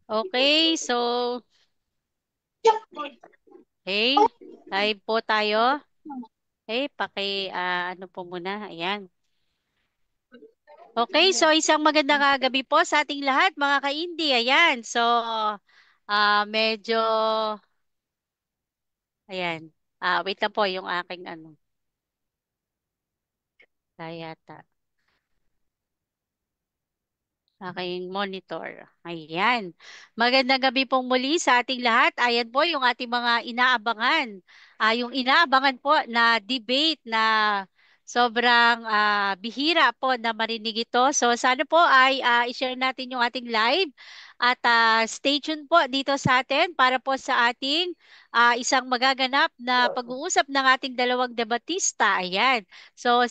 Okay, so, hey, live po tayo. Hey, ano po muna, ayan. Okay, so isang magandang gabi po sa ating lahat, mga ka-indie, ayan. So, medyo, ayan. Wait lang po, yung aking yata. Aking monitor. Ayan. Magandang gabi pong muli sa ating lahat. Ayan po yung ating mga inaabangan. Yung inaabangan po na debate na sobrang bihira po na marinig ito. So sana po ay i-share natin yung ating live at stay tuned po dito sa atin para po sa ating isang magaganap na pag-uusap ng ating dalawang debatista. Ayan. So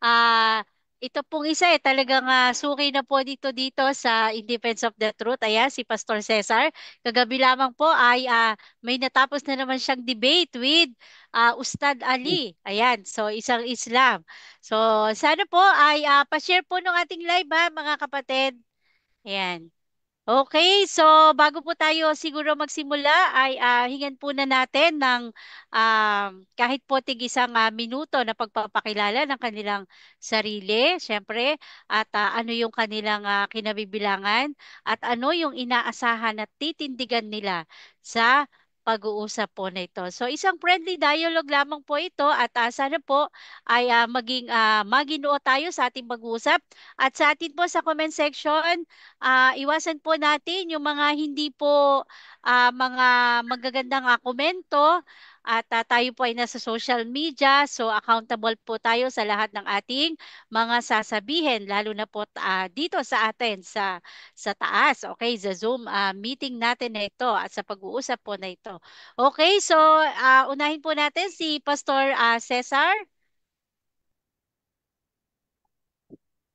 ah, ito pong isa talagang suki na po dito sa In Defense of the Truth. Ayan, si Pastor Cesar. Kagabi lamang po ay may natapos na naman siyang debate with Ustad Ali. Ayan, so isang Islam. So sana po ay pa-share po ng ating live mga kapatid. Ayan. Okay, so bago po tayo siguro magsimula ay hingan po na natin ng kahit po tig isang minuto na pagpapakilala ng kanilang sarili, syempre, at ano yung kanilang kinabibilangan at ano yung inaasahan at titindigan nila sa pag-uusap po na ito. So isang friendly dialogue lamang po ito at sana po ay maging maginoo tayo sa ating pag-uusap at sa atin po sa comment section iwasan po natin yung mga hindi po mga magagandang komento at tayo po ay nasa social media so accountable po tayo sa lahat ng ating mga sasabihin lalo na po dito sa atin sa taas, okay, sa Zoom meeting natin na ito at sa pag-uusap po na ito. Okay, so unahin po natin si Pastor Cesar.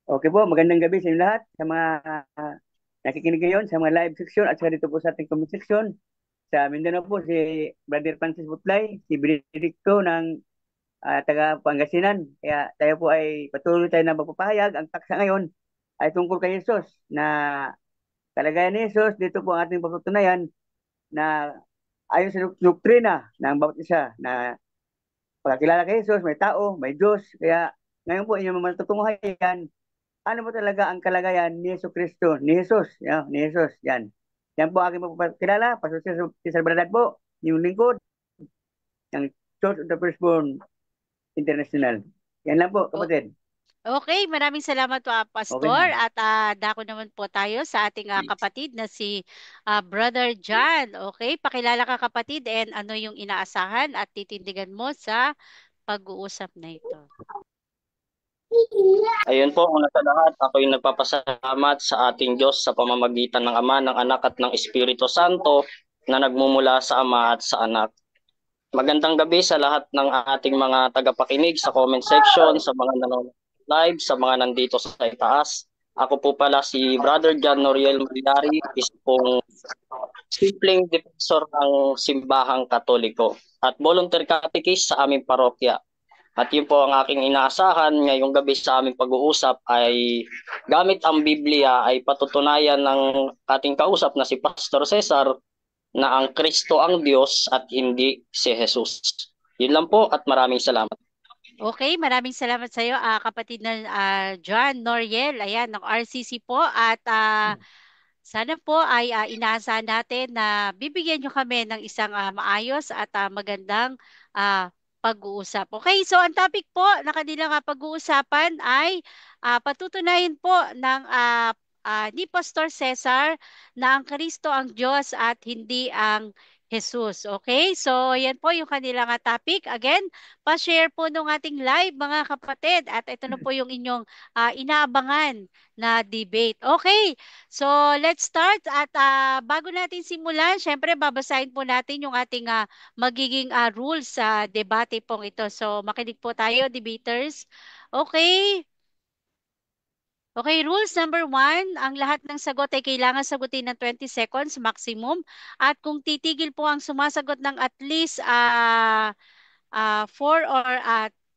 Okay po, magandang gabi sa inyo lahat, sa mga nakikinig ngayon, sa mga live section at sa dito po sa ating comment section. Sa Mindanao po, si Brother Francis Butlay, si Benedicto ng taga Pangasinan. Kaya tayo po ay patuloy tayo na magpapahayag. Ang taksa ngayon ay tungkol kay Jesus na kalagayan ni Jesus. Dito po ang ating patutunayan na ayon sa doktrina ng bawat isa na pagkakilala kay Jesus, may tao, may Diyos. Kaya ngayon po inyong matutunghayan ano ba talaga ang kalagayan ni Yesu Kristo, ni Jesus, ni Jesus, yan. Yan po aking magpapakilala, Pastor Cesar Bernard po, yung lingkod ng Church of the Firstborn International. Yan lang po, kapatid. Okay, maraming salamat po, Okay Pastor. na. At dako naman po tayo sa ating kapatid na si Brother John. Okay, pakilala ka kapatid and ano yung inaasahan at titindigan mo sa pag-uusap na ito. Ayun po, una sa lahat, ako'y nagpapasalamat sa ating Diyos sa pamamagitan ng Ama, ng Anak at ng Espiritu Santo na nagmumula sa Ama at sa Anak. Magandang gabi sa lahat ng ating mga tagapakinig sa comment section, sa mga nanonood live, sa mga nandito sa itaas. Ako po pala si Brother John Noriel Malyari, isa pong simpleng defensor ng simbahang Katoliko at volunteer catechist sa aming parokya. At yun po ang aking inaasahan ngayong gabi sa aming pag-uusap ay gamit ang Biblia ay patutunayan ng ating kausap na si Pastor Cesar na ang Kristo ang Diyos at hindi si Jesus. Yun lang po at maraming salamat. Okay, maraming salamat sa iyo, kapatid na John Noriel, ayan, ng RCC po. At sana po ay inaasahan natin na bibigyan nyo kami ng isang maayos at magandang pag-uusap. Okay, so ang topic po na kanilang pag-uusapan ay patutunayan po ng ni Pastor Cesar na ang Kristo ang Diyos at hindi ang Jesus. Okay, so yan po yung kanilang topic. Again, pa-share po nung ating live mga kapatid at ito na po yung inyong inaabangan na debate. Okay, so let's start at bago natin simulan, syempre babasahin po natin yung ating magiging rules sa debate pong ito. So makinig po tayo, debaters. Okay. Okay, rules number 1, ang lahat ng sagot ay kailangan sagutin ng 20 seconds maximum. At kung titigil po ang sumasagot ng at least 4 or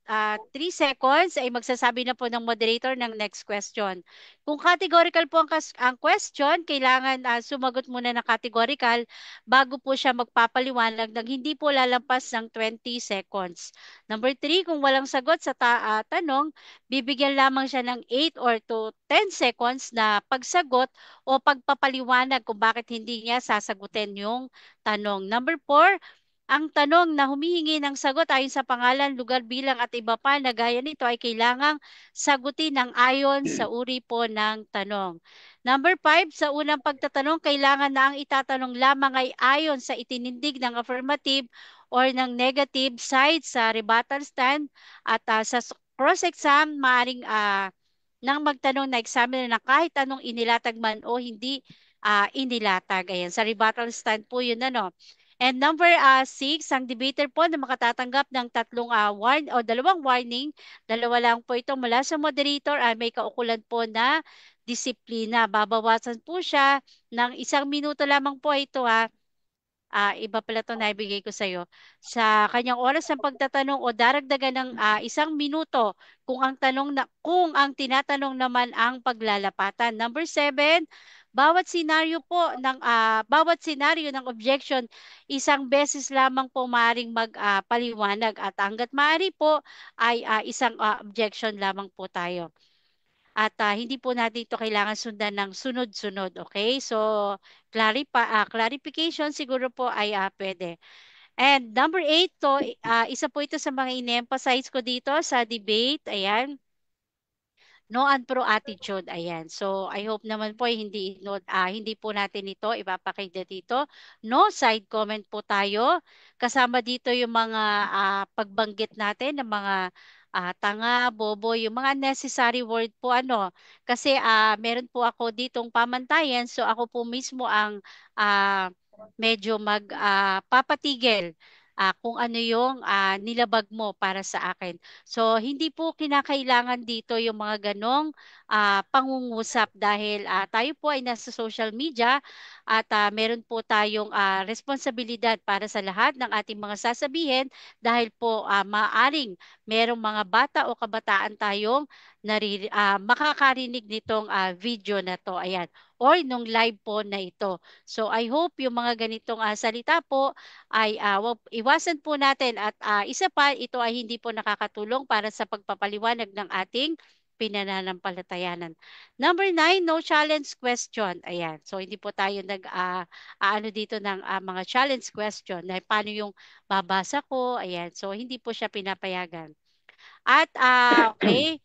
3 seconds ay magsasabi na po ng moderator ng next question. Kung categorical po ang question, kailangan sumagot muna ng categorical bago po siya magpapaliwanag ng hindi po lalampas ng 20 seconds. Number 3, kung walang sagot sa tanong, bibigyan lamang siya ng 8 or to 10 seconds na pagsagot o pagpapaliwanag kung bakit hindi niya sasagutin yung tanong. Number 4, ang tanong na humihingi ng sagot ayon sa pangalan, lugar, bilang at iba pa na gaya nito ay kailangang sagutin ng ayon sa uri po ng tanong. Number 5, sa unang pagtatanong, kailangan na ang itatanong lamang ay ayon sa itinindig ng affirmative or ng negative side sa rebuttal stand at sa cross-exam, maaaring nang magtanong na examiner na kahit anong inilatag man o hindi inilatag. Ayan, sa rebuttal stand po yun ano. And number 6, ang debater po na makatatanggap ng tatlong dalawang warning, dalawa lang po ito mula sa moderator ay may kaukulan po na disiplina. Babawasan po siya ng 1 minuto lamang po ito iba pala ito na ibigay ko sa iyo. Sa kanyang oras ng pagtatanong o daragdagan ng 1 minuto kung ang tinatanong naman ang paglalapatan. Number 7, bawat senaryo ng objection, 1 beses lamang po maaaring magpaliwanag at hanggat maaari po ay isang objection lamang po tayo. At hindi po natin ito kailangan sundan ng sunod-sunod, okay? So, clarification siguro po ay pwede. And number 8, to, isa po ito sa mga in-emphasize ko dito sa debate. Ayan. No and pro attitude. Ayan. So, I hope naman po hindi po natin ito ipapakita dito. No side comment po tayo. Kasama dito yung mga pagbanggit natin ng mga tanga, bobo, yung mga necessary word po ano. Kasi meron po ako ditong pamantayan. So, ako po mismo ang medyo papatigil kung ano yung nilabag mo para sa akin. So, hindi po kinakailangan dito yung mga ganong pangungusap dahil tayo po ay nasa social media at meron po tayong responsibilidad para sa lahat ng ating mga sasabihin dahil po maaring merong mga bata o kabataan tayong makakarinig nitong video na to. Ayan. Or nung live po na ito. So, I hope yung mga ganitong salita po ay iwasan po natin at isa pa, ito ay hindi po nakakatulong para sa pagpapaliwanag ng ating pinananampalatayanan. Number 9, no challenge question. Ayan. So, hindi po tayo ano dito ng mga challenge question na paano yung babasa ko. Ayan. So, hindi po siya pinapayagan. At, okay,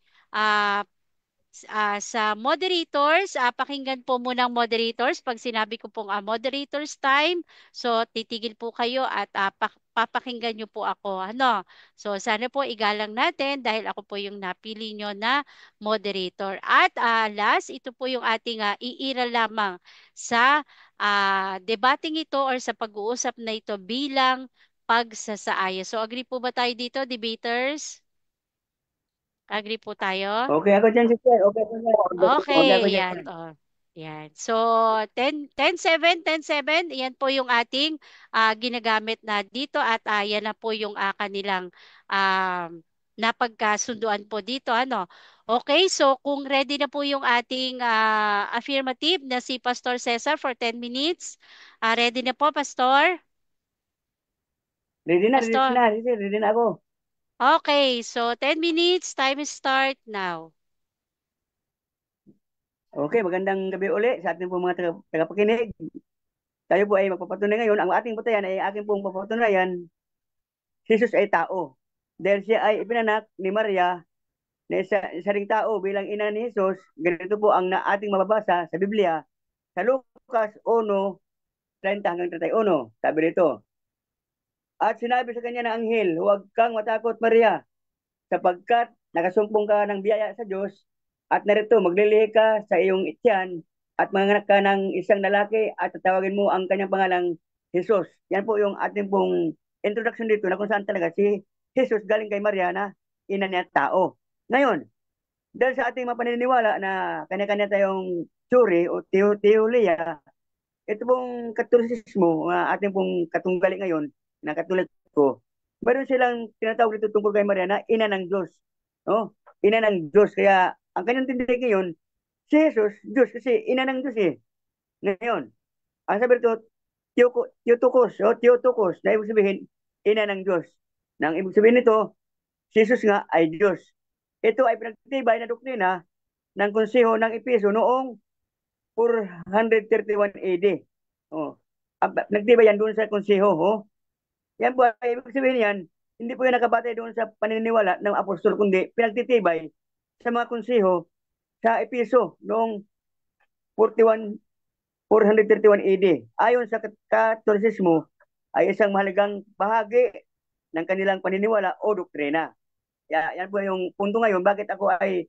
sa moderators, pakinggan po muna ang moderators. Pag sinabi ko pong moderators time, so titigil po kayo at papakinggan nyo po ako. Ano? So sana po igalang natin dahil ako po yung napili nyo na moderator. At last, ito po yung ating iiral lamang sa debating ito or sa pag-uusap na ito bilang pagsasaaya. So agree po ba tayo dito, debaters? Agree po tayo? Okay ako dyan, sister. Okay ako dyan. Okay ako Okay, dyan. yan. Oh, yan. So, 10-7, 10-7, yan po yung ating ginagamit na dito at yan na po yung kanilang napagkasunduan po dito. Ano? Okay, so kung ready na po yung ating affirmative na si Pastor Cesar for 10 minutes. Ready na po, Pastor? Ready Pastor? na, sister. Ready na ako. Okay, so 10 minutes, time start now. Okay, magandang gabi uli sa ating pong mga tagapakinig. Tayo po ay magpapatunay ngayon. Ang ating batayan ay aking pong papatunayan. Si Jesus ay tao. Dahil siya ay ipinanak ni Maria na isa ring tao bilang ina ni Jesus, ganito po ang ating mababasa sa Biblia sa Lucas 1:30 hanggang 31. Sabi rito, at sinabi sa kanya ng anghel, huwag kang matakot Maria, sapagkat nakasumpong ka ng biyaya sa Diyos, at narito maglilihi ka sa iyong tiyan at manganak ka ng isang lalaki at tatawagin mo ang kanyang pangalang Jesus. Yan po yung ating pong introduction dito na kung saan talaga si Jesus galing kay Maria na ina niya tao. Ngayon, dahil sa ating mga paniniwala na kanya-kanya tayong theory o teoloya, ito pong katolisismo, ating pong katunggali ngayon na katoliko, Meron silang tinatawag dito tungkol kay Maria na ina ng Diyos. No? Ina ng Diyos. Kaya ang kanyang tindig ngayon, si Jesus, Diyos, kasi ina ng Diyos eh. Ngayon, ang sabi dito, Theotokos, o Theotokos, na ibig sabihin, ina ng Diyos. Nang ibig sabihin nito, si Jesus nga ay Diyos. Ito ay pinagtibay na doktrina ng Konseho ng Epeso noong 431 AD. Oh. Nagtibay yan doon sa Konseho. Oh. Yan po, ay ibig sabihin yan, hindi po yan nakabatay doon sa paniniwala ng apostol, kundi pinagtitibay sa mga konseho sa Epeso noong 41, 431 AD. Ayon sa Katolisismo, ay isang mahalagang bahagi ng kanilang paniniwala o doktrina. Yan po yung punto ngayon, bakit ako ay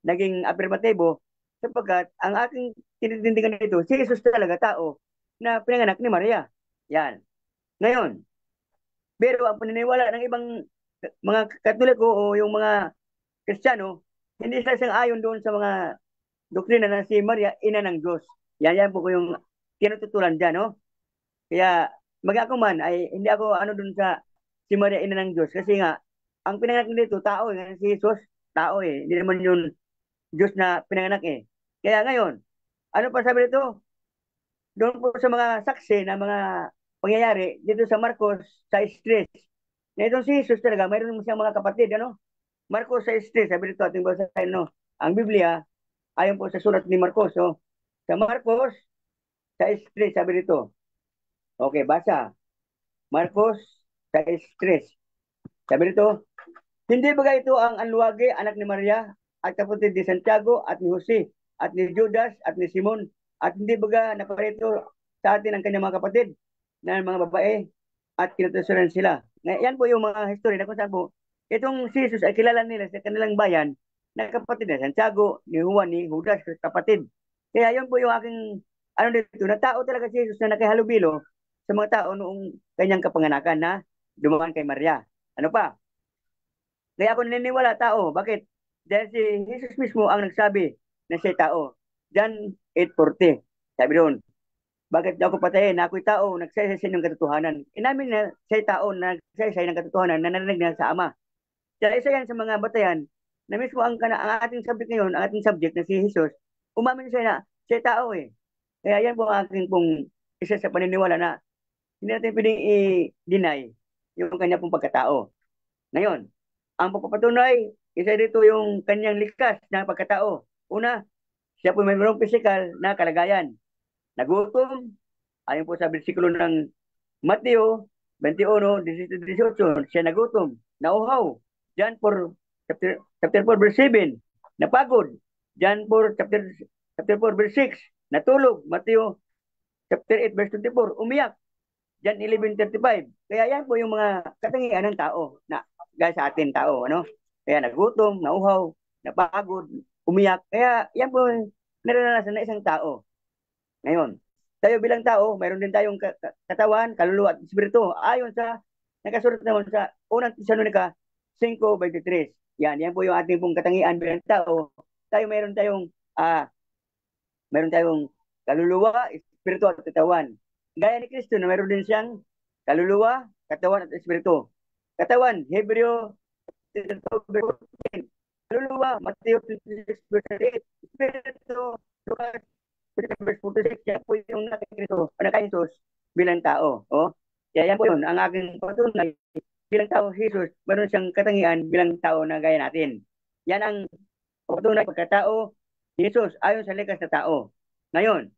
naging afirmatibo, sapagkat ang aking tinitindigan dito, si Jesus talaga tao na pinanganak ni Maria. Yan. Ngayon, pero ang paniniwala ng ibang mga Katoliko o yung mga Kristiyano, hindi sila sang ayon doon sa mga doktrina na si Maria, ina ng Diyos. Yan po ko yung tinututulan dyan, no? Kaya, ako man, ay hindi ako ano doon sa si Maria, ina ng Diyos. Kasi nga, ang pinanganak nito, tao eh. Si Jesus, tao eh. Hindi naman yun Diyos na pinanganak eh. Kaya ngayon, ano pa sabi nito? Doon po sa mga saksi na mga pangyayari dito sa Marcos sa stress. Na itong si Jesus talaga, mayroon mo siyang mga kapatid, ano? Marcos sa stress, sabi dito ating basahin, no? Ang Biblia, ayon po sa sulat ni Marcos, no? Sa Marcos sa stress, sabi dito. Okay, basa. Marcos sa stress. Sabi dito, hindi ba ito ang Anluwage, anak ni Maria, at kapatid ni Santiago, at ni Jose, at ni Judas, at ni Simon, at hindi ba naparito sa atin ang kanyang mga kapatid na mga babae, at kinatusuran sila. Yan po yung mga history na kung saan po, itong si Jesus ay kilala nila sa kanilang bayan na kapatid ni Santiago, ni Juan, ni Judas, kapatid. Kaya yun po yung aking, ano dito, na tao talaga si Jesus na nakihalubilo sa mga tao noong kanyang kapanganakan na dumaan kay Maria. Ano pa? Kaya ako naniniwala tao. Bakit? Dahil si Jesus mismo ang nagsabi na siya tao. John 8:40. Sabi doon, bakit niyo ako patayin? Na ako'y tao, nagsaysay ng katotohanan. Inamin na siya tao na nagsaysay ng katotohanan na narinig na sa Ama. Kaya isa yan sa mga batayan na mismo ang ating subject ngayon, ang ating subject na si Jesus, umamin siya na siya tao eh. Kaya yan po ang aking pong isa sa paniniwala na hindi natin pwedeng i-deny yung kanya pong pagkatao. Ngayon, ang pagpapatunay, isa dito yung kanyang likas na pagkatao. Una, siya po may mayroong physical na kalagayan. Nagutom, ayon po sa bersikulo ng Mateo 21:17, siya nagutom, nauhaw. John 4, chapter 4, verse 7, napagod. John 4, chapter 4, verse 6, natulog. Mateo chapter 8, verse 24, umiyak. John 11:35. Kaya yan po yung mga katangian ng tao na gaya sa atin tao, ano? Kaya nagutom, nauhaw, napagod, umiyak. Kaya yan po naranasan na isang tao. Ngayon, tayo bilang tao, mayroon din tayong katawan, kaluluwa at espiritu. Ayon sa nakasulat naman sa unang Tesalonica 5:23. Yan po yung ating pong katangian bilang tao. Mayroon tayong kaluluwa, espiritu at katawan. Gaya ni Kristo na mayroon din siyang kaluluwa, katawan at espiritu. Katawan, Hebreo 12:14. Kaluluwa, Mateo 26:8. Espiritu, Lucas 46. Yan po yung naka-Jesus bilang tao. Oh. Kaya yan po yun. Ang aking patunay bilang tao, Jesus, mayroon siyang katangian bilang tao na gaya natin. Yan ang patunay pagkatao, Jesus, ayon sa likas na tao. Ngayon,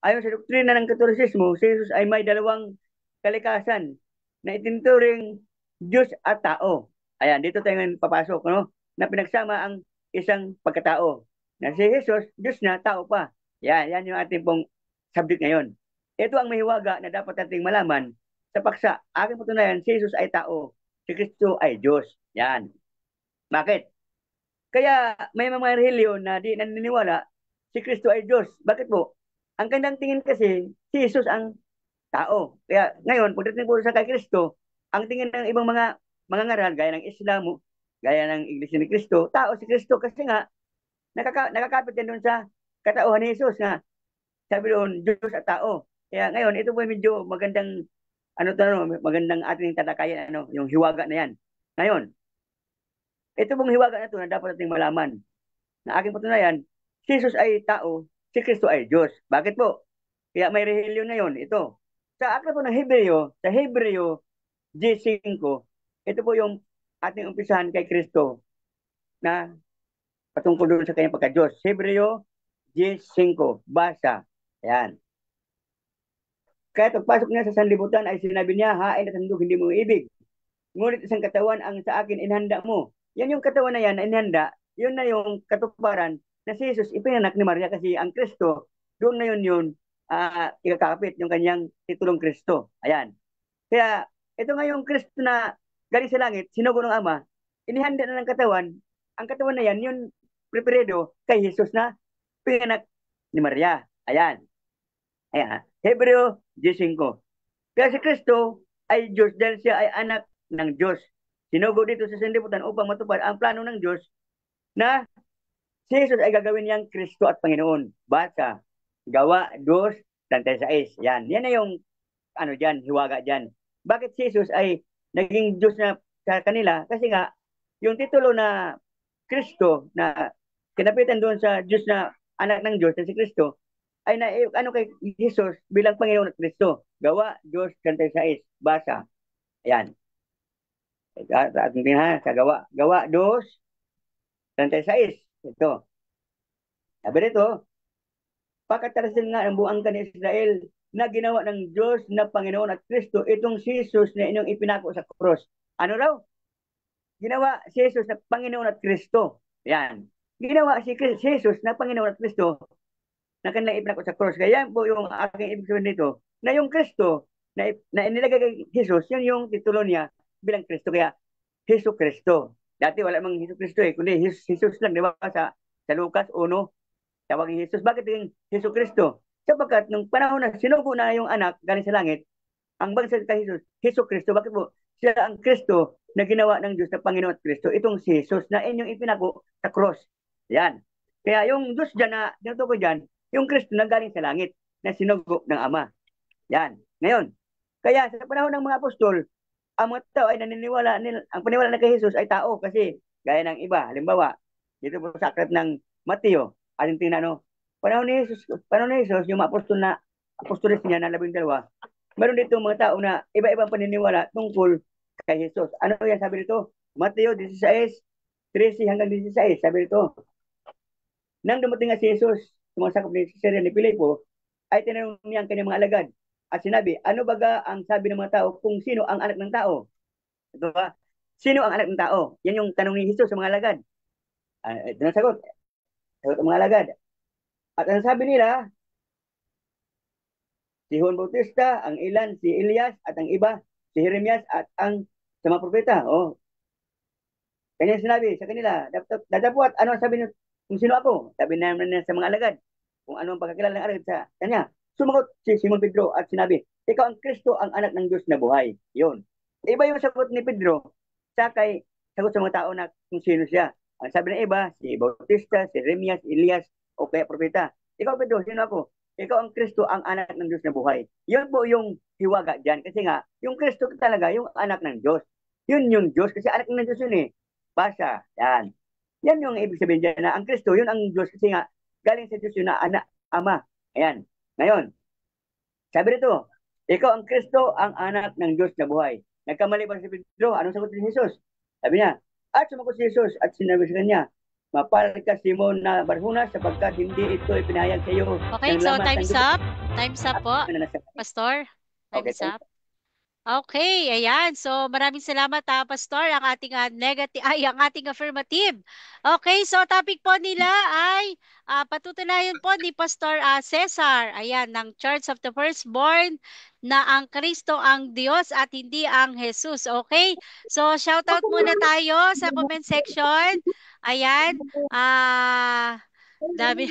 ayon sa doktrina ng Katolisismo, si Jesus ay may dalawang kalikasan na itinuturing Diyos at tao. Ayan, dito tayo ngayon papasok, no? Na pinagsama ang isang pagkatao. Na si Jesus, Diyos na, tao pa. Yan yung ating pong subject ngayon. Ito ang mahiwaga na dapat nating malaman sa paksa. Aking patunayan, si Jesus ay tao. Si Kristo ay Diyos. Yan. Bakit? Kaya may mga reliyon na di naniniwala si Kristo ay Diyos. Bakit po? Ang kanilang tingin kasi, si Jesus ang tao. Kaya ngayon, pagdating po sa kay Kristo, ang tingin ng ibang mga ngaral, gaya ng Islam, gaya ng Iglesia ni Kristo, tao si Kristo kasi nga, nakakapit din doon sa katauhan ni Jesus nga, sabi doon, Diyos at tao. Kaya ngayon, ito po medyo magandang ano to, ano, magandang ating talakayan, ano, yung hiwaga na yan. Ngayon, ito pong hiwaga na ito na dapat nating malaman na aking patunayan, si Jesus ay tao, si Kristo ay Diyos. Bakit po? Kaya may relihiyon na yun. Ito. Sa akla po ng Hebreo, sa Hebreo G5, ito po yung ating umpisahan kay Kristo na patungkol doon sa kanyang pagka-Diyos. Hebreo G5, basa. Ayan. Kaya pagpasok niya sa sanlibutan ay sinabi niya, hain at handog hindi mo ibig. Ngunit isang katawan ang sa akin inhanda mo. Yan yung katawan na yan na inhanda, yun na yung katuparan na si Jesus ipinanak ni Maria kasi ang Kristo, doon na yun ikakapit yung kanyang titulong Kristo. Ayan. Kaya ito nga yung Kristo na galing sa langit, sinugo ng Ama, inihanda na ng katawan, ang katawan na yan, yun preparedo kay Jesus na pinanak ni Maria. Ayan. Ayan. Hebreo 10:5. Kaya si Kristo ay Diyos dahil siya ay anak ng Diyos. Sinugo dito sa sanlibutan upang matupad ang plano ng Diyos na si Jesus ay gagawin niyang Kristo at Panginoon. Basa, Gawa 2:36. Yan. Yan na yung ano dyan, hiwaga dyan. Bakit si Jesus ay naging Diyos na sa kanila? Kasi nga, yung titulo na Kristo na kinapitan doon sa Diyos na anak ng Diyos na si Kristo ay na ano kay Jesus bilang Panginoon at Kristo. Gawa 2:36. Basa. Ayan. Ating tingnan sa gawa. Gawa 2:36. Ito. Sabi rito, pagkatarasin nga ang buang ni Israel na ginawa ng Diyos na Panginoon at Kristo itong si Jesus na inyong ipinako sa cross. Ano raw? Ginawa si Jesus na Panginoon at Kristo. Yan. Ginawa si Jesus na Panginoon at Kristo na kanilang ipinako sa cross. Kaya yan po yung aking ibig sabihin dito, na yung Kristo na inilagay kay Jesus, yun yung titulo niya bilang Kristo. Kaya Hesus Kristo. Dati wala mang Hesus Kristo kundi Jesus lang, di ba? Sa Lucas 1, tawagin Jesus. Bakit yung Hesus Kristo? Sapagkat nung panahon na sinugo na yung anak galing sa langit, ang bangsa kay Jesus, Hesus Kristo. Bakit po? Siya ang Kristo na ginawa ng Diyos na Panginoon at Kristo. Itong si Jesus na inyong ipinako sa cross. Yan. Kaya yung Diyos dyan na tinutukoy dyan, yung Kristo na galing sa langit na sinugo ng Ama. Yan. Ngayon, kaya sa panahon ng mga apostol, ang mga tao ay naniniwala, ang paniwala na kay Jesus ay tao kasi gaya ng iba. Halimbawa, dito po sa aklat ng Mateo, ating tingnan, no? Panahon ni Jesus, yung mga apostolis niya na 12, meron dito mga tao na iba-ibang paniniwala tungkol kay Jesus. Ano yan sabi dito? Mateo 16:13 hanggang 16, sabi dito, nang dumating nga si Jesus, sumasakop ni Caesarea ni Filipo, ay tinanong niya ang kanyang mga alagad at sinabi, ano baga ang sabi ng mga tao kung sino ang anak ng tao? Ito ba? Sino ang anak ng tao? Yan yung tanong ni Jesus sa mga alagad. Ito na sagot. Sagot ang mga alagad. At ang sabi nila, si Juan Bautista, ang ilan, si Elias, at ang iba, si Jeremias, at ang sa mga propeta. Oh, kanya sinabi sa kanila, datapwat, ano ang sabi niyo kung sino ako? Sabi naman niya sa mga alagad, kung ano ang pagkakilala ng alagad sa kanya. Sumagot si Simon Pedro at sinabi, ikaw ang Kristo, ang anak ng Diyos na buhay. Yun. Iba yung sagot ni Pedro sa kay sagot sa mga tao na kung sino siya. Ang sabi ng iba, si Bautista, si Jeremias, Elias, o kaya propeta. Ikaw Pedro, sino ako? Ikaw ang Kristo, ang anak ng Diyos na buhay. Yun po yung hiwaga dyan. Kasi nga, yung Kristo talaga, yung anak ng Diyos. Yun yung Diyos. Kasi anak ng Diyos yun eh. Basa. Yan. Yan yung ibig sabihin dyan na ang Kristo, yun ang Diyos. Kasi nga, galing sa Diyos yun na anak, ama. Ayan. Ngayon, sabi rito, ikaw ang Kristo, ang anak ng Diyos na buhay. Nagkamali ba si Pedro? Anong sagot ni Jesus? Sabi niya, at sumagot si Jesus at sinabi sa kanya, mapalad ka Simon na Barjona sapagkat hindi ito ipinahayag sa iyo. Okay, so time's up. Time's up po, Pastor. Time Okay, is up. Okay, ayan. So maraming salamat Pastor, ang ating negative ay ang ating affirmative. Okay, so topic po nila ay patutunayan po ni Pastor Cesar, ayan, ng Church of the Firstborn na ang Kristo ang Diyos at hindi ang Jesus. Okay? So shout out muna tayo sa comment section. Ayan. Dami.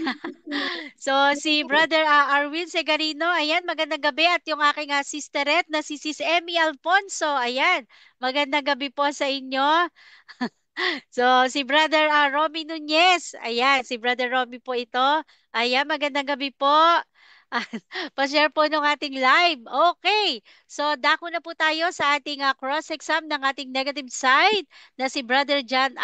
So, si Brother Arwin Segarino, ayan, magandang gabi. At yung aking sisterette na si Sis Emmy Alfonso, ayan, magandang gabi po sa inyo. So, si Brother Romy Nunez, ayan, si Brother Romy po ito. Ayan, magandang gabi po. Pa-share po ng ating live. Okay. So, dako na po tayo sa ating cross-exam ng ating negative side na si Brother John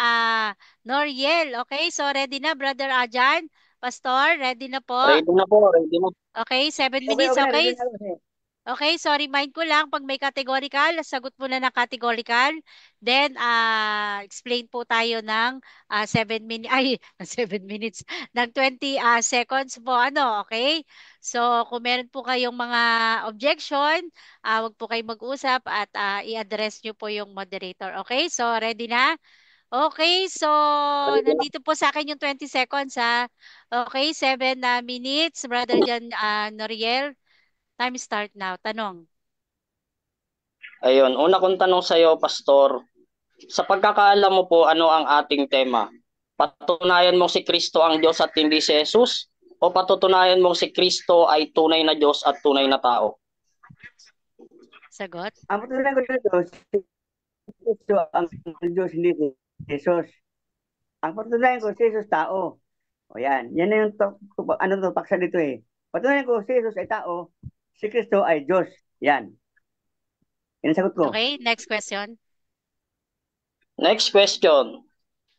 Noriel. Okay. So, ready na, Brother Jan? Pastor, ready na po? Ready na po, ready na. Okay, 7 Okay, minutes. okay na, Okay. ready na ako. Okay, so remind ko lang, pag may categorical, sagot mo na ng categorical. Then, explain po tayo ng 7 minutes, ay, 7 minutes, ng 20 seconds po, ano, okay? So, kung meron po kayong mga objection, wag po kayong mag-usap at i-address nyo po yung moderator. Okay, so ready na? Okay, so Ready na. nandito po sa akin yung 20 seconds ha. Okay, 7 minutes, Brother Jan Noriel. Time start now. Tanong. Ayun, una kong tanong sa iyo, Pastor. Sa pagkakaalam mo po, ano ang ating tema? Patunayan mong si Kristo ang Diyos at hindi si Jesus? O patutunayan mong si Kristo ay tunay na Diyos at tunay na tao? Sagot. Ang patuloy ko dito, si Kristo ang Diyos, hindi si Jesus. Ang patunayan ko, si Jesus tao. O yan, yan na yung ano to, paksa dito eh. Patunayan ko, si Jesus ay tao, si Kristo ay Diyos. Yan. Yan ang sagot ko. Okay, next question. Next question.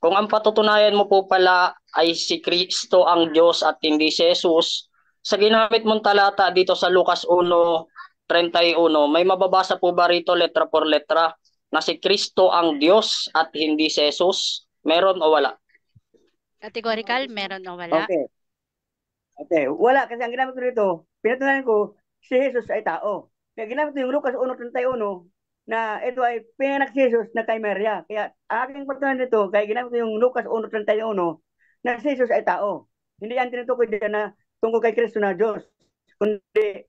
Kung ang patutunayan mo po pala ay si Kristo ang Diyos at hindi si Jesus, sa ginamit mong talata dito sa Lucas 1:31, may mababasa po ba rito letra por letra na si Kristo ang Diyos at hindi si Jesus? Meron o wala? Categorical, meron o wala? Okay. Okay. Wala, kasi ang ginamit ko dito, pinatunayan ko, si Jesus ay tao. Kaya ginamit ko yung Lucas 1:31 na ito ay pinanganak si Jesus na kay Maria. Kaya aking patunayan dito, kaya ginamit ko yung Lucas 1:31 na si Jesus ay tao. Hindi yan tinutukoy din na tungkol kay Kristo na Diyos, kundi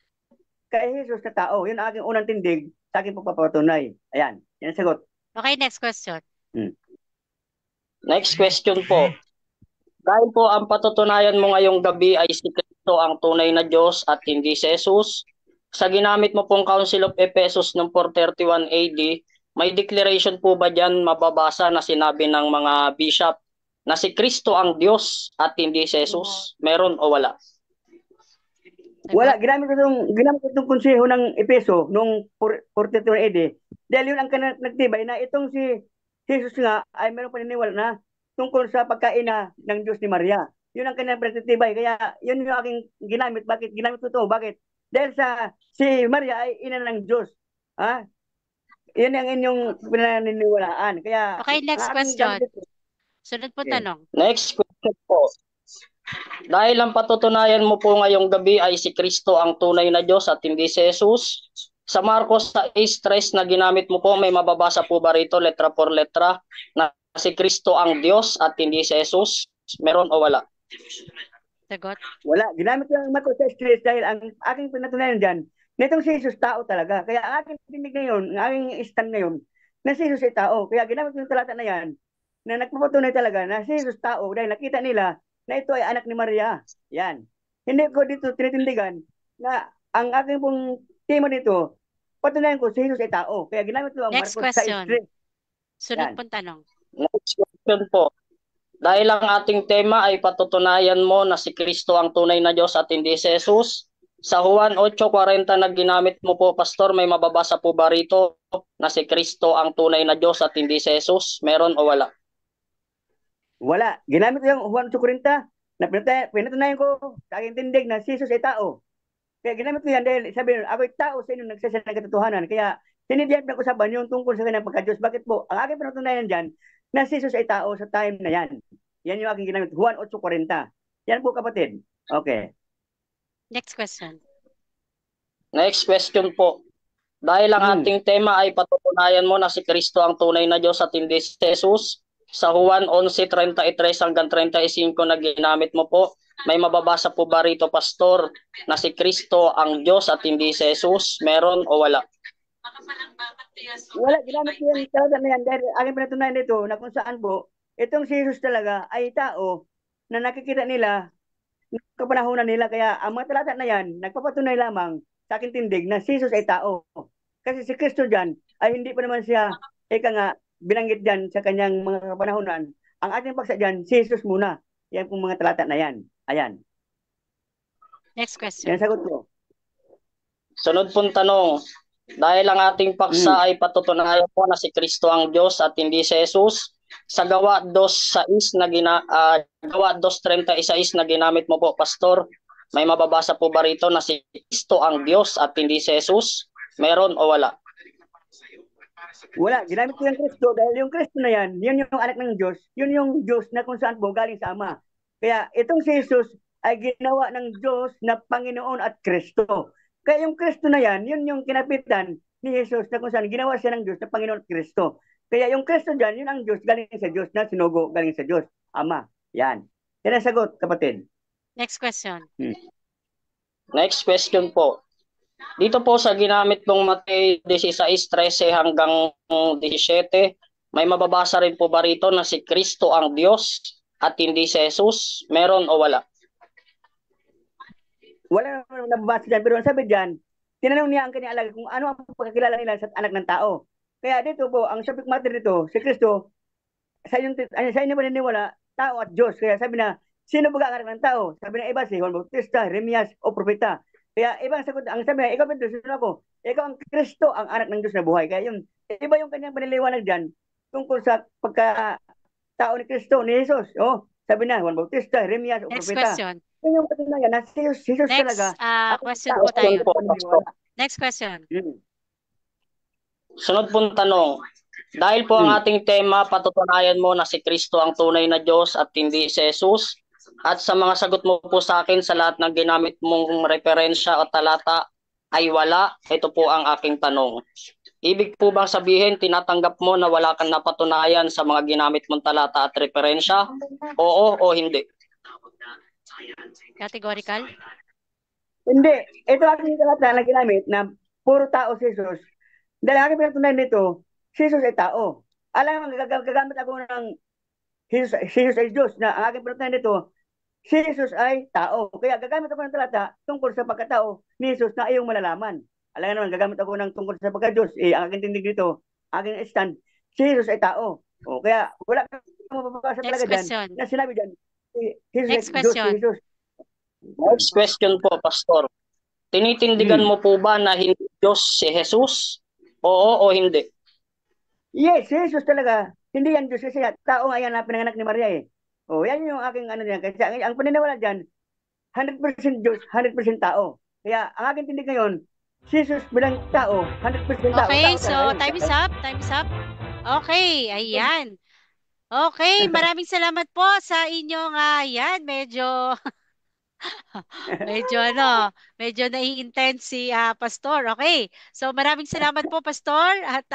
kay Jesus na tao. Yun ang aking unang tindig sa aking pagpapatunay. Ayan, yan ang sagot. Okay, next question. Next question po. Dahil po ang patutunayan mo ngayong gabi ay si Kristo ang tunay na Diyos at hindi si Jesus, sa ginamit mo pong Council of Ephesus noong 431 AD, may declaration po ba dyan mababasa na sinabi ng mga bishop na si Kristo ang Diyos at hindi si Jesus? Meron o wala? Wala, Sagot. ginamit ko itong konseho ng Epeso noong 42 AD. Dahil yun ang nagtibay na itong si Jesus nga ay meron paniniwala na tungkol sa pagkaina ng Diyos ni Maria. Yun ang kanyang nagtitibay. Kaya yun yung aking ginamit. Bakit ginamit ko ito? Bakit? Dahil si Maria ay ina ng Diyos. Ha? Yun ang inyong pinaniniwalaan. Kaya Okay, next ang aking question. gamit ito. Sunod po Okay. tanong. Next question po. Dahil ang patutunayan mo po ngayong gabi ay si Kristo ang tunay na Diyos at hindi si Jesus, sa Marcos 6:3 na ginamit mo po, may mababasa po ba rito letra por letra na si Kristo ang Diyos at hindi si Jesus? Meron o wala? Sagot. Wala. Ginamit ko ang Marcos 6:3 dahil ang aking pinatunayan dyan, nitong si Jesus tao talaga. Kaya ang aking tinig ngayon, ang aking stand ngayon, na si Jesus ay tao. Kaya ginamit ko yung talata na yan, na nagpapatunay talaga na si Jesus tao dahil nakita nila na ito ay anak ni Maria. Yan. Hindi ko dito tinitindigan na ang aking pong tema dito, patunayan ko si Jesus ay tao. Kaya ginamit ko ang Next Marcos question. 6:3. Sunod Yan. po tanong. Next question po. Dahil ang ating tema ay patutunayan mo na si Kristo ang tunay na Diyos at hindi si Jesus, sa Juan 8:40 na ginamit mo po, Pastor, may mababasa po ba rito na si Kristo ang tunay na Diyos at hindi si Jesus? Meron o wala? Wala. Ginamit ko yung Juan 8:40 na pinatunayan ko sa aking tindig na si Jesus ay tao. Kaya ginamit ko yan dahil sabi nyo, ako'y tao sa inyo nagsasalita ng katotohanan. Kaya sinidyan na usapan yung tungkol sa kanyang pagka-Diyos. Bakit po? Ang aking pinatunayan dyan na si Jesus ay tao sa time na yan. Yan yung aking ginamit. Juan 8:40. Yan po kapatid. Okay. Next question. Next question po. Dahil ang ating tema ay patutunayan mo na si Kristo ang tunay na Diyos at hindi si Jesus, sa Juan 11:33 hanggang 35 na ginamit mo po, may mababasa po ba rito, Pastor, na si Kristo ang Diyos at hindi si Jesus? Meron o wala? Wala. Ginamit ko yung talata na yan dahil aking pinatunayan dito na kung saan po, itong si Jesus talaga ay tao na nakikita nila kapanahonan nila. Kaya ang mga talata na yan, nagpapatunay lamang sa aking tindig na si Jesus ay tao. Kasi si Kristo dyan ay hindi pa naman siya, nga, binanggit dyan sa kanyang mga kapanahonan. Ang ating paksa dyan, si Jesus muna. Yan pong mga talata na yan. Ayan. Next Yan question. sagot ko. Sunod pong tanong, dahil ang ating paksa ay patutunayan po na si Kristo ang Diyos at hindi si Jesus, sa gawa 2:6 na gawa 2:36 na ginamit mo po, Pastor, may mababasa po ba rito na si Kristo ang Diyos at hindi si Jesus? Meron o wala? Wala, ginamit ko yung Kristo dahil yung Kristo na yan, yun yung anak ng Diyos, yun yung Diyos na kung saan po galing sa Ama. Kaya itong si Jesus ay ginawa ng Diyos na Panginoon at Kristo. Kaya yung Kristo na yan, yun yung kinapitan ni Jesus na kung saan ginawa siya ng Diyos na Panginoon at Kristo. Kaya yung Kristo dyan, yun ang Diyos, galing sa Diyos na sinugo, galing sa Diyos, Ama. Yan. Yan ang sagot, kapatid. Next question. Next question po. Dito po sa ginamit ng Mateo 16:13 hanggang 17, may mababasa rin po ba rito na si Kristo ang Diyos at hindi si Jesus? Meron o wala? Wala naman nababasa dyan, pero ang sabi dyan, tinanong niya ang kanyang alaga kung ano ang pagkakilala nila sa anak ng tao. Kaya dito po, ang subject matter dito, si Kristo, sa inyo paniniwala, tao at Diyos. Kaya sabi na, sino ba ang anak ng tao? Sabi na iba si Juan Bautista, Jeremias o Propeta. Kaya ibang sagot, ang sabi na, ikaw Pedro, sino ako? Ikaw ang Kristo, ang anak ng Diyos na buhay. Kaya yung, iba yung kanyang paniliwanag dyan tungkol sa pagka-tao ni Kristo, ni Jesus. Oh, sabi na, Juan Bautista, Jeremias o Next Propeta. question. Yun yung patunayan na si Jesus Next talaga. question Tao po tayo. po, Pastor. Next question. Sunod pong tanong. Dahil po ang ating tema, patutunayan mo na si Kristo ang tunay na Diyos at hindi si Jesus. At sa mga sagot mo po sa akin sa lahat ng ginamit mong referensya o talata ay wala. Ito po ang aking tanong. Ibig po bang sabihin, tinatanggap mo na wala kang napatunayan sa mga ginamit mong talata at referensya? Oo o hindi? Categorical? Hindi. Ito aking talata na ginamit na puro tao si Jesus. Dahil aking pinatunayan nito, si Jesus ay tao. Alam mo, gagamit ako ng Jesus ay Diyos na ang aking pinatunayan nito, si Jesus ay tao. Kaya gagamit ako ng talata tungkol sa pagkatao ni Jesus na iyong malalaman. Alam nga naman, gagamit ako ng tungkol sa pagka-Diyos. Ang aking tindig dito, aking stand, si Jesus ay tao. Kaya wala kang mababasa talaga dyan na sinabi dyan, Jesus Next ay Diyos, si question. Jesus. Next question po, Pastor. Tinitindigan mo po ba na hindi Diyos si Jesus? Oo o hindi? Yes, si Jesus talaga. Hindi yan Diyos kasi tao nga yan na pinanganak ni Maria eh. Yan yung aking ano diyan. Kasi ang paniniwala dyan, 100% Diyos, 100% tao. Kaya ang aking tindig ngayon, si Jesus bilang tao, 100% tao. Okay, Tao so talaga yun. time is up. Time is up. Okay, ayan. Okay, maraming salamat po sa inyong, medyo medyo nai-intense si Pastor. Okay. So maraming salamat po Pastor at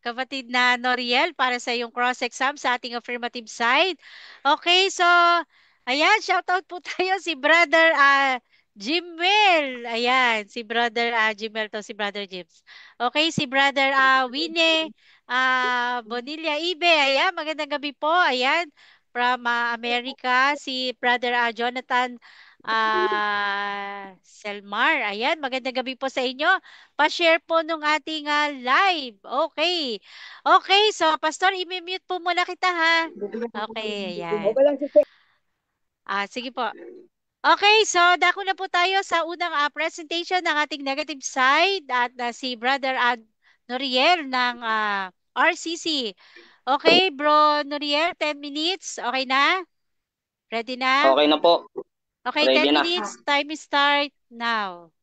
kapatid na Noriel para sa iyong cross-exam sa ating affirmative side. Okay, so ayan, shout out po tayo si Brother Jimwell. Ayan, si Brother Jimwell to, si Brother Jims. Okay, si Brother Winnie Bonilla Ibe. Ayan, magandang gabi po. Ayan, from America, si Brother Jonathan Selmar. Ayan, magandang gabi po sa inyo. Pa-share po nung ating live. Okay. Okay, so Pastor, i-mute po muna kita ha. Okay, ayan. Okay lang si Sige po. Okay, so dako na po tayo sa unang presentation ng ating negative side at si Brother Noriel ng RCC. Okay, Bro Noriel, 10 minutes. Okay na? Ready na? Okay na po. Okay, Ready 10 na. minutes. Time start now.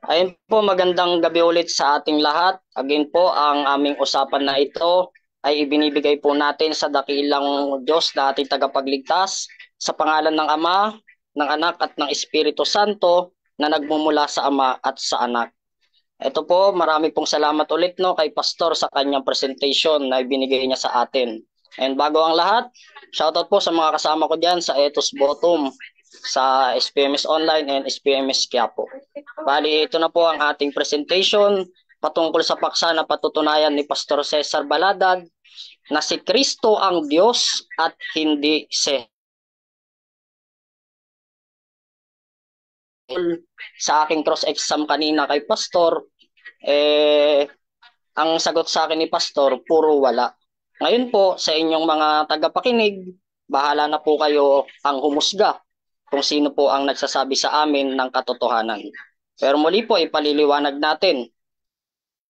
Ayun po, magandang gabi ulit sa ating lahat. Again po, ang aming usapan na ito ay ibinibigay po natin sa dakilang Diyos na ating tagapagligtas sa pangalan ng Ama, ng Anak at ng Espiritu Santo na nagmumula sa Ama at sa Anak. Ito po, marami pong salamat ulit kay Pastor sa kanyang presentation na ibinigay niya sa atin. And bago ang lahat, shoutout po sa mga kasama ko dyan sa Ethos Bottom, sa SPMS Online and SPMS Quiapo. Bali, ito na po ang ating presentation patungkol sa paksa na patutunayan ni Pastor Cesar Baladag na si Kristo ang Diyos at hindi si sa aking cross-exam kanina kay Pastor, ang sagot sa akin ni Pastor, puro wala. Ngayon po, sa inyong mga tagapakinig, bahala na po kayo ang humusga. kung sino po ang nagsasabi sa amin ng katotohanan. Pero muli po, ipaliliwanag natin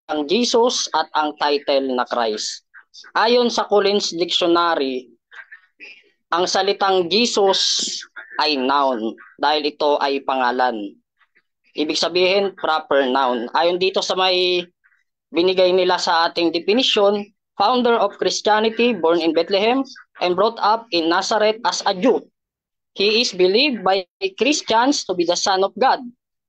ang Jesus at ang title na Christ. Ayon sa Collins Dictionary, ang salitang Jesus ay noun dahil ito ay pangalan. Ibig sabihin, proper noun. Ayon dito sa may binigay nila sa ating definition, founder of Christianity, born in Bethlehem and brought up in Nazareth as a Jew. He is believed by Christians to be the Son of God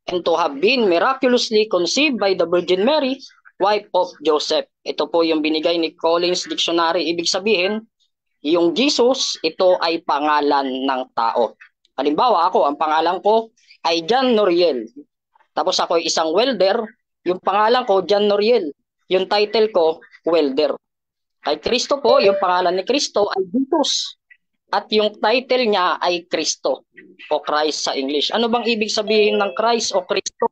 and to have been miraculously conceived by the Virgin Mary, wife of Joseph. Ito po yung binigay ni Collins Dictionary. Ibig sabihin, yung Jesus, ito ay pangalan ng tao. Halimbawa, ako, ang pangalan ko ay John Noriel. Tapos ako ay isang welder, yung pangalan ko, John Noriel. Yung title ko, welder. Kay Kristo po, yung pangalan ni Kristo ay Jesus. At yung title niya ay Kristo o Christ sa English. Ano bang ibig sabihin ng Christ o Kristo?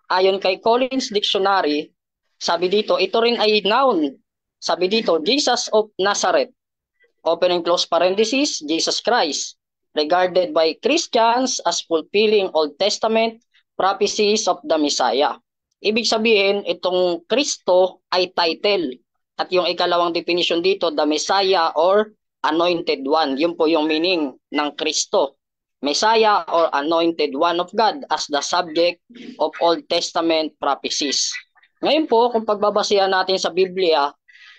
Ayon kay Collins Dictionary, sabi dito, ito rin ay noun. Sabi dito, Jesus of Nazareth, open and close parenthesis, Jesus Christ, regarded by Christians as fulfilling Old Testament prophecies of the Messiah. Ibig sabihin, itong Kristo ay title. At yung ikalawang definition dito, the Messiah or Anointed One. Yun po yung meaning ng Kristo. Messiah or Anointed One of God as the subject of Old Testament prophecies. Ngayon po, kung pagbabasihan natin sa Biblia,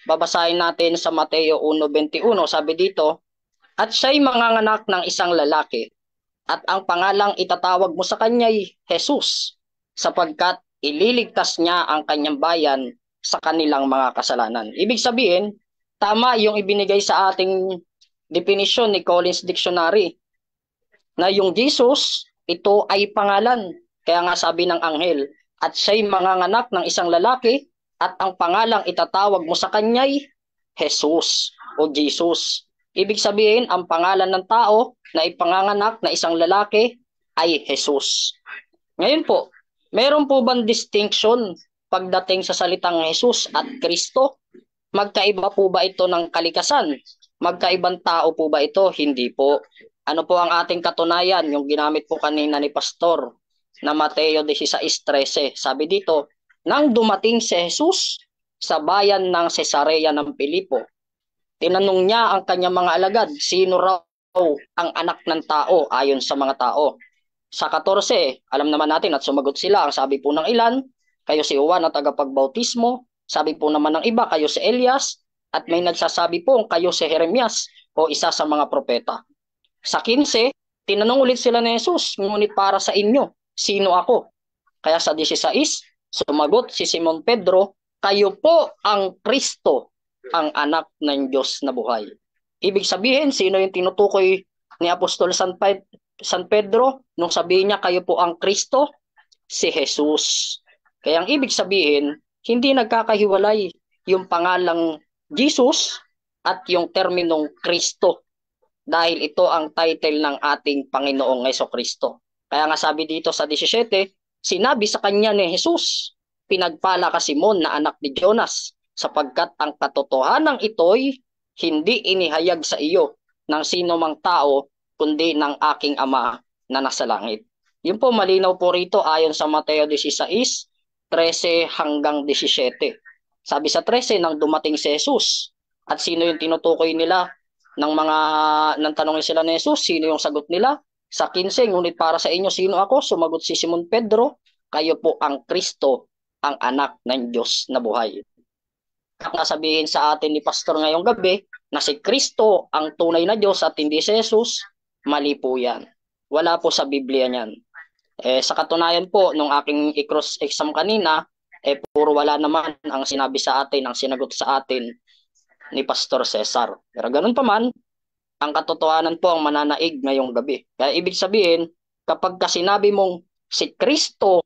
babasahin natin sa Mateo 1:21, sabi dito, at siya'y manganganak ng isang lalaki, at ang pangalang itatawag mo sa kanya'y Jesus, sapagkat ililigtas niya ang kanyang bayan sa kanilang mga kasalanan. Ibig sabihin, tama yung ibinigay sa ating definition ni Collins Dictionary, na yung Jesus, ito ay pangalan. Kaya nga sabi ng anghel, at siya'y manganganak ng isang lalaki, at ang pangalang itatawag mo sa kanya'y Jesus o Jesus. Ibig sabihin, ang pangalan ng tao na ipanganganak na isang lalaki ay Jesus. Ngayon po, meron po bang distinction pagdating sa salitang Jesus at Kristo? Magkaiba po ba ito ng kalikasan? Magkaibang tao po ba ito? Hindi po. Ano po ang ating katunayan? Yung ginamit po kanina ni Pastor na Mateo 16:13. Sabi dito, nang dumating si Jesus sa bayan ng Cesarea ng Pilipo, tinanong niya ang kanyang mga alagad, sino raw ang anak ng tao ayon sa mga tao. Sa 14, alam naman natin at sumagot sila. Ang sabi po ng ilan, kayo si Juan na tagapagbautismo. Sabi po naman ng iba, kayo si Elias. At may nagsasabi po, kayo si Jeremias o isa sa mga propeta. Sa 15, tinanong ulit sila ni Jesus, ngunit para sa inyo, sino ako? Kaya sa 16, sumagot si Simon Pedro, kayo po ang Kristo, ang anak ng Diyos na buhay. Ibig sabihin, sino yung tinutukoy ni Apostol San Pedro nung sabihin niya, kayo po ang Kristo? Si Jesus. Kaya ang ibig sabihin, hindi nagkakahiwalay yung pangalang Jesus at yung terminong Kristo. Dahil ito ang title ng ating Panginoong Jesucristo. Kaya nga sabi dito sa 17, sinabi sa kanya ni Jesus, pinagpala ka Simon na anak ni Jonas, sapagkat ang katotohanan ito'y hindi inihayag sa iyo ng sino mang tao, kundi ng aking Ama na nasa langit. Yun po, malinaw po rito ayon sa Mateo 16:13 hanggang 17. Sabi sa 13, nang dumating si Jesus, at sino yung tinutukoy nila nang tanongin sila ni Jesus, sino yung sagot nila? Sa 15, ngunit para sa inyo, sino ako? Sumagot si Simon Pedro, kayo po ang Kristo, ang anak ng Diyos na buhay. Kung sabihin sa atin ni Pastor ngayong gabi na si Kristo ang tunay na Diyos at hindi si Jesus, mali po yan. Wala po sa Biblia niyan. Sa katunayan po, nung aking i-cross exam kanina, puro wala naman ang sinabi sa atin, ang sinagot sa atin ni Pastor Cesar. Pero ganun pa man, ang katotohanan po ang mananaig ngayong gabi. Kaya ibig sabihin, kapag sinabi mong si Kristo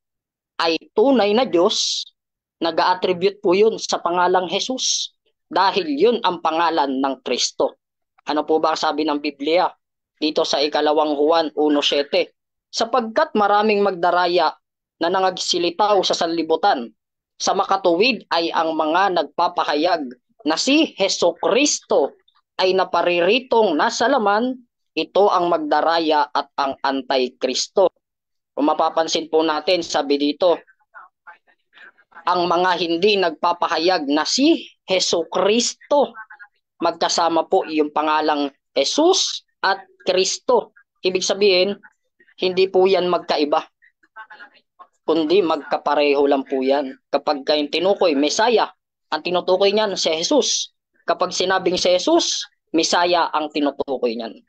ay tunay na Diyos, nag-a-attribute po yun sa pangalang Jesus. Dahil yun ang pangalan ng Kristo. Ano po ba sabi ng Biblia? Dito sa 2 Juan 1:7. Sapagkat maraming magdaraya na nangagsilitaw sa sanlibutan, sa makatuwid ay ang mga nagpapahayag na si Jesucristo ay napariritong nasa laman ito ang magdaraya at ang antikristo. Kung mapapansin po natin, sabi dito, ang mga hindi nagpapahayag na si Heso Kristo. Magkasama po yung pangalang Jesus at Kristo. Ibig sabihin, hindi po yan magkaiba, kundi magkapareho lang po yan. Kapag kayong tinukoy, Mesaya, ang tinutukoy niyan si Jesus. Kapag sinabing si Jesus, Mesaya ang tinutukoy niyan.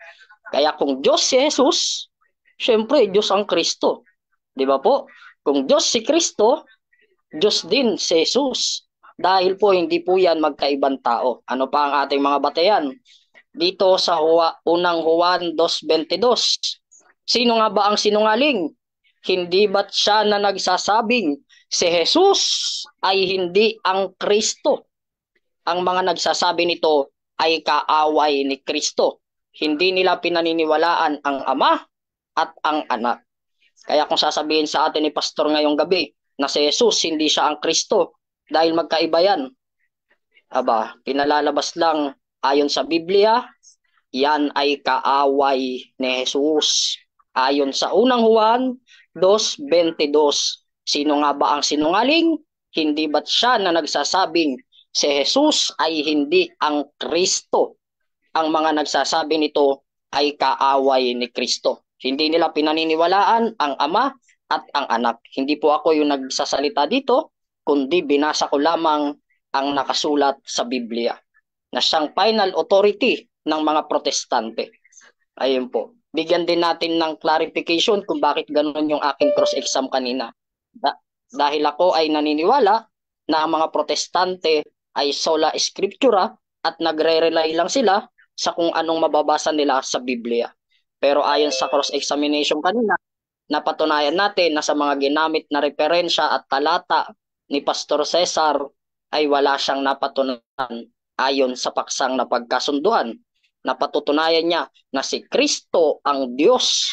Kaya kung Diyos si Jesus, syempre Diyos ang Kristo. Di ba po? Kung Diyos si Kristo, Diyos din si Jesus. Dahil po hindi po yan magkaibang tao. Ano pa ang ating mga batayan? Dito sa unang Juan 2:22. Sino nga ba ang sinungaling? Hindi ba't siya na nagsasabing si Jesus ay hindi ang Kristo? Ang mga nagsasabi nito ay kaaway ni Kristo. Hindi nila pinaniniwalaan ang Ama at ang Anak. Kaya kung sasabihin sa atin ni Pastor ngayong gabi na si Jesus hindi siya ang Kristo dahil magkaiba yan, aba, pinalalabas lang ayon sa Biblia, yan ay kaaway ni Jesus. Ayon sa unang Juan 2:22, sino nga ba ang sinungaling? Hindi ba't siya na nagsasabing si Jesus ay hindi ang Kristo? Ang mga nagsasabi nito ay kaaway ni Kristo. Hindi nila pinaniniwalaan ang Ama at ang Anak. Hindi po ako yung nagsasalita dito, kundi binasa ko lamang ang nakasulat sa Biblia na siyang final authority ng mga protestante. Ayun po. Bigyan din natin ng clarification kung bakit ganun yung aking cross-exam kanina. Dahil ako ay naniniwala na ang mga protestante ay sola scriptura at nagre-rely lang sila sa kung anong mababasa nila sa Biblia. Pero ayon sa cross-examination kanina, napatunayan natin na sa mga ginamit na referensya at talata ni Pastor Cesar ay wala siyang napatunayan ayon sa paksang na pagkasunduan. Napatutunayan niya na si Kristo ang Diyos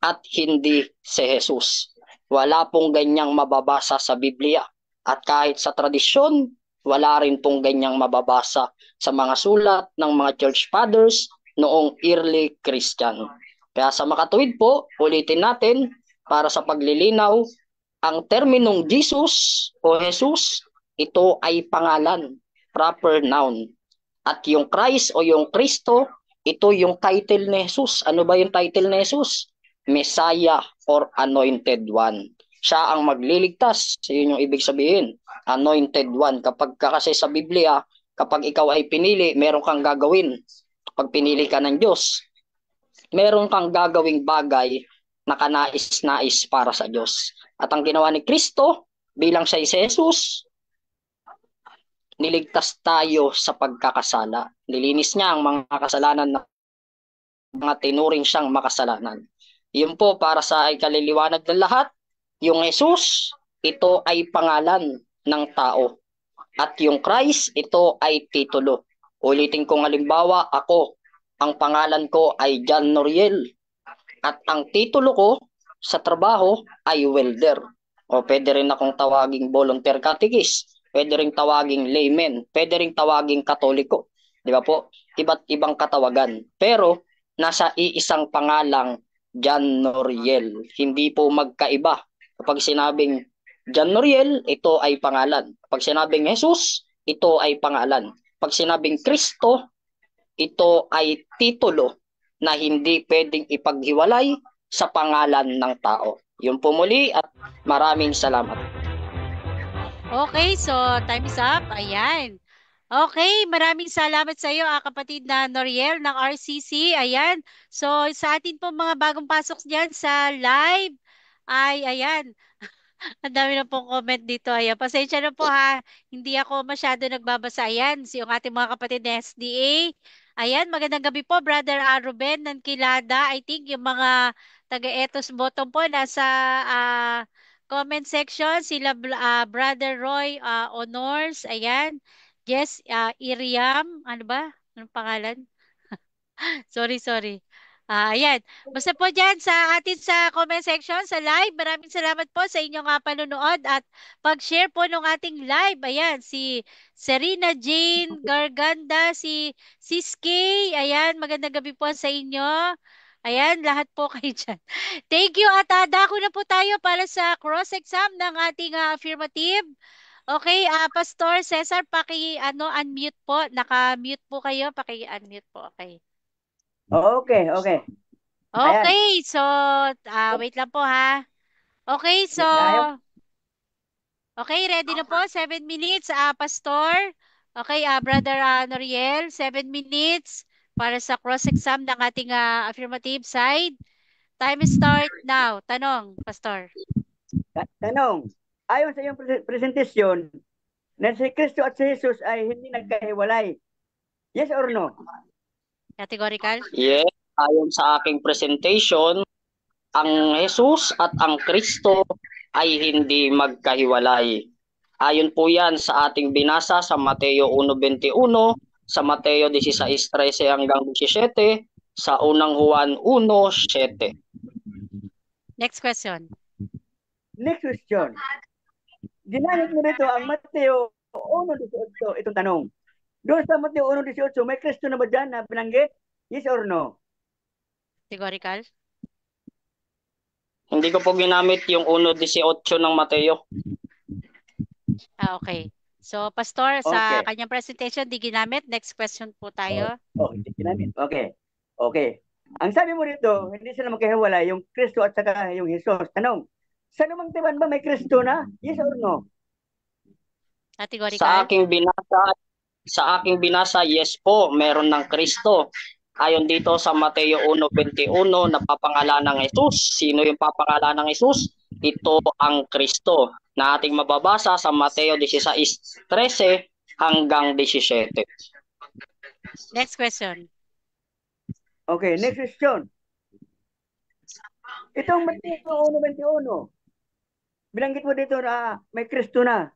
at hindi si Jesus. Wala pong ganyang mababasa sa Biblia. At kahit sa tradisyon, wala rin pong ganyang mababasa sa mga sulat ng mga church fathers noong early Christian. Kaya sa makatuwid po, ulitin natin para sa paglilinaw, ang terminong Jesus o Jesus, ito ay pangalan, proper noun. At yung Christ o yung Kristo, ito yung title ni Jesus. Ano ba yung title ni Jesus? Messiah or Anointed One. Siya ang magliligtas. Yun yung ibig sabihin. Anointed One. Kapag kasi sa Biblia, kapag ikaw ay pinili, meron kang gagawin. Pag pinili ka ng Diyos, meron kang gagawing bagay na kanais-nais para sa Diyos. At ang ginawa ni Kristo, bilang siya si Jesus, niligtas tayo sa pagkakasala. Nilinis niya ang mga kasalanan ng mga tinuring siyang makasalanan. Yun po para sa ikaliliwanag ng lahat, yung Jesus, ito ay pangalan ng tao. At yung Christ, ito ay titulo. Ulitin kong halimbawa, ako, ang pangalan ko ay John Noriel. At ang titulo ko sa trabaho ay welder. O pwede rin akong tawaging volunteer catechist. Pwede rin tawaging layman. Pwede rin tawaging katoliko. Di ba po? Iba't ibang katawagan. Pero nasa iisang pangalang John Noriel. Hindi po magkaiba. Kapag sinabing John Noriel, ito ay pangalan. Kapag sinabing Jesus, ito ay pangalan. Pag sinabing Kristo, ito ay titulo na hindi pwedeng ipaghiwalay sa pangalan ng tao. Yun po muli at maraming salamat. Okay, so time is up. Ayan. Okay, maraming salamat sa iyo, kapatid na Noriel ng RCC. Ayan. So, sa atin po mga bagong pasok diyan sa live, ay ayan. Ang dami na pong comment dito. Ayan, pasensya na po ha. Hindi ako masyado nagbabasa. Ayan, yung ating mga kapatid na SDA. Ayan, magandang gabi po, Brother Ruben ng Kilada. I think yung mga taga-Etos Bottom po nasa comment section. Sila Brother Roy Honors. Ayan. Yes, Iriam. Ano ba? Anong pangalan? Sorry, sorry. Ayan. Basta po dyan sa atin sa comment section, sa live. Maraming salamat po sa inyong panonood at pag-share po ng ating live. Ayan, si Serena Jane Garganda, si Sis Kay. Ayan, magandang gabi po sa inyo. Ayan, lahat po kayo dyan. Thank you at dako na po tayo para sa cross-exam ng ating affirmative. Okay, Pastor Cesar, unmute po. Naka-mute po kayo. Paki-unmute po. Okay. Okay, okay. Ayan. Okay, so wait lang po ha. Okay, so Ayaw. okay, ready na po? 7 minutes, Pastor. Okay, Brother Noriel, 7 minutes para sa cross-exam ng ating affirmative side. Time start now. Tanong, Pastor. Tanong, ayon sa iyong presentasyon, na si Kristo at si Jesus ay hindi nagkahiwalay. Yes or no? Categorical? Yes, ayon sa aking presentation, ang Jesus at ang Kristo ay hindi magkahiwalay. Ayon po yan sa ating binasa sa Mateo 1:21, sa Mateo 16:13 hanggang 17, sa unang Juan 1:7. Next question. Next question. Ginamit mo dito ang Mateo 1:18, itong tanong. Doon sa Mateo 1:18, may Kristo na ba dyan na binanggit? Yes or no? Categorical? Hindi ko po ginamit yung 1:18 ng Mateo. Okay. So, Pastor, sa Okay. kanyang presentation, di ginamit. Next question po tayo. Hindi ginamit. Okay. Okay. Ang sabi mo dito, hindi sila magkahiwalay, yung Kristo at saka yung Jesus. Tanong, sa lumang tipan ba may Kristo na? Yes or no? Categorical? Sa aking binasa, yes po, meron ng Kristo. Ayon dito sa Mateo 1:21, napapangalanan ng Jesus. Sino yung papangalan ng Jesus? Ito ang Kristo, na ating mababasa sa Mateo 16:13 hanggang 17. Next question. Okay, next question. Itong Mateo 1:21, binanggit mo dito na may Kristo na.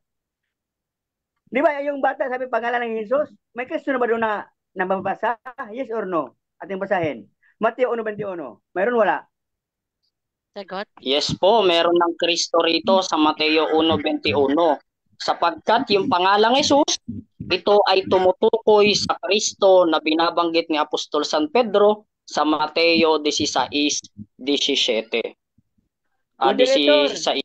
Di ba yung bata sabi pangalan ng Jesus? May Kristo na ba doon na nababasa? Yes or no? Ating basahin. Mateo 1:21. Mayroon wala? Sagot? Yes po, meron ng Kristo rito sa Mateo 1:21. Sapagkat yung pangalang Jesus, ito ay tumutukoy sa Kristo na binabanggit ni Apostol San Pedro sa Mateo 16:17. Moderator. 16.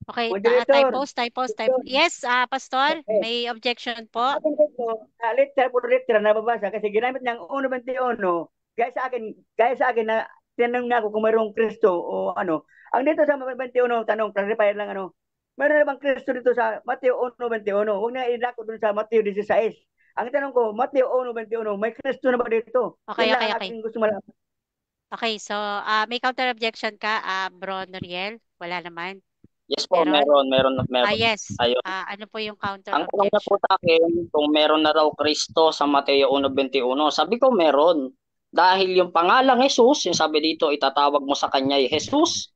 Okay, Moderator. typos. Yes, Pastor, Okay. may objection po. Akin dito, letter por letter nababasa kasi ginamit ng 1:21. Kaya sa akin na tinanong na ako kung mayroong Kristo o ano. Ang dito sa 21, tanong, clarify lang ano. Mayroon na bang Kristo dito sa Mateo 1:21? Huwag na ilako dun sa Mateo 16. Ang tanong ko, Mateo 1:21, may Kristo na ba dito? Okay, Yan lang okay, ang okay. aking gusto malaman. Okay, so may counter objection ka, Bro Noriel? Wala naman. Yes po, Meron? meron. Yes. Ayun. Ano po yung counter Ang tanong niya po objection? sa akin, kung meron na raw Kristo sa Mateo 1:21. Sabi ko meron. Dahil yung pangalang Jesus, yung sabi dito, itatawag mo sa kanya ay Jesus,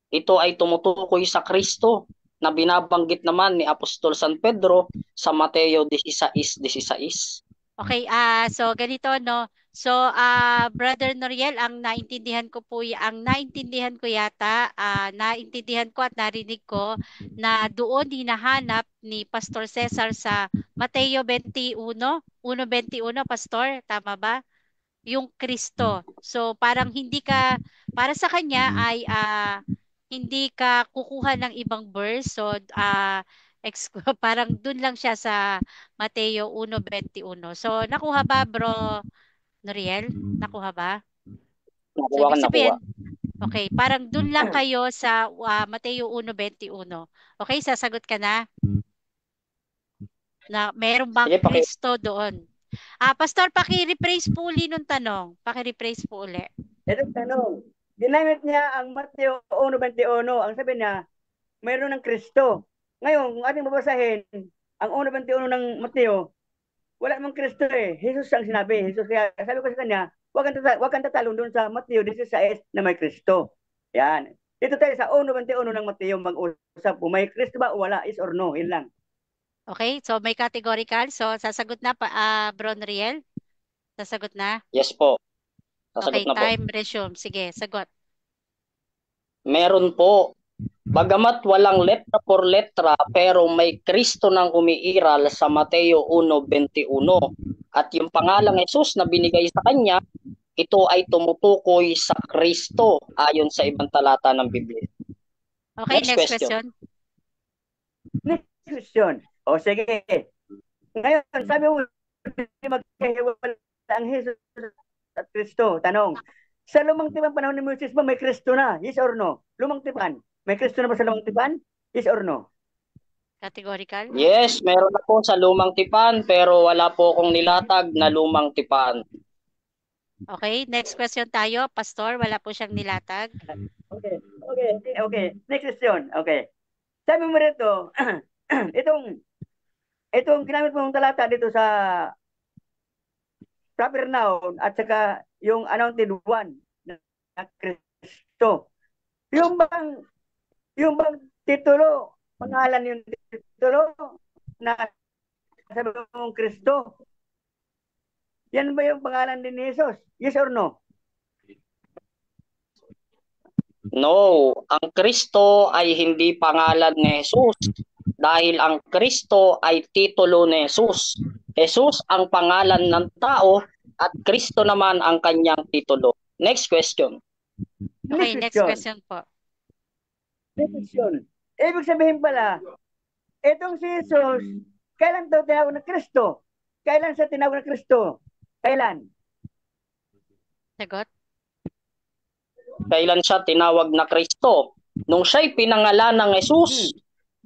ito ay tumutukoy sa Kristo na binabanggit naman ni Apostol San Pedro sa Mateo 16:16. Okay, so ganito no. So, Brother Noriel, ang naintindihan ko yata, naintindihan ko at narinig ko na doon hinahanap ni Pastor Cesar sa Mateo 1:21, Pastor, tama ba? Yung Kristo. So, para sa kanya ay hindi ka kukuha ng ibang verse. So, parang dun lang siya sa Mateo 1:21. So, nakuha ba, Bro Noriel? Nakuha ba? So, Nakuha ibig nakuha. sabihin, okay, parang dun lang kayo sa Mateo 1:21. Okay, sasagot ka na? Na meron bang Sige, Kristo doon? Pastor, paki-rephrase po uli nung tanong. Paki-rephrase po uli. Ito tanong, ginamit niya ang Mateo 1:21. Ang sabi niya, mayroon ng Kristo. Ngayon, kung ating babasahin, ang 1:21 ng Mateo, wala namang Kristo eh. Jesus ang sinabi. Jesus, kaya sabi ko sa kanya, wag kang tatalon doon sa Mateo 16 na may Kristo. Yan. Dito tayo sa 1:21 ng Mateo mag-usap. Kung may Kristo ba o wala, is or no. Yun lang. Okay, so may categorical. So, sasagot na Bro Noriel? Sasagot na? Yes po. Sasagot Okay, na po. time resume. Sige, sagot. Meron po. Bagamat walang letra por letra, pero may Kristo nang umiiral sa Mateo 1:21. At yung pangalang Jesus na binigay sa kanya, ito ay tumutukoy sa Kristo ayon sa ibang talata ng Biblia. Okay, Next next question. question. Next question. O sige. Ngayon, sabi mo, hindi magkahiwala ang Jesus at Kristo. Tanong, sa lumang tipan panahon ni Moses ba may Kristo na? Yes or no? Lumang tipan. May Kristo na ba sa lumang tipan? Yes or no? Categorical. Yes, meron na po sa lumang tipan, pero wala po akong nilatag na lumang tipan. Okay, next question tayo. Pastor, wala po siyang nilatag. Okay. Next question. Okay. Sabi mo rito, itong ginamit mong talata dito sa proper noun at saka yung anointed one na Kristo. Yung bang titulo, pangalan yung titulo na sabi mong Kristo. Yan ba yung pangalan din ni Jesus? Yes or no? No, ang Kristo ay hindi pangalan ni Jesus dahil ang Kristo ay titulo ni Jesus. Jesus ang pangalan ng tao at Kristo naman ang kanyang titulo. Next question. Okay, next question po. Next question. Ibig sabihin pala, itong si Jesus, kailan daw tinawag na Kristo? Kailan siya tinawag na Kristo? Kailan? Sagot. Kailan siya tinawag na Kristo? Nung siya'y pinangalan ng Jesus,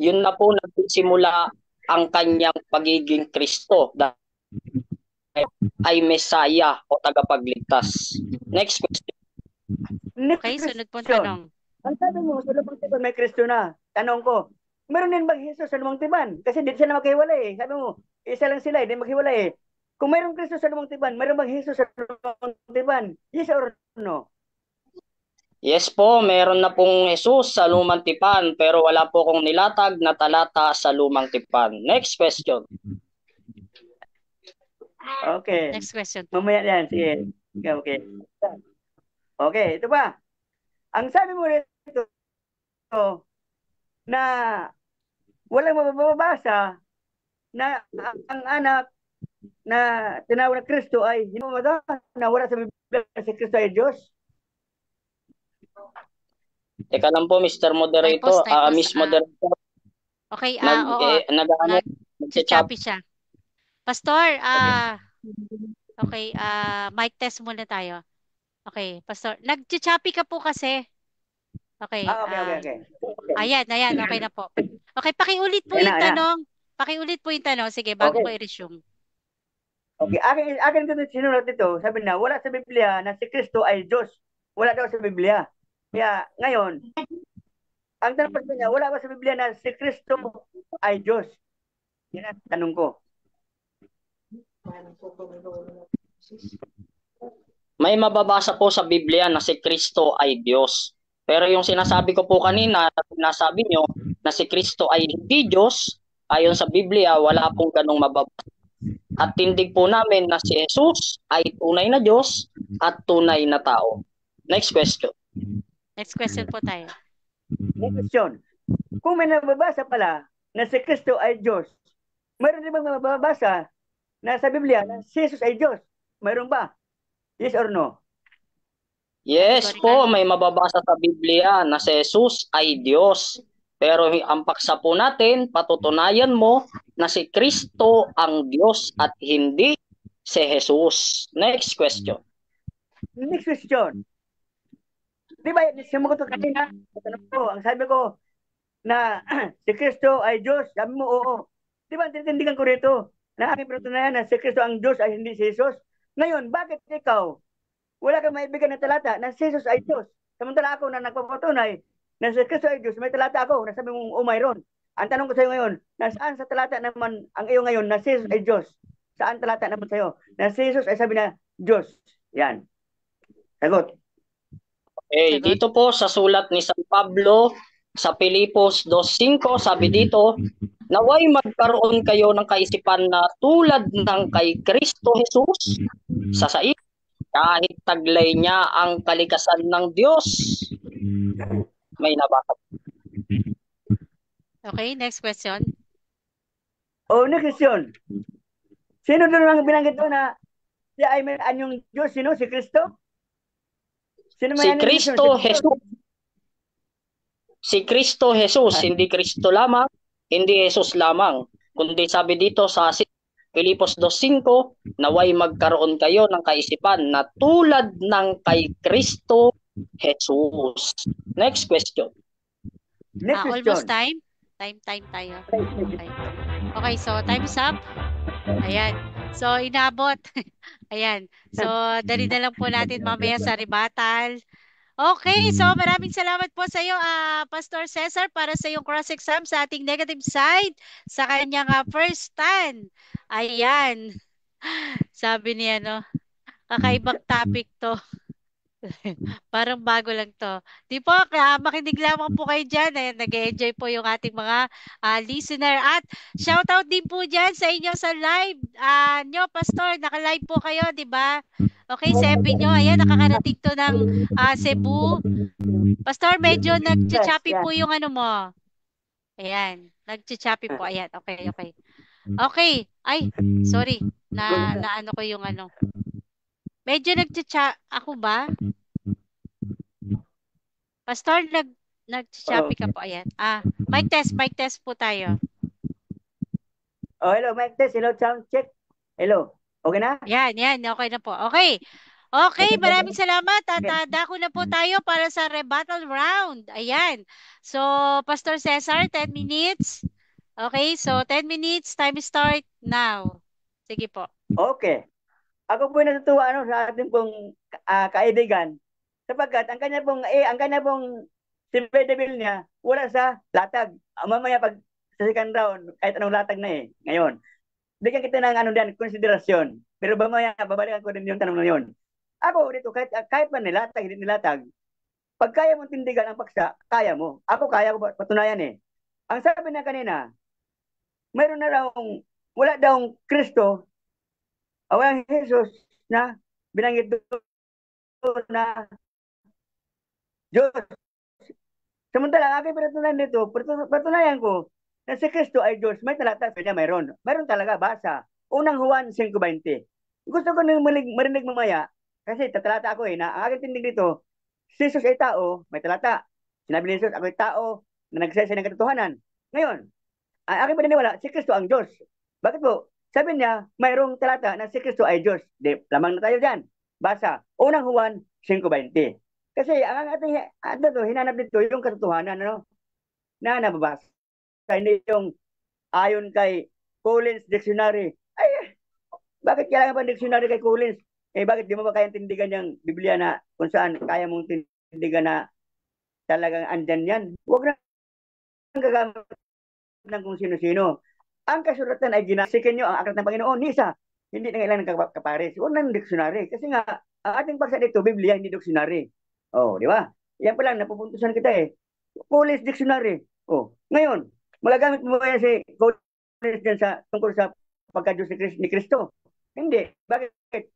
yun na po nagsimula ang kanyang pagiging Kristo. Ay Mesaya o tagapagligtas. Next question. Okay, sunod po tanong. Ang sabi mo, sa lumang tipan may Kristo na. Tanong ko, meron din bang Jesus sa lumang tipan? Kasi hindi sila maghiwalay eh. Sabi mo, isa lang sila, hindi maghiwalay eh. Kung mayroong Kristo sa lumang tipan, meron bang Jesus sa lumang tipan? Yes or no? Yes po, meron na pong Jesus sa lumang tipan pero wala po akong nilatag na talata sa lumang tipan. Next question. Okay. Next question. Mamaya yan. Sige. Okay. Okay, ito pa. Ang sabi mo rito na walang mababasa na ang anak na tinawag na Kristo ay hindi mo na wala sa Biblia si Kristo ay Diyos. Teka lang po, Mr. Moderator. Miss Moderator. Okay, oo. Nag-choppy siya. Pastor, okay, mic test muna tayo. Okay, Pastor. Nag-choppy ka po kasi. Okay. Okay. Ayan, okay na po. Okay, pakiulit po yung tanong. Pakiulit po yung tanong. Sige, bago ko i-resume. Okay, akin dito sinulat dito. Sabi na, wala sa Biblia na si Kristo ay Diyos. Wala daw sa Biblia. Kaya, ngayon, ang tanong niya, wala ba sa Biblia na si Kristo ay Diyos? Yan ang tanong ko. May mababasa po sa Biblia na si Kristo ay Diyos. Pero yung sinasabi ko po kanina, nasabi nyo na si Kristo ay hindi Diyos, ayon sa Biblia, wala pong ganong mababasa. At tindig po namin na si Jesus ay tunay na Diyos at tunay na tao. Next question. Next question po tayo. Next question. Kung may nababasa pala na si Kristo ay Diyos, mayroon din bang mababasa na sa Biblia na si Jesus ay Diyos? Mayroon ba? Yes or no? Yes po, may mababasa sa Biblia na si Jesus ay Diyos. Pero ang paksa po natin, patutunayan mo na si Kristo ang Diyos at hindi si Jesus. Next question. Next question. Di ba, sumagot ko kanina, ang sabi ko na si Kristo ay Diyos, sabi mo oo. Di ba, titindigan ko rito na aking patutunayan na si Kristo ang Diyos ay hindi si Jesus. Ngayon, bakit ikaw wala kang maibigay na talata na si Jesus ay Diyos? Samantala ako na nagpapatunay na si Kristo ay Diyos, may talata ako na sabi mong mayroon. Ang tanong ko sa iyo ngayon, nasaan sa talata naman ang iyo ngayon na si Jesus ay Diyos? Saan talata naman sa iyo na si Jesus ay sabi na Diyos? Yan. Sagot. Okay, dito po sa sulat ni San Pablo sa Pilipos 2:5, sabi dito, naway magkaroon kayo ng kaisipan na tulad ng kay Kristo Jesus sa 6, kahit taglay niya ang kalikasan ng Diyos. May nabasa. Okay, next question. Next question. Sino doon ang binanggit doon na siya ay may anyong Diyos? Sino? Si Kristo? Sino may Si anyong Diyos? Kristo Jesus. Si Kristo Jesus, hindi Kristo lamang, hindi Jesus lamang, kundi sabi dito sa Filipos 2:5, naway magkaroon kayo ng kaisipan na tulad ng kay Kristo Jesus. Next question. Next question. Almost time. Time tayo. Okay, so time's up. Ayan. So, inabot. Ayan. So, dali na lang po natin mamaya sa rebuttal. Okay, so maraming salamat po sa iyo, Pastor Cesar, para sa iyong cross-exam sa ating negative side sa kanyang first stand. Ayan. Sabi niya, no, kakaibang topic to. Parang bago lang to. Di po, makinig lamang po kayo dyan. Nag-enjoy po yung ating mga listener. At shoutout din po dyan sa inyo sa live nyo, Pastor. Naka-live po kayo, di ba? Okay, sa FB nyo. Ayan, nakakarating to ng Cebu. Pastor, medyo nag-choppy po yung ano mo. Ayan, nag-choppy po. Ayan, okay. Okay, ay, sorry. Na ano ko yung ano. Medyo ako ba? Pastor, nag-choppy ka po. Ayan. Mic test po tayo. Hello, mic test. Hello, sound check. Hello. Okay na? Yan. Okay na po. Okay, maraming salamat at dako na po tayo para sa rebuttal round. Ayan. So, Pastor Cesar, 10 minutes. Okay, so 10 minutes, time start now. Sige po. Okay. Ako po natutuwa sa ating pong kaibigan sapagkat ang kanya pong simple niya wala sa latag. Mamaya pag sa second round, kahit anong latag na ngayon. Bigyan kita ng konsiderasyon. Pero mamaya, babalikan ko din yung tanong na yun. Ako dito, kahit man nilatag, hindi nilatag, pag kaya mong tindigan ang paksa, kaya mo. Ako kaya ko patunayan Ang sabi na kanina, mayroon na raw, wala daw Kristo, walang Jesus na binanggit doon na Diyos. Samantala, aking patunayan ko na si Kristo ay Diyos. May talata sa niya, mayroon. Mayroon talaga, basa. Unang Juan 5:20. Gusto ko nang marinig mamaya, kasi tatalata ako na ang aking tindig dito, si Jesus ay tao, may talata. Sinabi ni Jesus, ako ay tao na nagsasay ng katotohanan. Ngayon, ang aking paniniwala, si Kristo ang Diyos. Bakit po? Sabi niya, mayroong talata na si Kristo ay Diyos. Lamang na tayo dyan. Basa, unang Juan 5:20. Kasi ang ating hinanap dito yung katotohanan na nababasa. Hindi yung ayon kay Collins Dictionary. Ay, bakit kailangan pa dictionary kay Collins? Bakit di mo ba kayang tindigan yung Biblia na kung saan kaya mong tindigan na talagang andyan yan? Huwag na gagamit ng kung sino-sino. Ang kasulatan ay ginasikin nyo ang aklat ng Panginoon. Nisa, hindi na kailangan ng kapares. Huwag na ng dictionary. Kasi nga, ang ating paksa dito, Biblia, hindi dictionary. Di ba? Yan pa lang, napupuntusan kita Collins Dictionary. Ngayon, magagamit mo ba yan si Collins dyan tungkol sa pagka-Diyos ni Kristo? Hindi. Bakit?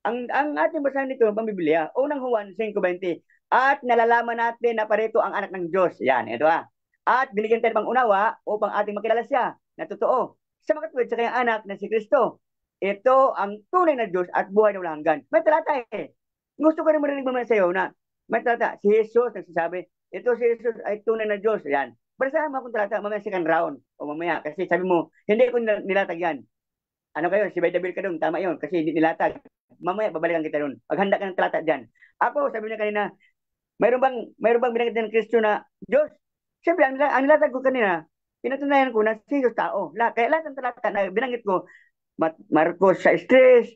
Ang ating basahan nito, ang Biblia, unang Juan 5:20, at nalalaman natin na pareto ang anak ng Diyos. Yan, ito At binigyan tayo ng unawa upang ating makilala siya na totoo. Sa mga tuwid sa kanyang anak na si Kristo. Ito ang tunay na Diyos at buhay na walang hanggan. May talata Gusto ko rin marinig mamaya sa iyo na may talata. Si Jesus nagsasabi, ito si Jesus ay tunay na Diyos. Yan. Basahan mo akong talata mamaya second round o mamaya. Kasi sabi mo, hindi ko nilatag yan. Ano kayo? Si Baydabil ka doon. Tama yun. Kasi hindi nilatag. Mamaya babalikan kita doon. Paghanda ka ng talata dyan. Ako, sabi niya kanina, mayroon bang binanggit ng Kristo na Diyos? Siyempre, ang nilatag ko kanina, pinatunayan ko na si Jesus tao. Kaya lahat ng talata na binanggit ko, Marcos 6:3,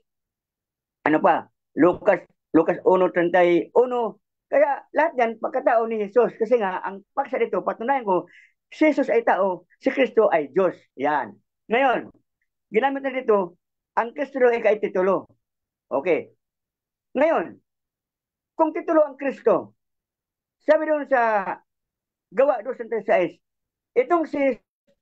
ano pa, Lucas 1:31. Kaya lahat yan, pagkatao ni Jesus. Kasi nga, ang paksa dito, patunayan ko, si Jesus ay tao, si Kristo ay Diyos. Yan. Ngayon, ginamit na dito, ang Kristo ay kaititulo. Okay. Ngayon, kung titulo ang Kristo, sabi doon sa Gawa 2:36, itong si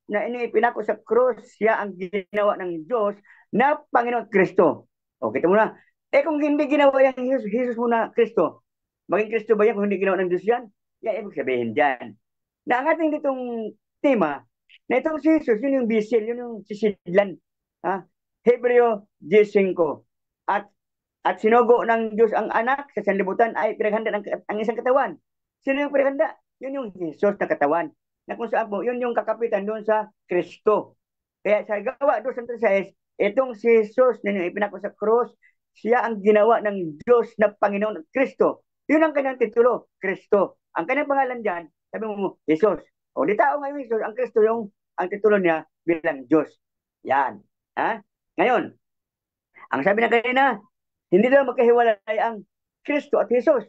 na inipinako sa krus, siya ang ginawa ng Diyos na Panginoon Kristo. Okay, ito muna. Eh kung hindi ginawa yan Jesus, Jesus muna Kristo, maging Kristo ba yan kung hindi ginawa ng Diyos yan? Yan ibig sabihin dyan. Na ang ating ditong tema, na itong si Jesus, yun yung bisil, yun yung sisidlan. Ha? Hebreo 10:5. At sinugo ng Diyos ang anak sa sanlibutan ay pinaghanda ang isang katawan. Sino yung pinaghanda? Yun yung Jesus na katawan. Na kung saan po, yun yung kakapitan doon sa Kristo. Kaya sa gawa 2:36, itong si Jesus na yung ipinako sa krus, siya ang ginawa ng Diyos na Panginoon at Kristo. Yun ang kanyang titulo, Kristo. Ang kanyang pangalan dyan, sabi mo, Jesus. O di tao ngayon Jesus, ang Kristo yung ang titulo niya bilang Diyos. Yan. Ha? Ngayon, ang sabi na kanina, hindi daw magkahiwalay ang Kristo at Jesus.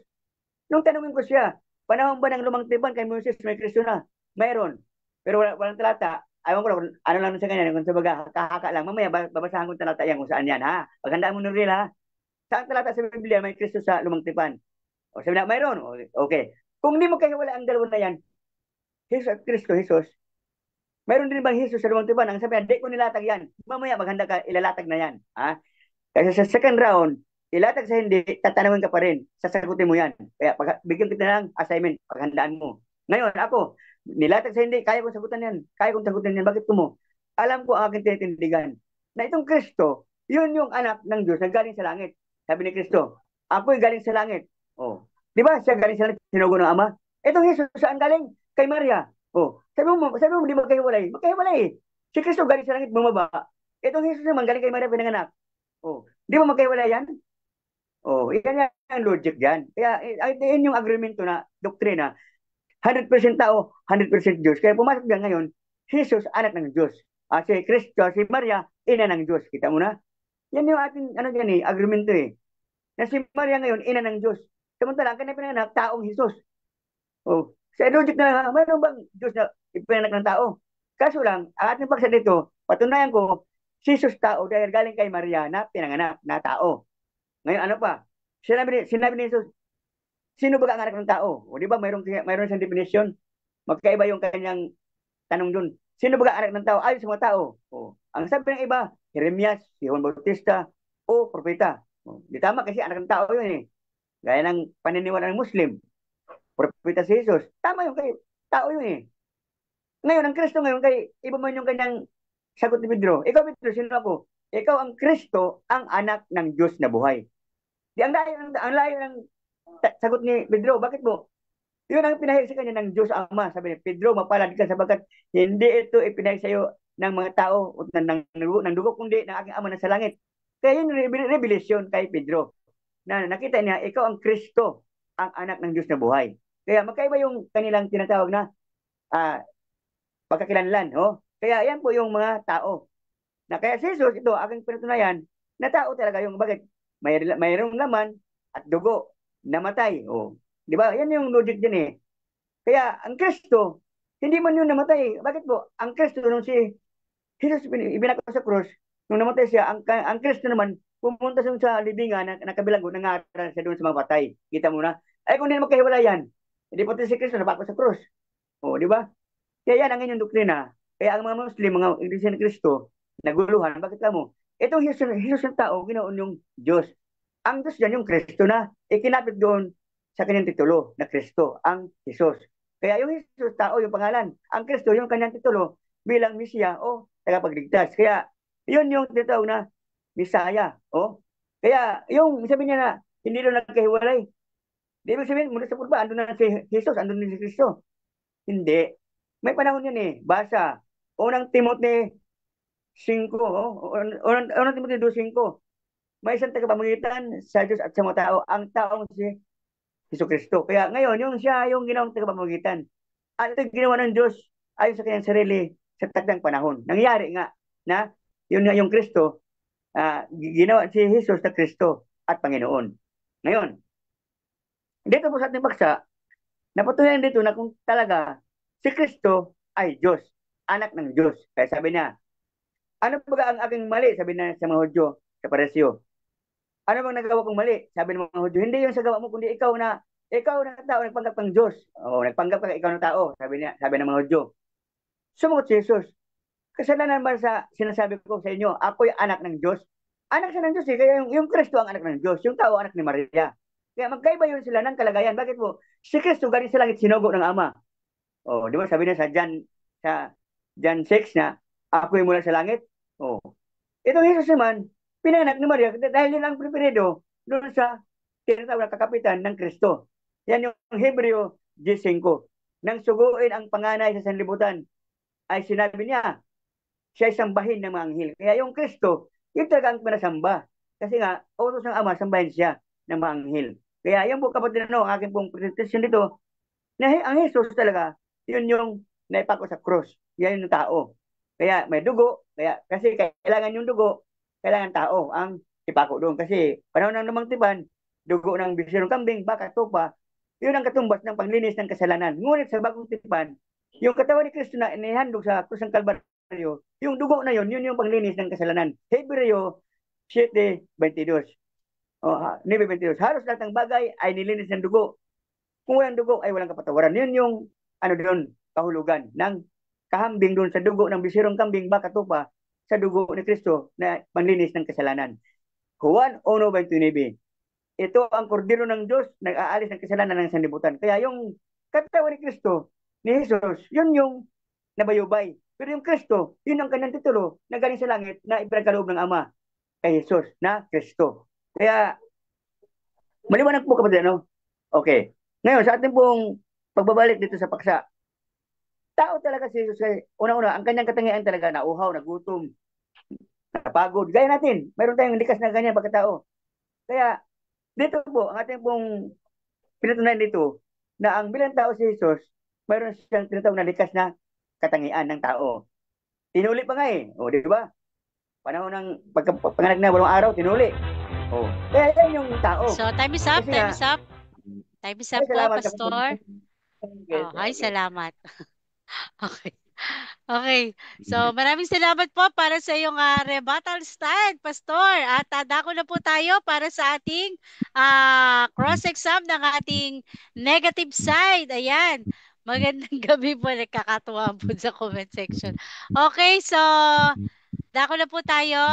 Nung tanungin ko siya, panahon ba ng lumang tipan kay Moses may Kristo na? Mayroon. Pero walang talata. Ayaw ko lang, ano lang sa kanya, kung sa baga, kahaka lang. Mamaya, babasahan ko talata yan kung saan yan, ha? Paghandaan mo nung real, ha? Saan talata sa Biblia may Kristo sa lumang tipan? O sabi na, mayroon. O, okay. Kung hindi magkahiwalay ang dalawa na yan, Jesus at Kristo, Jesus, mayroon din bang Jesus sa lumang tipan? Ang sabi, di ko nilatag yan. Mamaya, maghanda ka, ilalatag na yan, ha? Kasi sa second round, ilatag sa hindi, tatanungin ka pa rin. Sasagutin mo yan. Kaya bigyan kita ng assignment, paghandaan mo. Ngayon, ako, nilatag sa hindi, kaya kong sagutan yan. Kaya kong sagutan yan. Bakit ko mo? Alam ko ang aking tinitindigan. Na itong Kristo, yun yung anak ng Diyos na galing sa langit. Sabi ni Kristo, ako'y galing sa langit. Oh. Di ba siya galing sa langit, sinugo ng Ama? Itong Jesus, saan galing? Kay Maria. Oh. Sabi mo, di magkahiwalay. Magkahiwalay. Si Kristo galing sa langit, bumaba. Itong Jesus naman, galing kay Maria, pinanganak. Oh, di mo magkaiwala yan? Oh, yan ang logic diyan. Kaya yan yung agreemento na doktrina. 100% tao, 100% Diyos. Kaya pumasok diyan ngayon, Jesus anak ng Diyos. Si Kristo, si Maria, ina ng Diyos. Kita mo na? Yan yung ating ano diyan agreemento eh. Na si Maria ngayon ina ng Diyos. Samantala ang kanya pinanganak taong Jesus. Oh, sa logic na mayroon bang Diyos na ipinanak ng tao? Kaso lang, ang ating paksa dito, patunayan ko, si Jesus tao dahil galing kay Maria na pinanganak na tao. Ngayon ano pa? Sinabi ni Jesus, sino ba ang anak ng tao? O di ba mayroon siyang definition? Magkaiba yung kanyang tanong dun. Sino ba ang anak ng tao? Ayon sa mga tao. O, ang sabi ng iba, Jeremias, si Juan Bautista, o propeta. O, di tama kasi anak ng tao yun eh. Gaya ng paniniwala ng Muslim. Propeta si Jesus. Tama yung kay tao yun eh. Ngayon, ang Kristo ngayon, kay iba man yung kanyang sagot ni Pedro. Ikaw, Pedro, sino ako? Ikaw ang Kristo, ang anak ng Diyos na buhay. Di ang layo ng sagot ni Pedro. Bakit mo? Yun ang pinahig sa kanya ng Diyos Ama. Sabi ni Pedro, mapalad ka sapagkat hindi ito ipinahig sa iyo ng mga tao o ng dugo, kundi ng aking Ama na sa langit. Kaya yun revelation kay Pedro. Na nakita niya, ikaw ang Kristo, ang anak ng Diyos na buhay. Kaya magkaiba yung kanilang tinatawag na uh, pagkakilanlan. Oh? Kaya yan po yung mga tao. Na kaya si Jesus, ito, aking pinatunayan, na tao talaga yung bagay. Mayroong laman at dugo, namatay. Oh. Di ba? Yan yung logic din eh. Kaya ang Kristo, hindi man yun namatay. Bakit po? Ang Kristo, nung si Jesus ibinako sa krus, nung namatay siya, ang Kristo naman, pumunta siya sa libingan na kabilang ko, nangaral siya doon sa mga patay. Kita mo na? Ay, kung hindi magkahiwala yan, hindi po si Kristo napako sa krus. O, di ba? Kaya yan ang inyong doktrina. Kaya ang mga Muslim, mga Iglesia ni Kristo, naguluhan. Bakit ka mo? Itong Jesus ng tao, ginoon yung Diyos. Ang Diyos yan yung Kristo na ikinapit doon sa kanyang titulo na Kristo, ang Jesus. Kaya yung Jesus, tao, yung pangalan. Ang Kristo, yung kanyang titulo bilang Mesiya o tagapagligtas. Kaya yun yung tinatawag na Misaya. O? Kaya yung sabi niya na hindi doon nagkahiwalay. Di ibig sabihin, mula sa purba, andun na si Jesus, andun na si Kristo. Hindi. May panahon yan eh. Basa. Unang Timothy 5. Unang Timothy 2:5. May isang tagapamagitan sa Diyos at sa mga tao. Ang taong si Jesucristo. Kaya ngayon, yung siya yung ginawang tagapamagitan. At ito ginawa ng Diyos ayon sa kanyang sarili sa takdang panahon. Nangyari nga na yun nga yung Kristo, ginawa si Jesus na Kristo at Panginoon. Ngayon, dito po sa ating baksa, napatunayan dito na kung talaga si Kristo ay Diyos, anak ng Diyos. Kaya sabi niya, ano ba ang aking mali? Sabi na sa mga Hudyo, sa Pariseo. Ano bang nagawa kong mali? Sabi ng mga Hudyo, hindi yung sa gawa mo, kundi ikaw na tao, nagpanggap ng Diyos. O, nagpanggap ka, ikaw na tao. Sabi ng mga Hudyo. Sumagot si Jesus, kasalanan ba sa sinasabi ko sa inyo, ako'y anak ng Diyos? Anak siya ng Diyos eh. Kaya yung Kristo ang anak ng Diyos. Yung tao anak ni Maria. Kaya magkaiba yun sila ng kalagayan. Bakit po? Si Kristo galing sa langit, sinugo ng Ama. Oh, di ba sabi niya sa John 6 na, ako'y mula sa langit. Oh. Itong Jesus naman, pinanganak ni Maria dahil yun ang preparido doon sa tinatawag na kakapitan ng Kristo. Yan yung Hebreo 10:5. Nang suguin ang panganay sa sanlibutan, ay sinabi niya, siya ay sambahin ng mga anghel. Kaya yung Kristo, yun talaga ang pinasamba. Kasi nga, utos ng Ama, sambahin siya ng mga anghel. Kaya yan po kapatid, ang aking pong presentation dito, na ang Jesus talaga, yun yung naipako sa cross. Yan yung tao. Kaya may dugo, kasi kailangan yung dugo, kailangan tao ang ipako doon. Kasi panahon ng lumang tipan, dugo ng bisirong kambing, baka tupa, yun ang katumbas ng panglinis ng kasalanan. Ngunit sa bagong tipan, yung katawan ni Kristo na inihandog sa krus ng Kalbaryo, yung dugo na yun yung panglinis ng kasalanan. Hebreo 7:22. 9:22. Halos lahat ng bagay ay nilinis ng dugo. Kung walang dugo ay walang kapatawaran. Yun yung doon, kahulugan ng kahambing doon sa dugo ng bisirong kambing, baka tupa, sa dugo ni Kristo na panlinis ng kasalanan. Juan 1:29. Ito ang kordero ng Diyos, nag-aalis ng kasalanan ng sanlibutan. Kaya yung katawan ni Kristo, ni Jesus, yun yung nabayubay. Pero yung Kristo, yun ang kanyang titulo na galing sa langit na ipinagkaloob ng Ama kay Jesus na Kristo. Kaya, maliwanag po kapatid, ano? Okay. Ngayon, sa ating pong pagbabalik dito sa paksa, tao talaga si Jesus. Una-una, ang kanyang katangian talaga, nauhaw, nagutom, napagod. Gaya natin, mayroon tayong likas na ganyan pagkatao. Kaya, dito po, ang ating pong pinatunayan dito, na ang bilang tao si Jesus, mayroon siyang tinatawag na likas na katangian ng tao. Tinuli pa nga eh. O, di ba? Panahon ng pagpanganak na 8 araw, tinuli. O, kaya yan yung tao. So, time is up, Kasi time nga, is up. Time is up ay, po, salamat Pastor. Yes, Ay, okay. salamat. Okay. Okay. So, maraming salamat po para sa iyong rebuttal stand, Pastor. At dako na po tayo para sa ating cross-exam ng ating negative side. Ayan. Magandang gabi po. Nagkakatuwa po sa comment section. Okay, so dako na po tayo.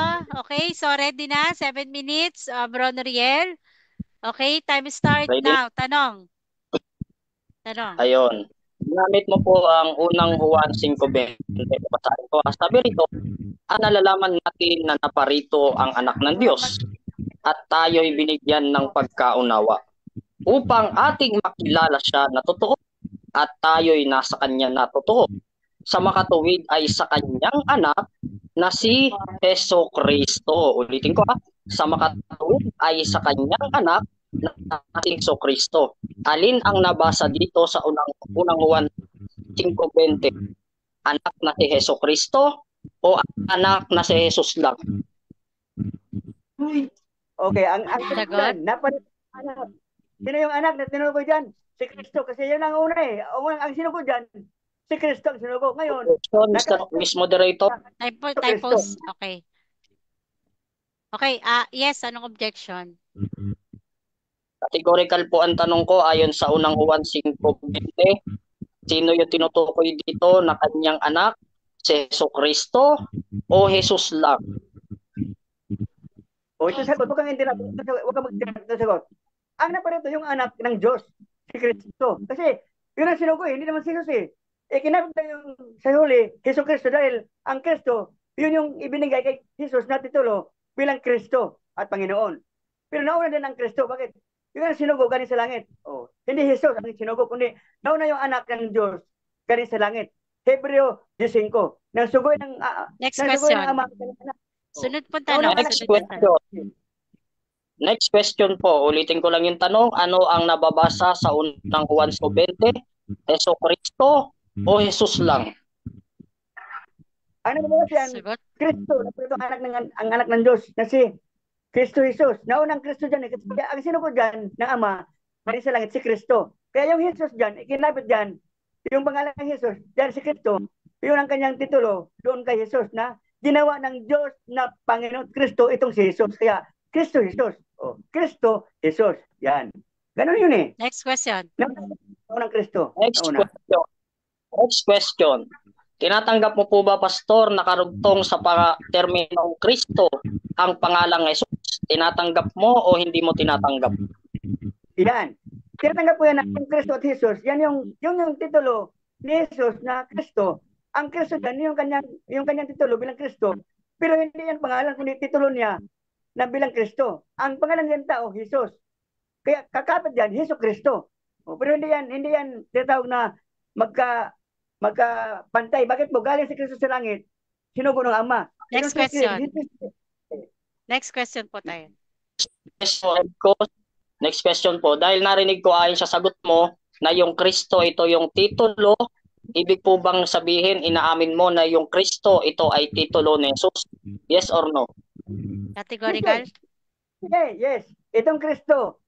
Okay, so ready na? 7 minutes, Bro Noriel. Okay, time start Ready? now. Tanong. Tanong. Ayon. Ginamit mo po ang unang Juan 5:20. Basahin ko. Sabi rito, nalalaman natin na naparito ang anak ng Diyos at tayo'y binigyan ng pagkaunawa upang ating makilala siya na totoo at tayo'y nasa kanya na totoo. Sa makatuwid ay sa kanyang anak na si Heso Kristo. Ulitin ko sa makatuwid ay sa kanyang anak na si Heso Kristo. Alin ang nabasa dito sa unang Juan 5:20? Anak na si Heso Kristo o anak na si Jesus lang? Okay, ang Sagot? anak. Sino yung anak na tinukoy dyan? Si Kristo, kasi yun ang una eh. Ang sinuko dyan, si Kristo ang sinuko. Ngayon, Miss Moderator? Typos. Okay. Okay, yes, anong objection? Categorical po ang tanong ko ayon sa unang Juan 5:20. Sino yung tinutukoy dito na kanyang anak? Si Heso Kristo o Jesus lang? O ito sagot, huwag kang magsagot. Ang naparito yung anak ng Diyos, si Kristo. Kasi yun ang sinuko eh, hindi naman si Jesus eh. Kinabit na yung sa huli, Heso Kristo, dahil ang Kristo, yun yung ibinigay kay Jesus na titulo bilang Kristo at Panginoon. Pero nauna din ang Kristo, bakit? Yun ang sinugo galing sa langit. Hindi Jesus ang sinugo, kundi nauna yung anak ng Diyos galing sa langit. Hebreo 10:5. Nang sugoy ng Next question. Ama. Sunod po tanong. Next question po. Ulitin ko lang yung tanong. Ano ang nababasa sa unang Juan 5:20? Heso Kristo o Jesus lang? Ano ba siya? Kristo, ang anak ng Diyos na si Kristo Jesus. Naunang Kristo dyan. Ang sinuko dyan ng Ama, galing sa langit, si Kristo. Kaya yung Jesus dyan, ikinabit dyan, yung pangalan ng Jesus, dyan si Kristo, yun ang kanyang titulo doon kay Jesus na ginawa ng Diyos na Panginoon Kristo itong si Jesus. Kaya Kristo Jesus. Kristo Jesus. Yan. Ganun yun eh. Next question. Naunang Kristo. Next question. Tinatanggap mo po ba, Pastor, na karugtong sa terminong Kristo ang pangalang Jesus? Tinatanggap mo o hindi mo tinatanggap? Yan. Tinatanggap ko yan na yung Kristo at Jesus. Yan yung titulo ni Jesus na Kristo. Ang Kristo yan, yung kanyang titulo bilang Kristo. Pero hindi yan pangalan, kundi titulo niya na bilang Kristo. Ang pangalan ng tao, Jesus. Kaya kakapit yan, Hesus Kristo. Pero hindi yan tinatawag na magkapantay. Bakit mo? Galing si Kristo sa langit, sinugo ng Ama. Next question. Next question po tayo. Next question po. Dahil narinig ko ayon sa sagot mo na yung Kristo ito yung titulo, ibig po bang sabihin, inaamin mo na yung Kristo ito ay titulo ni Jesus? Yes or no? Categorical? Yes. Itong Kristo,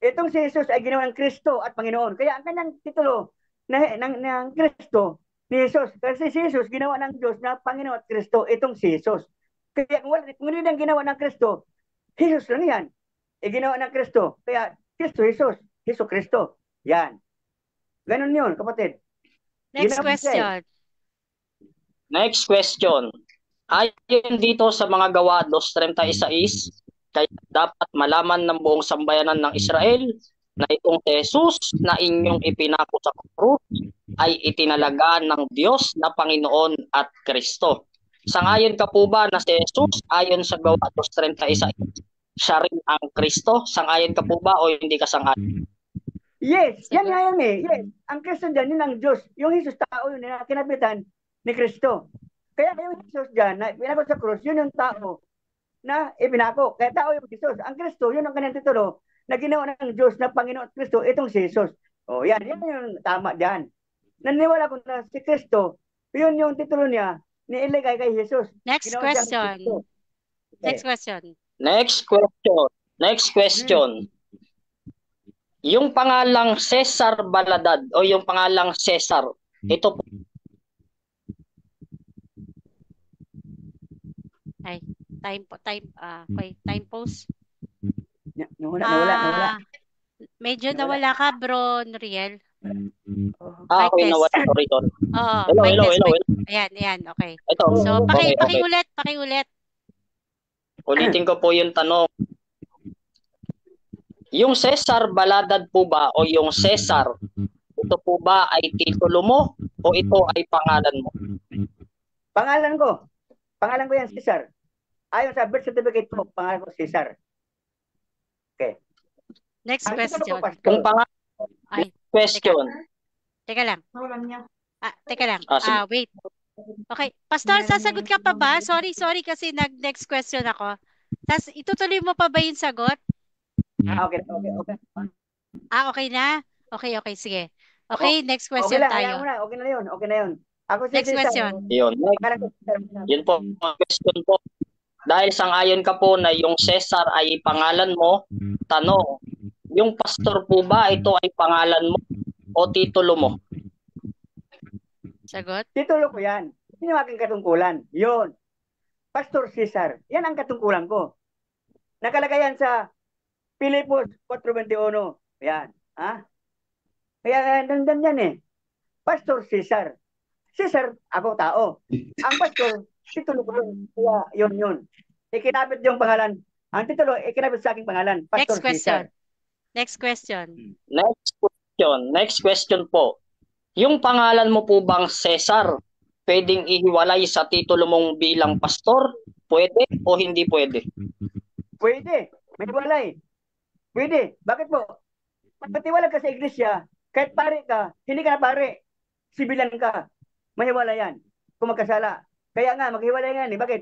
itong si Jesus ay ginawa ng Kristo at Panginoon. Kaya ang kanyang titulo ng Kristo ni Jesus. Kasi si Jesus ginawa ng Diyos na Panginoon at Kristo, itong si Jesus. Kaya kung hindi ang ginawa ng Kristo, Jesus lang yan. Ginawa ng Kristo. Kaya Kristo, Jesus, Hesus Kristo. Yan. Ganun yun, kapatid. Next question. Next question. Ayon dito sa mga Gawa 2:36, kaya dapat malaman ng buong sambayanan ng Israel na itong Jesus na inyong ipinako sa krus ay itinalaga ng Diyos na Panginoon at Kristo. Sangayon ka po ba na si Jesus ayon sa Gawa 2:36 siya rin ang Kristo? Sangayon ka po ba o hindi ka sangayon? Yes, yan nga yan eh. Yes. Ang Kristo dyan, yun ang Diyos. Yung Jesus tao yun na kinapitan ni Kristo. Kaya yung Jesus dyan, na pinako sa krus, yun yung tao na ipinako. Kaya tao yung Jesus. Ang Kristo, yun ang kanyang titulo na ginawa ng Diyos na Panginoon at Kristo, itong si Jesus. O yan yung tama dyan. Naniwala ko na si Kristo, yun yung titulo niya, niiligay kay Jesus. Next question. Next question. Next question. Next question. Yung pangalang Cesar Baladad o yung pangalang Cesar, ito po. Ay, time pause. Nawala. Medyo nawala ka, bro, Noriel. Okay, nawala. Sorry. Hello. Ayan, okay. Ito, so, okay. pakiulit. Ulitin ko po yung tanong. Yung Cesar Baladad po ba o yung Cesar, ito po ba ay titulo mo o ito ay pangalan mo? Pangalan ko yan, Cesar. Ayon sa birth certificate ko, pangalan ko Cesar. Okay. Next question. Kung pangalan, question. Teka lang. Wait. Okay. Pastor, sasagot ka pa ba? Sorry kasi next question ako. Tas itutuloy mo pa ba yung sagot? Okay. Okay na? Okay, sige. Okay, next question tayo. Okay na yun. Ako next question. Yun po ang question po. Dahil sang-ayon ka po na yung Cesar ay pangalan mo, tanong, yung pastor po ba ito ay pangalan mo o titulo mo? Sagot? Titulo ko yan. Yun yung aking katungkulan. Yun. Pastor Cesar. Yan ang katungkulan ko. Nakalagay yan sa Filipos 4:21. Yan. Kaya nandan yan eh. Pastor Cesar. Cesar, ako tao. Ang pastor, titulo ko yun. Kaya yun. Ikinapit yung pangalan. Ang titulo, ikinapit sa aking pangalan. Pastor Cesar. Next question. Next question po. Yung pangalan mo po bang Cesar, pwedeng ihiwalay sa titulo mong bilang pastor? Pwede o hindi pwede? Pwede. May hiwalay. Pwede. Bakit po? Pagpatiwala ka sa iglesia, kahit pare ka, hindi ka na pare. Sibilan ka. Mahiwalay yan. Kung magkasala. Kaya nga, maghiwalay yan. Bakit?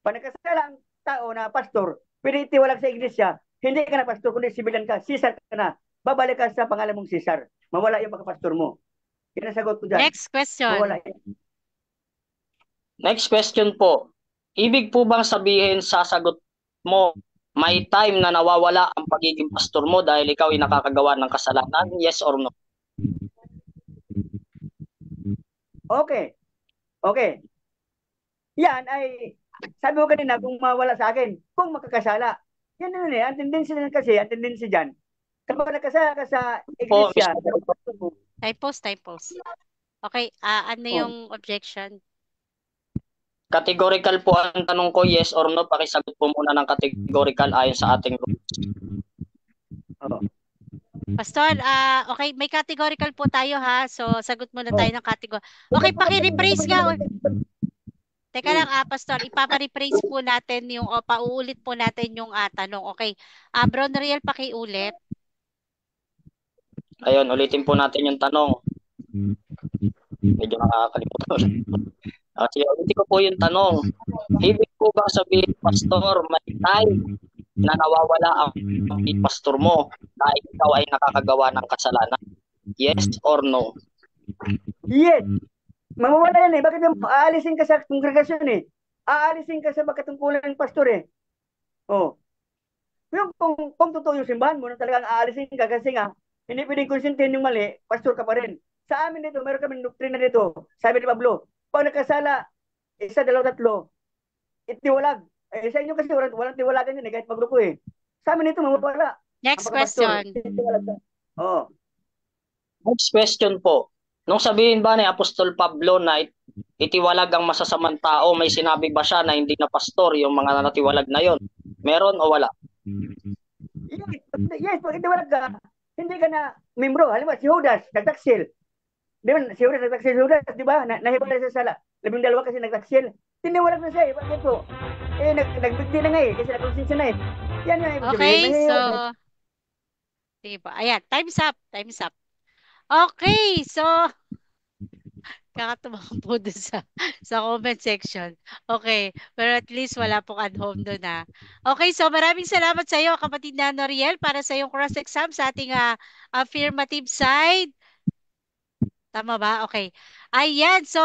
Pag nagkasala ang tao na pastor, pwede itiwala sa iglesia, hindi ka na pastor, kundi sibilan ka. Cesar ka na. Babalik ka sa pangalan mong Cesar. Mawala yung pagkapastor mo. Kinasagot ko dyan. Next question. Next question po. Ibig po bang sabihin sa sagot mo, may time na nawawala ang pagiging pastor mo dahil ikaw ay nakakagawa ng kasalanan? Yes or no? Okay. Yan ay, sabi ko kanina, kung mawala sa akin, kung makakasala. Yan na ang tendency dyan. Kapag nagkasala ka sa iglesia, Typos. Okay, ano Oh, yung objection? Categorical po ang tanong ko, yes or no. Pakisagot po muna ng categorical ayon sa ating rules. oh, Pastor, okay, may categorical po tayo ha. So, sagot muna tayo oh. ng category. Okay, paki-rephrase nga. Teka lang, Hmm. Pastor, ipapa-rephrase po natin yung, o pauulit po natin yung tanong. Okay. Bro Noriel, pakiulit. Ayun, ulitin po natin yung tanong. Medyo nakakalimutan. Sige, ulitin ko po yung tanong. Ibig po ba sabihin, Pastor, may time na nawawala ang pastor mo dahil ikaw ay nakakagawa ng kasalanan? Yes or no? Yes. Mawawala yan eh. Bakit mo? Aalisin ka sa kongregasyon eh. Aalisin ka sa pagkatungkulan ng pastor eh. Oh. Kung totoo yung simbahan mo na talagang aalisin ka kasi nga, hindi pwedeng konsintihin yung mali, pastor ka pa rin. Sa amin dito, meron kami doktrina dito. Sabi ni Pablo, pag nagkasala, isa, dalawa, tatlo, itiwalag. Sa inyo kasi walang tiwalagan yun eh, kahit pagluko eh. Sa amin dito, mawawala ang Next pagkapastor. question. Oo. Next question po. Nung sabihin ba ni Apostol Pablo na itiwalag ang masasamang tao, may sinabi ba siya na hindi na pastor yung mga natiwalag na yon? Meron o wala? Yes, pag itiwalag ka, hindi ka na membro. Halimbawa, si Judas, nagtaksil. Di ba, si Judas nagtaksil, di ba? Nahibalay sa sala. 12 kasi nagtaksil. Tiniwalag na siya eh. Bakit po? Nagbigti na nga eh. Kasi nakonsensya na eh. Yan yung ibig sabihin. Okay, so, diba? Ayan, time's up. Time's up. Okay, so, kakatuwa po dun sa comment section. Okay, pero at least wala pong ad-home doon na. Okay, so maraming salamat sa iyo, kapatid na Noriel, para sa iyong cross-exam sa ating affirmative side. Tama ba? Okay. Ayan, so,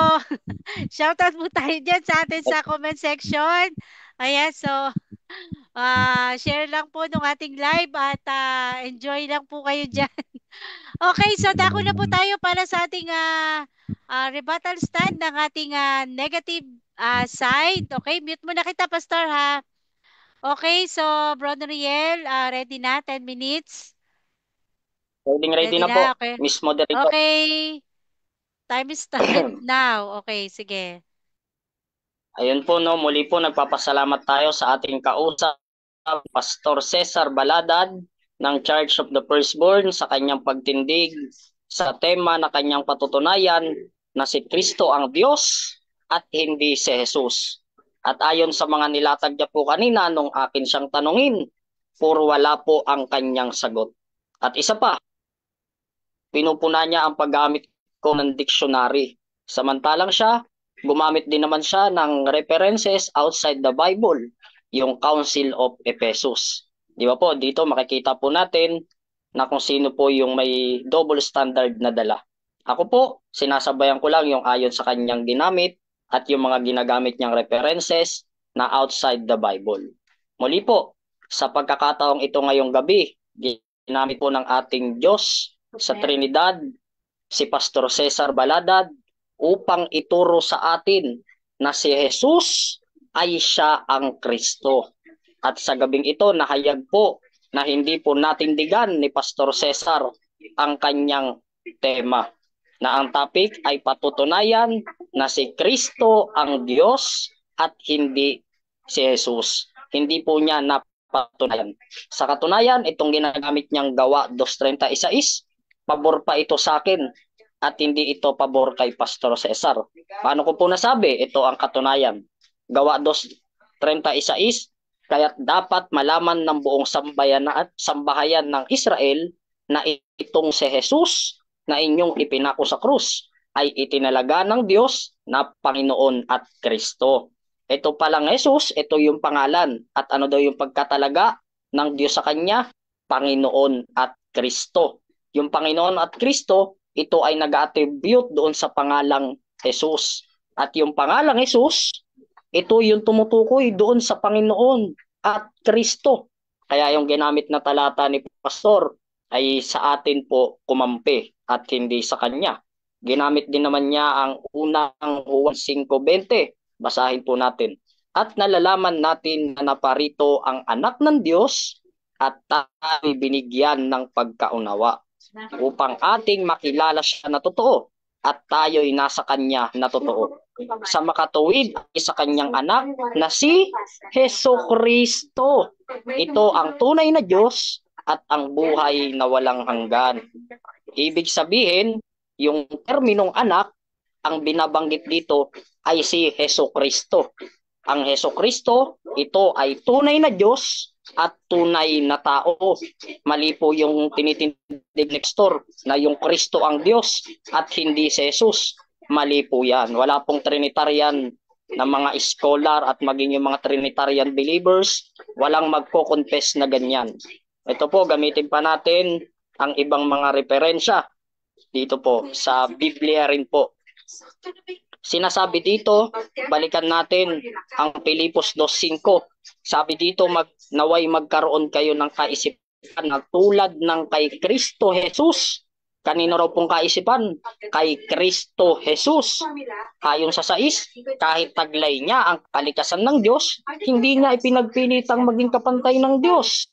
shoutout po tayo dyan sa atin sa comment section. Ayan, so, share lang po nung ating live at enjoy lang po kayo dyan. Okay, so dako na po tayo para sa ating rebuttal stand ng ating negative side. Okay, mute muna kita, Pastor, ha? Okay, so Bro Noriel, ready na? 10 minutes? Ready Ready na po, na? Okay. Miss Moderator. Okay, time start now. Okay, sige. Ayun po, no, muli po nagpapasalamat tayo sa ating kausap, Pastor Cesar Baladad ng Church of the Firstborn sa kanyang pagtindig sa tema na kanyang patutunayan na si Kristo ang Diyos at hindi si Jesus. At ayon sa mga nilatag niya po kanina nung akin siyang tanungin, puro wala po ang kanyang sagot. At isa pa, pinupuna niya ang paggamit ko ng dictionary. Samantalang siya, gumamit din naman siya ng references outside the Bible, yung Council of Ephesus. Di ba po, dito makikita po natin na kung sino po yung may double standard na dala. Ako po, sinasabayan ko lang yung ayon sa kanyang ginamit at yung mga ginagamit niyang references na outside the Bible. Muli po, sa pagkakataong ito ngayong gabi, ginamit po ng ating Diyos sa Trinidad, si Pastor Cesar Baladad, upang ituro sa atin na si Jesus ay siya ang Kristo. At sa gabing ito, nahayag po na hindi po natindigan ni Pastor Cesar ang kanyang tema, na ang topic ay patutunayan na si Kristo ang Diyos at hindi si Jesus. Hindi po niya napatunayan. Sa katunayan, itong ginagamit niyang gawa 2:31 is pabor pa ito sa akin at hindi ito pabor kay Pastor Cesar. Paano ko po nasabi? Ito ang katunayan. Gawa 2:31 is kaya dapat malaman ng buong sambahayan ng Israel na itong si Jesus na inyong ipinako sa krus ay itinalaga ng Diyos na Panginoon at Kristo. Ito palang Jesus, ito yung pangalan. At ano daw yung pagkatalaga ng Diyos sa Kanya? Panginoon at Kristo. Yung Panginoon at Kristo, ito ay nag-attribute doon sa pangalang Jesus. At yung pangalang Jesus, ito yung tumutukoy doon sa Panginoon at Kristo. Kaya yung ginamit na talata ni Pastor ay sa atin po kumampi at hindi sa kanya. Ginamit din naman niya ang unang Juan 5:20. Basahin po natin. At nalalaman natin na naparito ang anak ng Diyos at tayo binigyan ng pagkaunawa upang ating makilala siya na totoo at tayo'y nasa Kanya na totoo. Sa makatuwid ay sa Kanyang anak na si Hesukristo. Ito ang tunay na Diyos at ang buhay na walang hanggan. Ibig sabihin, yung terminong anak, ang binabanggit dito ay si Hesukristo. Ang Hesukristo, ito ay tunay na Diyos at tunay na tao. Mali po yung tinitindig next door na yung Kristo ang Diyos at hindi si Jesus. Mali po yan. Wala pong Trinitarian na mga scholar at maging yung mga Trinitarian believers, walang magko-confess na ganyan. Ito po, gamitin pa natin ang ibang mga referensya. Dito po, sa Biblia rin po. Sinasabi dito, balikan natin ang Pilipos 2:5. Sabi dito, naway magkaroon kayo ng kaisipan na tulad ng kay Kristo Jesus. Kanino raw pong kaisipan? Kay Kristo Jesus. Ayon sa 6, kahit taglay niya ang kalikasan ng Diyos, hindi niya ipinagpilitang maging kapantay ng Diyos.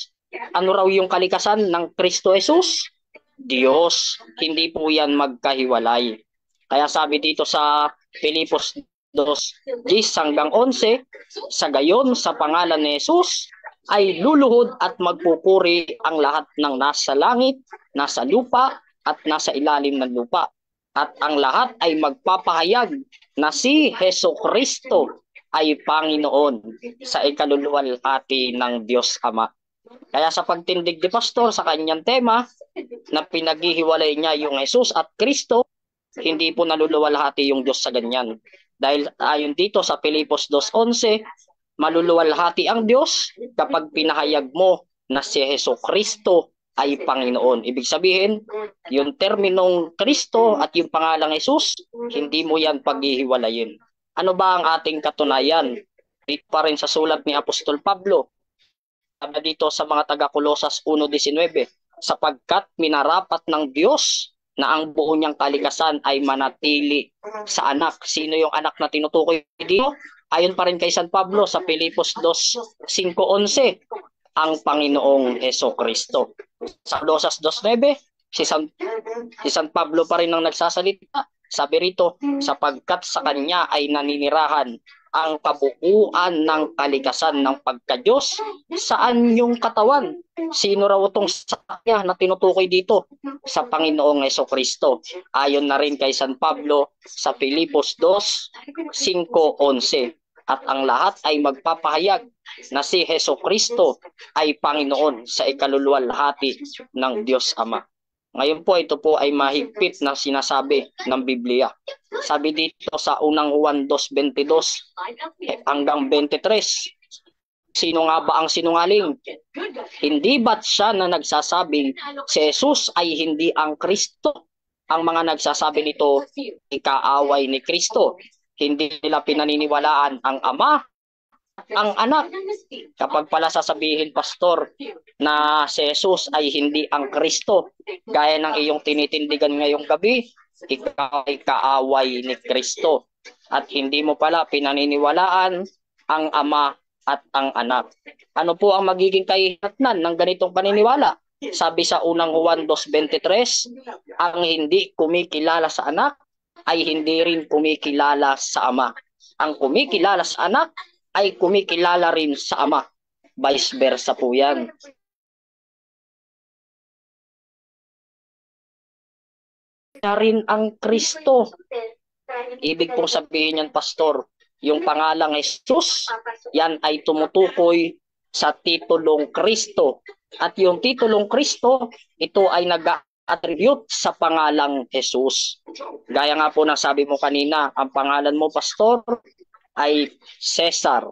Ano raw yung kalikasan ng Kristo Jesus? Diyos. Hindi po yan magkahiwalay. Kaya sabi dito sa Pilipos 2:10-11, sa gayon sa pangalan ni Jesus ay luluhod at magpupuri ang lahat ng nasa langit, nasa lupa, at nasa ilalim ng lupa. At ang lahat ay magpapahayag na si Hesukristo ay Panginoon sa ikaluluwalhati ng Diyos Ama. Kaya sa pagtindig ni Pastor sa kanyang tema na pinaghihiwalay niya yung Jesus at Kristo, hindi po naluluwalhati yung Diyos sa ganyan. Dahil ayon dito sa Pilipos 2:11, maluluwalhati ang Diyos kapag pinahayag mo na si Hesukristo ay Panginoon. Ibig sabihin, yung terminong Kristo at yung pangalang Jesus, hindi mo yan paghihiwalayin. Ano ba ang ating katunayan? Dito pa rin sa sulat ni Apostol Pablo, sabi dito sa mga taga-Kolosas 1:19, sapagkat minarapat ng Diyos na ang buo niyang kalikasan ay manatili sa anak. Sino yung anak na tinutukoy dito? Ayon pa rin kay San Pablo sa Pilipos 2:5-11, ang Panginoong Hesukristo. Sa Kolosas 2:9, si San Pablo pa rin ang nagsasalita. Sabi rito, sapagkat sa kanya ay naninirahan ang kabuuan ng kalikasan ng pagka-Diyos. Saan yung katawan? Sino raw itong sakya na tinutukoy dito? Sa Panginoong Hesukristo. Ayon na rin kay San Pablo sa Pilipos 2:5-11. At ang lahat ay magpapahayag na si Hesukristo ay Panginoon sa ikaluluwalhati ng Diyos Ama. Ngayon po, ito po ay mahigpit na sinasabi ng Biblia. Sabi dito sa unang Juan 2:22-23, sino nga ba ang sinungaling? Hindi ba't siya na nagsasabing si Jesus ay hindi ang Kristo? Ang mga nagsasabi nito, ikaaway ni Kristo. Hindi nila pinaniniwalaan ang Ama, ang Anak. Kapag pala sasabihin, Pastor, na si Jesus ay hindi ang Kristo, gaya ng iyong tinitindigan ngayong gabi, ikaw ay kaaway ni Kristo. At hindi mo pala pinaniniwalaan ang Ama at ang Anak. Ano po ang magiging kahihatnan ng ganitong paniniwala? Sabi sa unang Juan 2:23, ang hindi kumikilala sa Anak ay hindi rin kumikilala sa Ama. Ang kumikilala sa Anak ay kumikilala rin sa Ama. Vice versa po yan. Na rin ang Kristo. Ibig pong sabihin yan, Pastor, yung pangalang Jesus, yan ay tumutukoy sa titulong Kristo. At yung titulong Kristo, ito ay nag-attribute sa pangalang Jesus. Gaya nga po na sabi mo kanina, ang pangalan mo, Pastor, ay Cesar.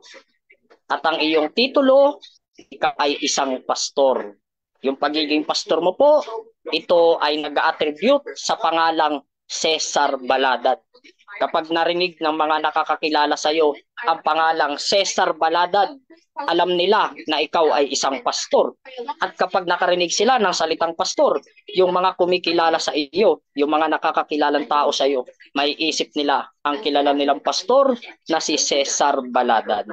At ang iyong titulo, ikaw ay isang pastor. Yung pagiging pastor mo po, ito ay nag-attribute sa pangalang Cesar Baladad. Kapag narinig ng mga nakakakilala sa iyo ang pangalang Cesar Baladad, alam nila na ikaw ay isang pastor. At kapag nakarinig sila ng salitang pastor, yung mga kumikilala sa iyo, yung mga nakakakilalang tao sa iyo, may isip nila ang kilala nilang pastor na si Cesar Baladad.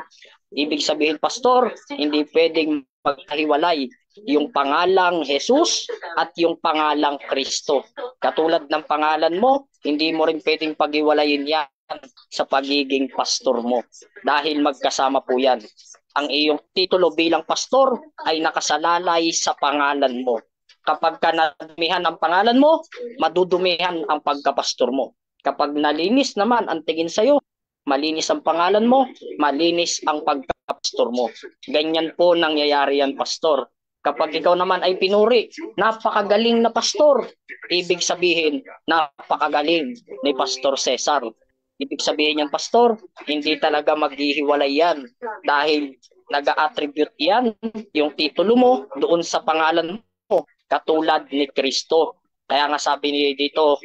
Ibig sabihin, Pastor, hindi pwedeng maghiwalay yung pangalang Jesus at yung pangalang Kristo. Katulad ng pangalan mo, hindi mo rin pwedeng pag-iwalayin yan sa pagiging pastor mo dahil magkasama po yan. Ang iyong titulo bilang pastor ay nakasalalay sa pangalan mo. Kapag nadumihan ang pangalan mo, madudumihan ang pagkapastor mo. Kapag nalinis naman ang tingin sa'yo, malinis ang pangalan mo, malinis ang pagkapastor mo. Ganyan po nangyayari yan, pastor. Kapag ikaw naman ay pinuri, napakagaling na pastor. Ibig sabihin, napakagaling ni Pastor Cesar. Ibig sabihin yan, pastor, hindi talaga maghihiwalay yan dahil nag-attribute yan yung titulo mo doon sa pangalan mo, katulad ni Kristo. Kaya nga sabi niya dito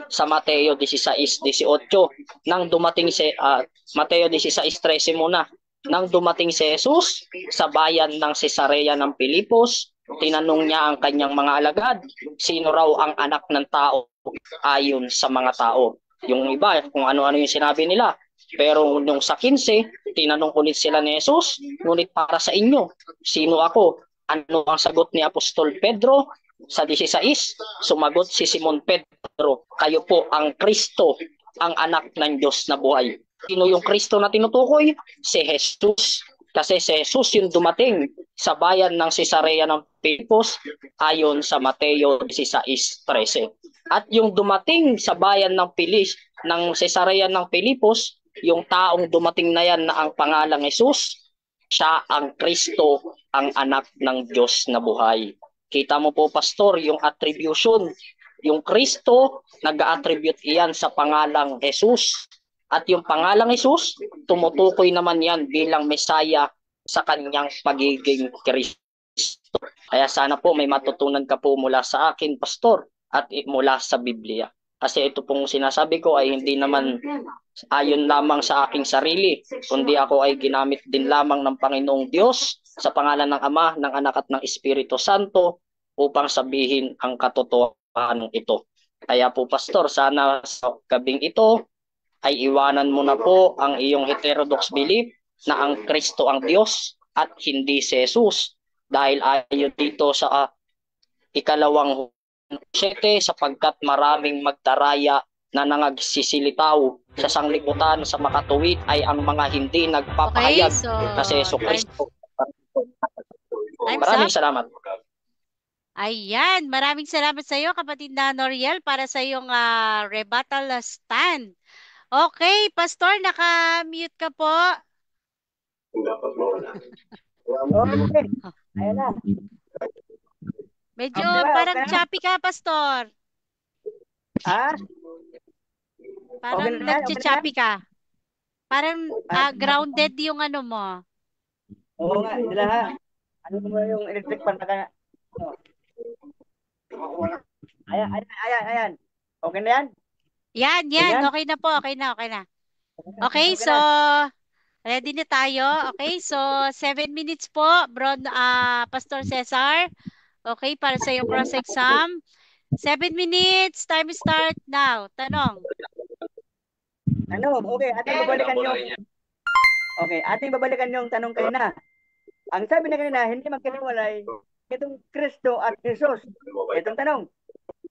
sa Mateo 16:18, nang dumating si Mateo 16:13 muna. Nang dumating si Jesus sa bayan ng Cesarea ng Pilipos, tinanong niya ang kanyang mga alagad, sino raw ang anak ng tao ayon sa mga tao. Yung iba, kung ano-ano yung sinabi nila. Pero nung sa 15, tinanong ulit sila ni Jesus, ngunit para sa inyo, sino ako? Ano ang sagot ni Apostol Pedro? Sa 16, sumagot si Simon Pedro, kayo po ang Kristo, ang anak ng Diyos na buhay. Sino yung Kristo na tinutukoy? Si Jesus. Kasi si Jesus yung dumating sa bayan ng Cesarea ng Pilipos ayon sa Mateo 16:13. At yung dumating sa bayan ng Cesarea ng Pilipos, yung taong dumating na yan na ang pangalang Jesus, siya ang Kristo, ang anak ng Diyos na buhay. Kita mo po, pastor, yung attribution. Yung Kristo, nag-attribute iyan sa pangalang Jesus. At yung pangalang Jesus, tumutukoy naman yan bilang Mesaya sa kanyang pagiging Kristo. Kaya sana po may matutunan ka po mula sa akin, pastor, at mula sa Biblia. Kasi ito pong sinasabi ko ay hindi naman ayon lamang sa aking sarili, kundi ako ay ginamit din lamang ng Panginoong Diyos sa pangalan ng Ama, ng Anak at ng Espiritu Santo upang sabihin ang katotohanan ito. Kaya po, pastor, sana sa gabing ito ay iwanan mo na po ang iyong heterodox belief na ang Kristo ang Diyos at hindi si Jesus. Dahil ayon dito sa ikalawang 7, sapagkat maraming magdaraya na nangagsisilitaw sa sanglibutan sa makatuwid ay ang mga hindi nagpapahayag kasi Yesu Kristo. Maraming salamat. Ayan, maraming salamat sa iyo, kapatid na Noriel, para sa iyong rebuttal stand. Okay, Pastor, naka-mute ka po. Okay. Ayan na. Medyo Okay, parang okay. choppy ka, Pastor. Ah? Parang Okay na, nagcha-choppy ka. Parang grounded yung ano mo. Oo nga, sila ha. Ano mo yung electric fan na Ayan. Okay na yan? Yan. Ganyan? Okay na po. Okay na. Okay, so ready na tayo. Okay, so 7 minutes po, bro, Pastor Cesar. Okay, para sa iyong cross-exam. 7 minutes, time start now. Tanong. Okay, ating babalikan yung tanong kanina. Ang sabi na kanina, hindi magkaliwalay itong Kristo at Jesus. Itong tanong,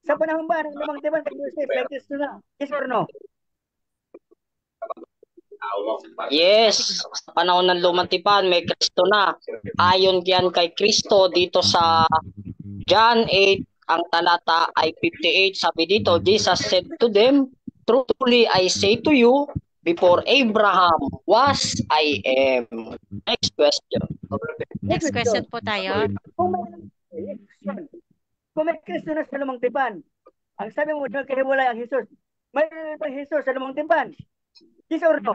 sa panahon ba ng lumang tipan kay Joseph, may Kristo na? Yes or no? Yes, sa panahon ng lumang tipan, may Kristo na. Ayon yan kay Kristo dito sa John 8, ang talata ay 58. Sabi dito, Jesus said to them, truly I say to you, before Abraham was, I am. Next question. Next question po tayo. Kung may Kristo na sa lumang tipan, ang sabi mo, nagkahiwalay ang Jesus. May Jesus sa lumang tipan. Yes or no?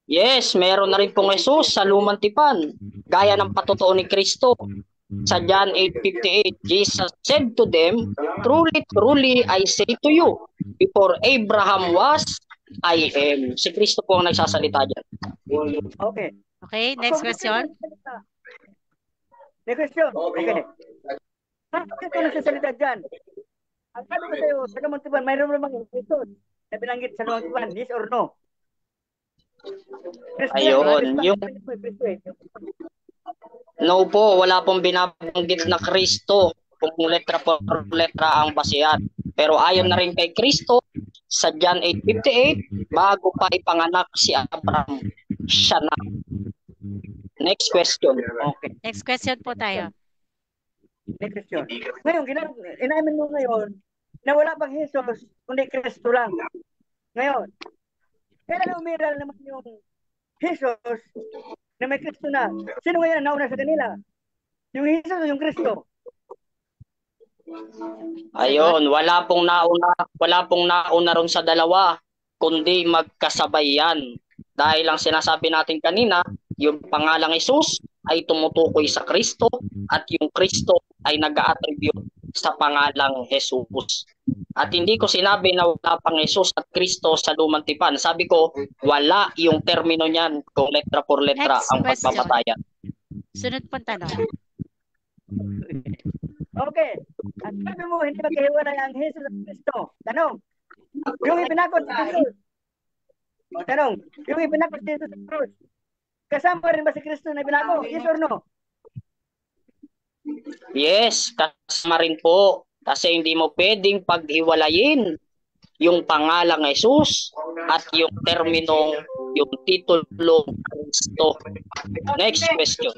Yes, meron na rin pong Jesus sa lumang tipan. Gaya ng patotoo ni Kristo. Sa John 8:58, Jesus said to them, truly I say to you, before Abraham was, I am. Si Kristo po ang nagsasalita dyan. Okay, next question. Next question. Okay. Bakit ko nagsasalita dyan? Ang sabi ko sa'yo, sa lumang tipan, mayroon namang Jesus na binanggit sa lumang tipan. Yes or no? Ayun, yung No po, wala pong binabanggit na Kristo kung letra por letra ang basihan. Pero ayon na rin kay Kristo, sa John 8:58, bago pa ipanganak si Abraham, siya na. Next question. Okay. Next question po tayo. Next question. Ngayon, inamin mo ngayon na wala pang Jesus, kundi Kristo lang. Ngayon, kailan umiral naman yung Jesus na may Kristo na? Sino ngayon ang nauna sa kanila? Yung Jesus o yung Kristo? Ayun, wala pong nauna ron sa dalawa, kundi magkasabay yan. Dahil ang sinasabi natin kanina, yung pangalang Jesus ay tumutukoy sa Kristo at yung Kristo ay nag-a-attribute sa pangalang Jesus. At hindi ko sinabi na wala pang Jesus at Kristo sa lumang tipan. Sabi ko, wala yung termino niyan kung letra por letra Next ang question. pagpapatayan. Sunod pong tanong. Okay. At sabi mo, hindi magkahiwalay ang Jesus at Kristo. Tanong, yung ipinakot si Jesus. O, tanong, yung ipinakot si Jesus sa krus, kasama rin ba si Kristo na ipinako? Yes or no? Yes, kasama rin po. Kasi hindi mo pwedeng paghiwalayin yung pangalang Jesus at yung terminong, yung titulong Kristo. Next question.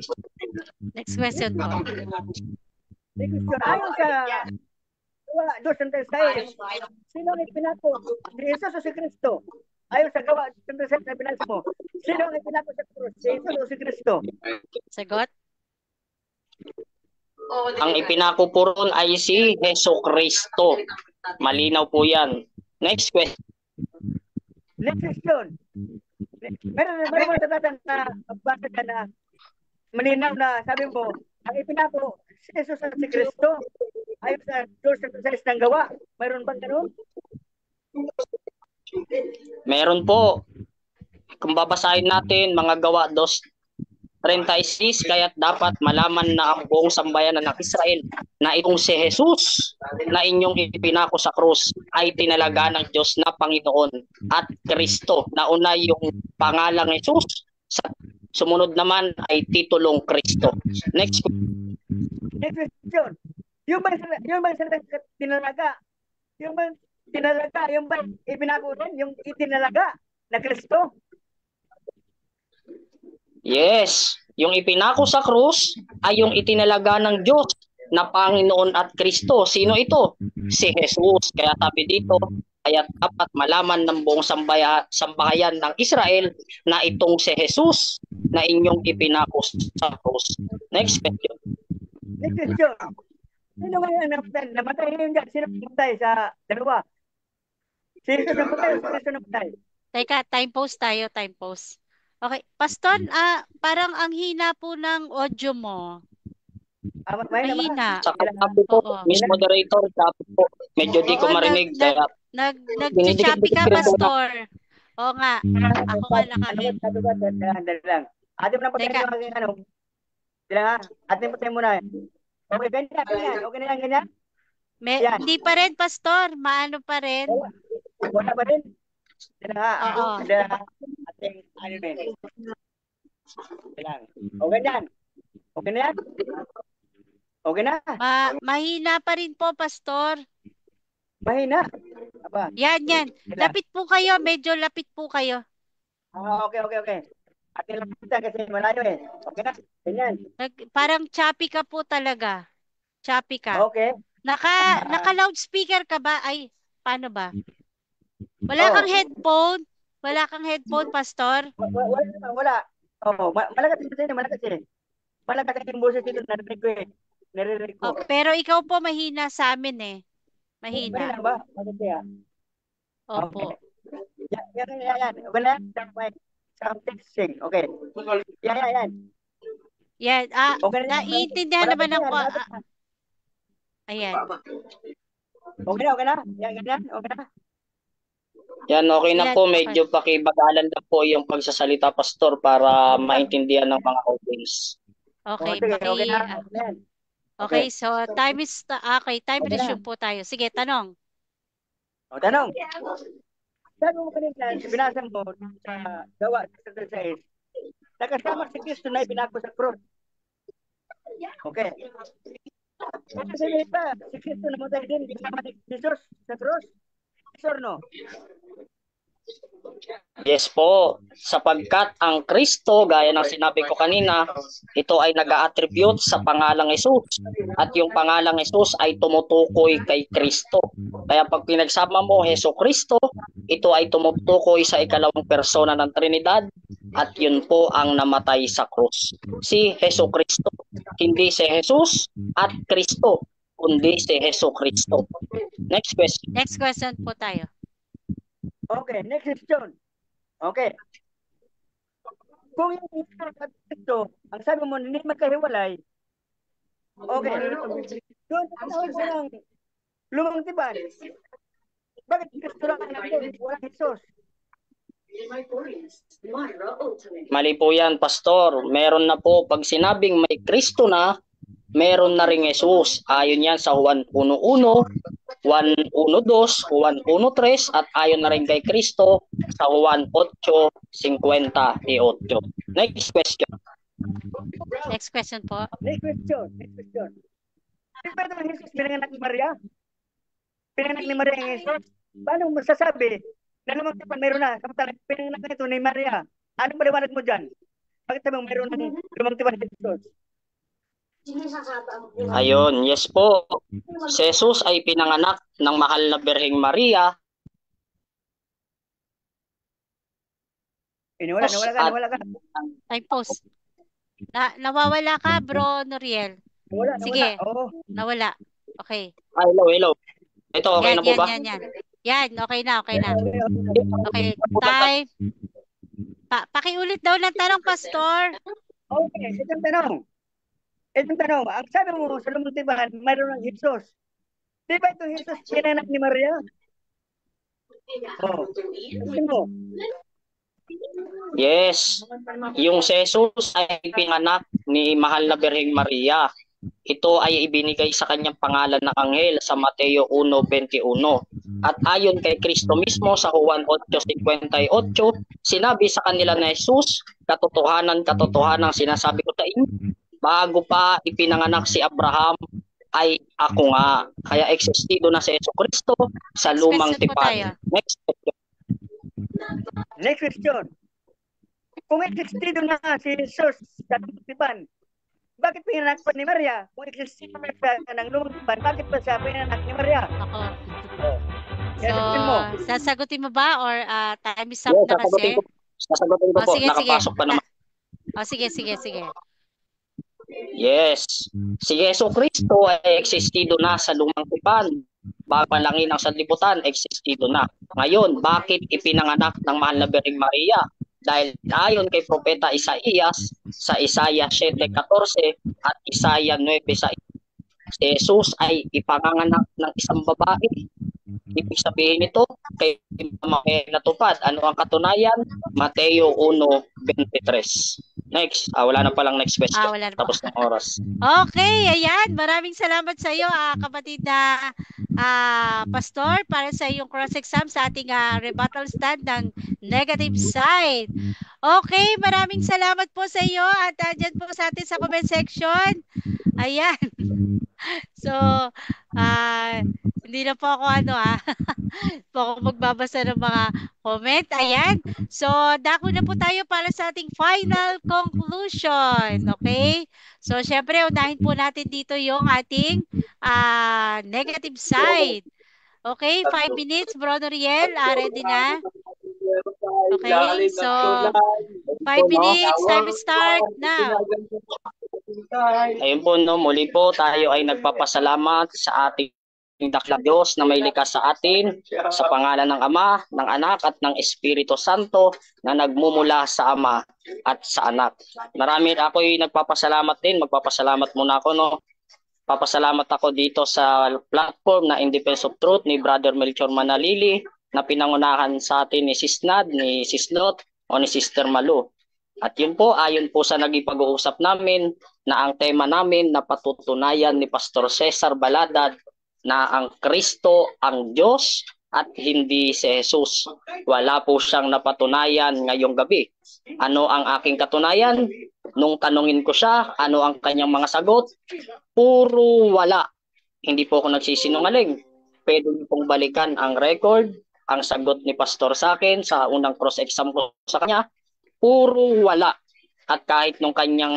Next question po. Si Kristo, ayon sa gawa 2:36, sino ang ipinako? Si Jesus o si Kristo? Ayon sa gawa 2:36 na binasa mo, sino ang ipinako sa krus? Si Jesus o si Kristo? Sagot? Ang ipinako po ron ay si Heso Kristo. Malinaw po yan. Next question. Next question. Meron mo natatang na magbasa ka na malinaw na sabi mo, ang ipinako si Jesus at si Kristo ayon sa 2:36 ng gawa. Mayroon bang ganun? Meron po. Kung babasahin natin mga gawa 2:36, kaya't dapat malaman na ang buong sambayanan ng Israel na itong si Jesus na inyong ipinako sa krus ay tinalaga ng Diyos na Panginoon at Kristo. Nauna yung pangalang Jesus, sa sumunod naman ay titulong Kristo. Next. Next question. Yung ba tinalaga? Yung ba tinalaga? Yung ba ipinako rin? Yung itinalaga na Kristo? Yes, yung ipinako sa krus ay yung itinalaga ng Diyos na Panginoon at Kristo. Sino ito? Si Jesus. Kaya sabi dito, kaya dapat malaman ng buong sambahayan ng Israel na itong si Jesus na inyong ipinako sa krus. Next question. Next question. Sino ngayon ang namatay? Namatay yun dyan. Sino namatay sa dalawa? Si Jesus namatay o si Kristo namatay? Teka, time pause tayo, time pause. Okay, Pastor, parang ang hina po ng audio mo. Mahina. Sa kapapi po, Oo. Miss Moderator, sabi po, medyo di ko marinig. Kaya Nag-chappy ka, Pastor. Oo nga. Ako nga nakahit. Ate mo na patayin Teka. yung aking ano. Sila nga. Ate mo patayin mo na. Okay, ganyan, ganyan. Okay na lang, ganyan. Yan. Hindi pa rin, Pastor. Maano pa rin. Wala pa rin. Sila nga. Oo. Sila ating ano rin. Sila. O ganyan. Okay na yan? Okay na. Mahina pa rin po, Pastor. Mahina. Aba. Yan. Lapit po kayo. Medyo lapit po kayo. Okay. Ating lapitan kasi malayo eh. Okay na. Ganyan. Parang choppy ka po talaga. Choppy ka. Okay. Naka-loudspeaker ka ba? Ay, paano ba? Wala kang headphone? Wala kang headphone, Pastor? Wala. Oh, malakas din, malakas eh. Malakas yung boses dito, narinig ko. Oh, pero ikaw po mahina sa amin eh. Mahina. Mahina ba? Maganda. Opo. Yan. Wala. Sound texting. Okay. Yan. Yan. Okay na. Naiintindihan naman ako. Ayan. Okay na. Yan, ganyan. Okay na. Yan, okay na po. Medyo pakibagalan na po yung pagsasalita, Pastor, para maintindihan ng mga audience. Okay. Okay na. Okay, so time resume po tayo. Sige, tanong. Tanong. Sabi mo kanina, binasa mo sa gawa 36, nakasama si Kristo na ipinako sa krus. Okay. Kasi may iba, si Kristo namatay din, kasama ni Jesus sa cross. Yes or no? Yes po, sapagkat ang Kristo, gaya ng sinabi ko kanina, ito ay nag-a-attribute sa pangalang Jesus. At yung pangalang Jesus ay tumutukoy kay Kristo. Kaya pag pinagsama mo Heso Kristo, ito ay tumutukoy sa ikalawang persona ng Trinidad at yun po ang namatay sa krus. Si Heso Kristo, hindi si Jesus at Kristo, kundi si Heso Kristo. Next question. Next question po tayo. Okay, next question. Okay. Kung yung ito, ang sabi mo, hindi magkahiwalay, okay, doon sa ng lumang tipan, bakit Kristo lang ang nandun? Walang Jesus. Mali po yan, Pastor. Meron na po, pag sinabing may Kristo na, meron na ring Jesus. Ayon yan sa Juan 1:1, Juan 1:2, Juan 1:3, at ayon na rin kay Kristo sa Juan 8:58. Next question. Next question po. Next question. Di ba ito Jesus pinanganak ni Maria? Pinanganak ni Maria ang Jesus? Paano mo masasabi na lumang tipan mayroon na? Samantalang pinanganak na ito ni Maria. Anong paliwanag mo dyan? Bakit sabi mo mayroon ng lumang tipan ni Jesus? Ayun, yes po. Si Jesus ay pinanganak ng mahal na Birheng Maria. Nawala ka. Time post. Nawawala ka, bro, Noriel. Nawala. Sige. Oo. Nawala. Okay. Hello. Ito, okay Yan, na po ba? Yan, okay na. Okay, time. Pakiulit daw ng tanong, Pastor. Okay, itong tanong. Ang sabi mo sa lumang tipan, mayroon ng Jesus. Di ba ito Jesus pinanganak ni Maria? Oh. Sabi mo. Yes. Yung si Jesus ay pinanganak ni mahal na Birheng Maria. Ito ay ibinigay sa kanyang pangalan ng anghel sa Mateo 1:21. At ayon kay Kristo mismo sa Juan 8:58, sinabi sa kanila na Jesus, katotohanan sinasabi ko sa inyo, bago pa ipinanganak si Abraham, ay ako nga. Kaya existido na si Yesu Kristo sa lumang tipan. Next question. Kung existido na si Jesus sa lumang tipan, bakit pinanganak pa ni Maria? Kung existido na siya ng lumang tipan, bakit pa siya pinanganak ni Maria? Ako. So, sasagutin mo ba or time is up na kasi? Sasagutin ko po. Nakapasok pa naman. Sige. Yes. Si Yesu Kristo ay existido na sa lumang tipan. Bago palangin ang sanlibutan, existido na. Ngayon, bakit ipinanganak ng mahal na Birheng Maria? Dahil ayon kay Propeta Isaías sa Isaiah 7:14 at Isaiah 9:6, si Jesus ay ipanganganak ng isang babae. Ibig sabihin nito, kay natupad. Ano ang katunayan? Mateo 1:23. Next. Wala na palang next question. Wala na Tapos ng oras. Okay, ayan. Maraming salamat sa iyo, kapatid na Pastor, para sa iyong cross-exam sa ating rebuttal stand ng negative side. Okay, maraming salamat po sa iyo at dyan po sa atin sa comment section. Ayan. So, hindi na po ako po ako magbabasa ng mga comment. Ayan. So, dako na po tayo para sa ating final conclusion. Okay? So, syempre, unahin po natin dito yung ating negative side. Okay? 5 minutes, Bro Noriel. Ready na? Okay? So, 5 minutes. Time start now. Ayun po, muli po tayo ay nagpapasalamat sa ating daklang Diyos na may likas sa atin sa pangalan ng Ama, ng Anak at ng Espiritu Santo na nagmumula sa Ama at sa Anak. Marami ako'y nagpapasalamat din. Magpapasalamat muna ako, Papasalamat ako dito sa platform na In Defense of Truth ni Brother Melchor Manalili na pinangunahan sa atin ni Sisnad, ni Sisnot o ni Sister Malu. At yun po, ayon po sa naging pag-uusap namin na ang tema namin na patutunayan ni Pastor Cesar Baladad na ang Kristo ang Diyos at hindi si Jesus. Wala po siyang napatunayan ngayong gabi. Ano ang aking katunayan? Nung tanungin ko siya, ano ang kanyang mga sagot, puro wala. Hindi po ako nagsisinungaling. Pwede niyo pong balikan ang record, ang sagot ni Pastor sa akin sa unang cross-exam ko sa kanya, puro wala. At kahit nung kanyang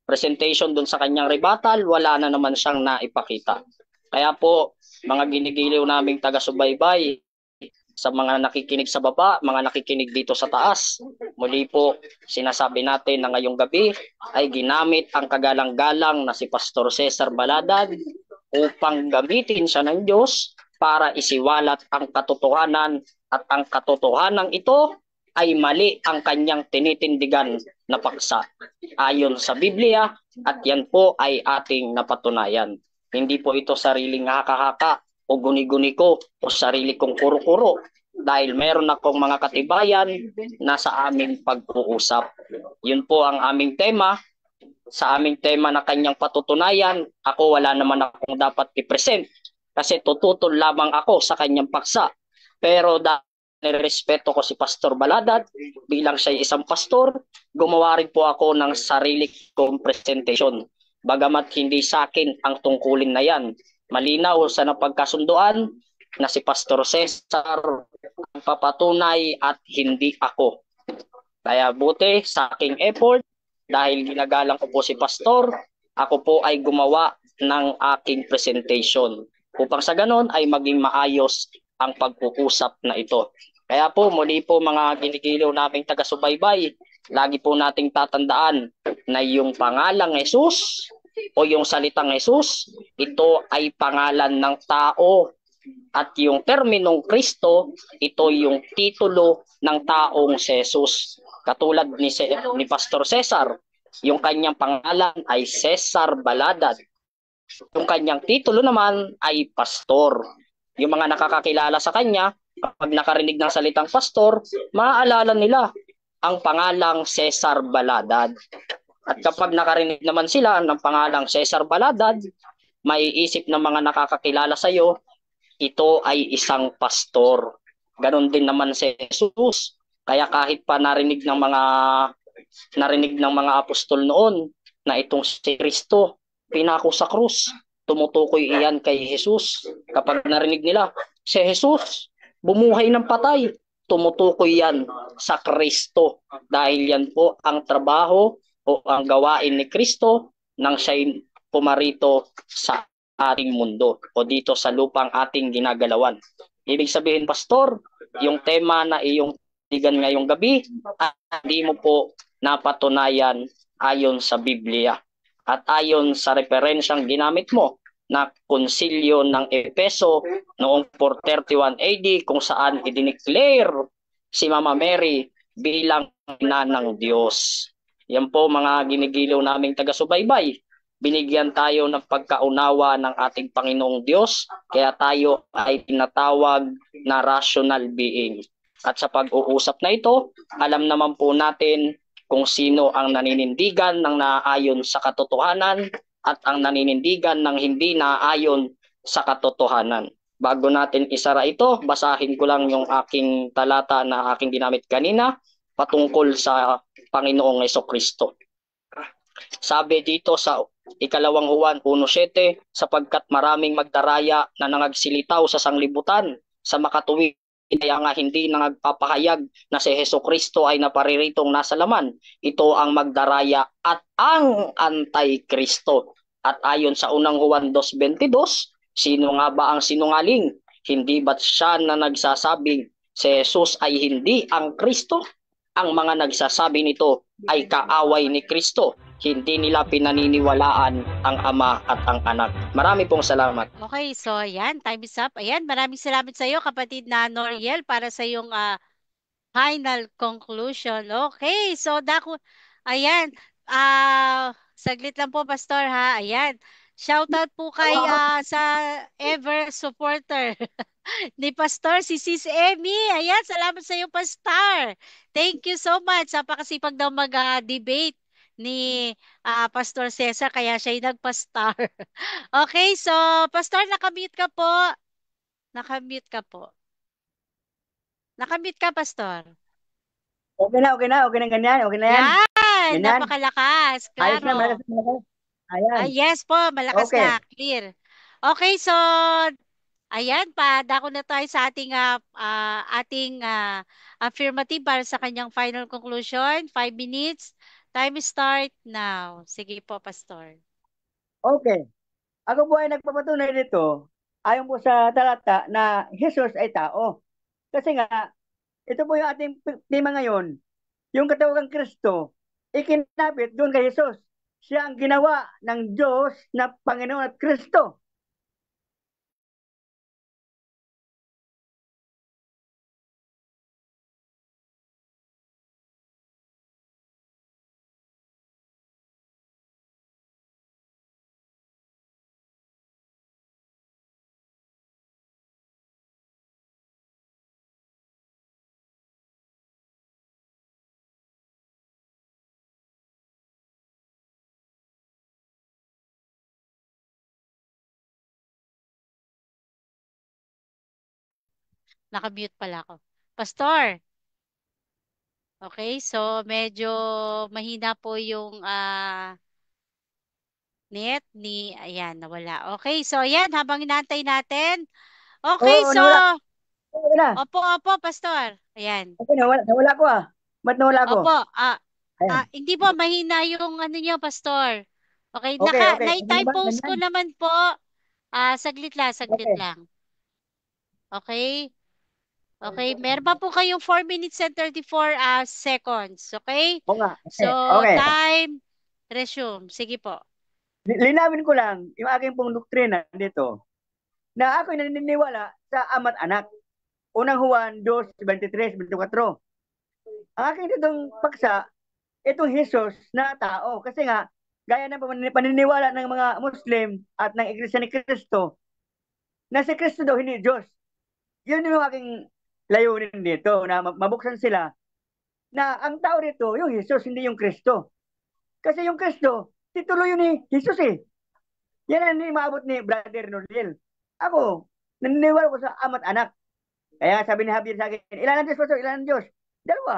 presentation doon sa kanyang rebuttal, wala na naman siyang naipakita. Kaya po, mga ginigiliw naming taga-subaybay, sa mga nakikinig sa baba, mga nakikinig dito sa taas. Muli po, sinasabi natin na ngayong gabi ay ginamit ang kagalang-galang na si Pastor Cesar Baladad upang gamitin siya ng Diyos para isiwalat ang katotohanan, at ang katotohanan ito ay mali ang kanyang tinitindigan na paksa ayon sa Biblia, at yan po ay ating napatunayan. Hindi po ito sariling haka-haka o guni-guni ko o sarili kong kuro-kuro, dahil meron akong mga katibayan na sa aming pag-uusap. Yun po ang aming tema. Sa aming tema na kanyang patutunayan, ako wala naman akong dapat i-present kasi tututol lamang ako sa kanyang paksa. Pero dahil nirespeto ko si Pastor Baladad bilang siya isang pastor, gumawa rin po ako ng sarili kong presentation. Bagamat hindi sa akin ang tungkulin na yan, malinaw sa napagkasunduan na si Pastor Cesar ang papatunay at hindi ako. Kaya buti sa aking effort, dahil ginagalang ko po si Pastor, ako po ay gumawa ng aking presentation upang sa ganon ay maging maayos ang pag-uusap na ito. Kaya po muli po mga ginigiliw naming taga-subaybay, lagi po nating tatandaan na yung pangalang Jesus o yung salitang Jesus, ito ay pangalan ng tao, at yung terminong Kristo, ito yung titulo ng taong si Jesus. Katulad ni Pastor Cesar, yung kanyang pangalan ay Cesar Baladad. Yung kanyang titulo naman ay pastor. Yung mga nakakakilala sa kanya, kapag nakarinig ng salitang pastor, maaalala nila ang pangalang Cesar Baladad. At kapag nakarinig naman sila ng pangalang Cesar Baladad, maiisip ng mga nakakakilala sa iyo, ito ay isang pastor. Ganon din naman si Jesus. Kaya kahit pa narinig ng mga apostol noon na itong si Kristo pinako sa krus, tumutukoy iyan kay Jesus. Kapag narinig nila si Jesus bumuhay ng patay, tumutukoy yan sa Kristo, dahil yan po ang trabaho o ang gawain ni Kristo nang siya'y pumarito sa ating mundo o dito sa lupang ating ginagalawan. Ibig sabihin, Pastor, yung tema na iyong tigan ngayong gabi, hindi mo po napatunayan ayon sa Biblia at ayon sa referensyang ginamit mo na konsilyo ng Efeso noong 431 AD, kung saan idineclare si Mama Mary bilang ina ng Diyos. Yan po mga ginigiliw naming taga-subaybay. Binigyan tayo ng pagkaunawa ng ating Panginoong Diyos, kaya tayo ay tinatawag na rational being. At sa pag-uusap na ito, alam naman po natin kung sino ang naninindigan ng naayon sa katotohanan at ang naninindigan ng hindi naayon sa katotohanan. Bago natin isara ito, basahin ko lang yung aking talata na aking ginamit kanina patungkol sa Panginoong Hesukristo. Sabi dito sa Ikalawang Juan 1:7, sapagkat maraming magdaraya na nangagsilitaw sa sanglibutan sa makatuwid, kaya nga hindi nagpapahayag na si Hesukristo ay napariritong nasa laman. Ito ang magdaraya at ang Antikristo. At ayon sa unang Juan 2:22, sino nga ba ang sinungaling? Hindi ba't siya na nagsasabing si Jesus ay hindi ang Kristo? Ang mga nagsasabi nito ay kaaway ni Kristo. Hindi nila pinaniniwalaan ang Ama at ang Anak. Marami pong salamat. Okay, so ayan, time is up. Ayan, maraming salamat sa iyo, kapatid na Noriel, para sa iyong final conclusion. Okay, so ayan, saglit lang po, Pastor, ha. Ayan, shoutout po kay sa ever supporter ni Pastor, si Sis Emmy. Ayan, salamat sa iyo, Pastor. Thank you so much. Napakasipag daw mag-debate ni Pastor Cesar, kaya siya yung nagpa-star. Okay, so Pastor, nakamute ka po. Nakamute ka po. Nakamute ka, Pastor. Okay na, okay na, okay na ganyan, okay na yan. Ayan, Ganyan. napakalakas. Ayos na, Klaro. malakas na malakas. Ayan. Yes po, malakas Okay. na. Clear. Okay, so ayan pa, dako na tayo sa ating affirmative para sa kanyang final conclusion. 5 minutes. Time start now. Sige po, Pastor. Okay. Ako po ay nagpapatunay nito ayon po sa talata na Jesus ay tao. Kasi nga, ito po yung ating tema ngayon. Yung katawagang Kristo, ikinapit doon kay Jesus. Siya ang ginawa ng Diyos na Panginoon at Kristo. Nakamute pala ako. Pastor, okay, so medyo mahina po yung net ni, ayan, nawala. Okay, so ayan, habang inaantay natin. Okay, Oo, so, nawala. Okay na. opo, opo, Pastor. Ayan. Okay, nawala ko ah. Ba't nawala ko? Opo, Ayan. hindi po, mahina yung ano niyo, Pastor. Okay, Okay, okay. Okay na ba? na-typos ko Ganyan? naman po. Saglit lang, saglit Okay. lang. Okay? Okay, meron pa po kayong 4 minutes and 34 seconds. Okay? Oo nga. So, Okay. Okay. time, resume. Sige po. Linawin ko lang yung aking pong doktrina dito na ako'y naniniwala sa ama't anak. Unang Juan 2:23-24. Ang aking ditong paksa, itong Jesus na tao. Kasi nga, gaya ng paniniwala ng mga Muslim at ng Iglesia ni Cristo, na si Cristo daw hindi Diyos. Yun yung aking layunin dito, na mabuksan sila na ang tao rito, yung Jesus, hindi yung Cristo. Kasi yung Kristo, titulo yun ni Jesus eh. Yan ang hindi maabot ni Brother Nordel. Ako, naniniwala ko sa ama't anak. Kaya sabi ni Javier sa akin, ilan ang Diyos, Pastor? Ilan ang Diyos? Dalawa.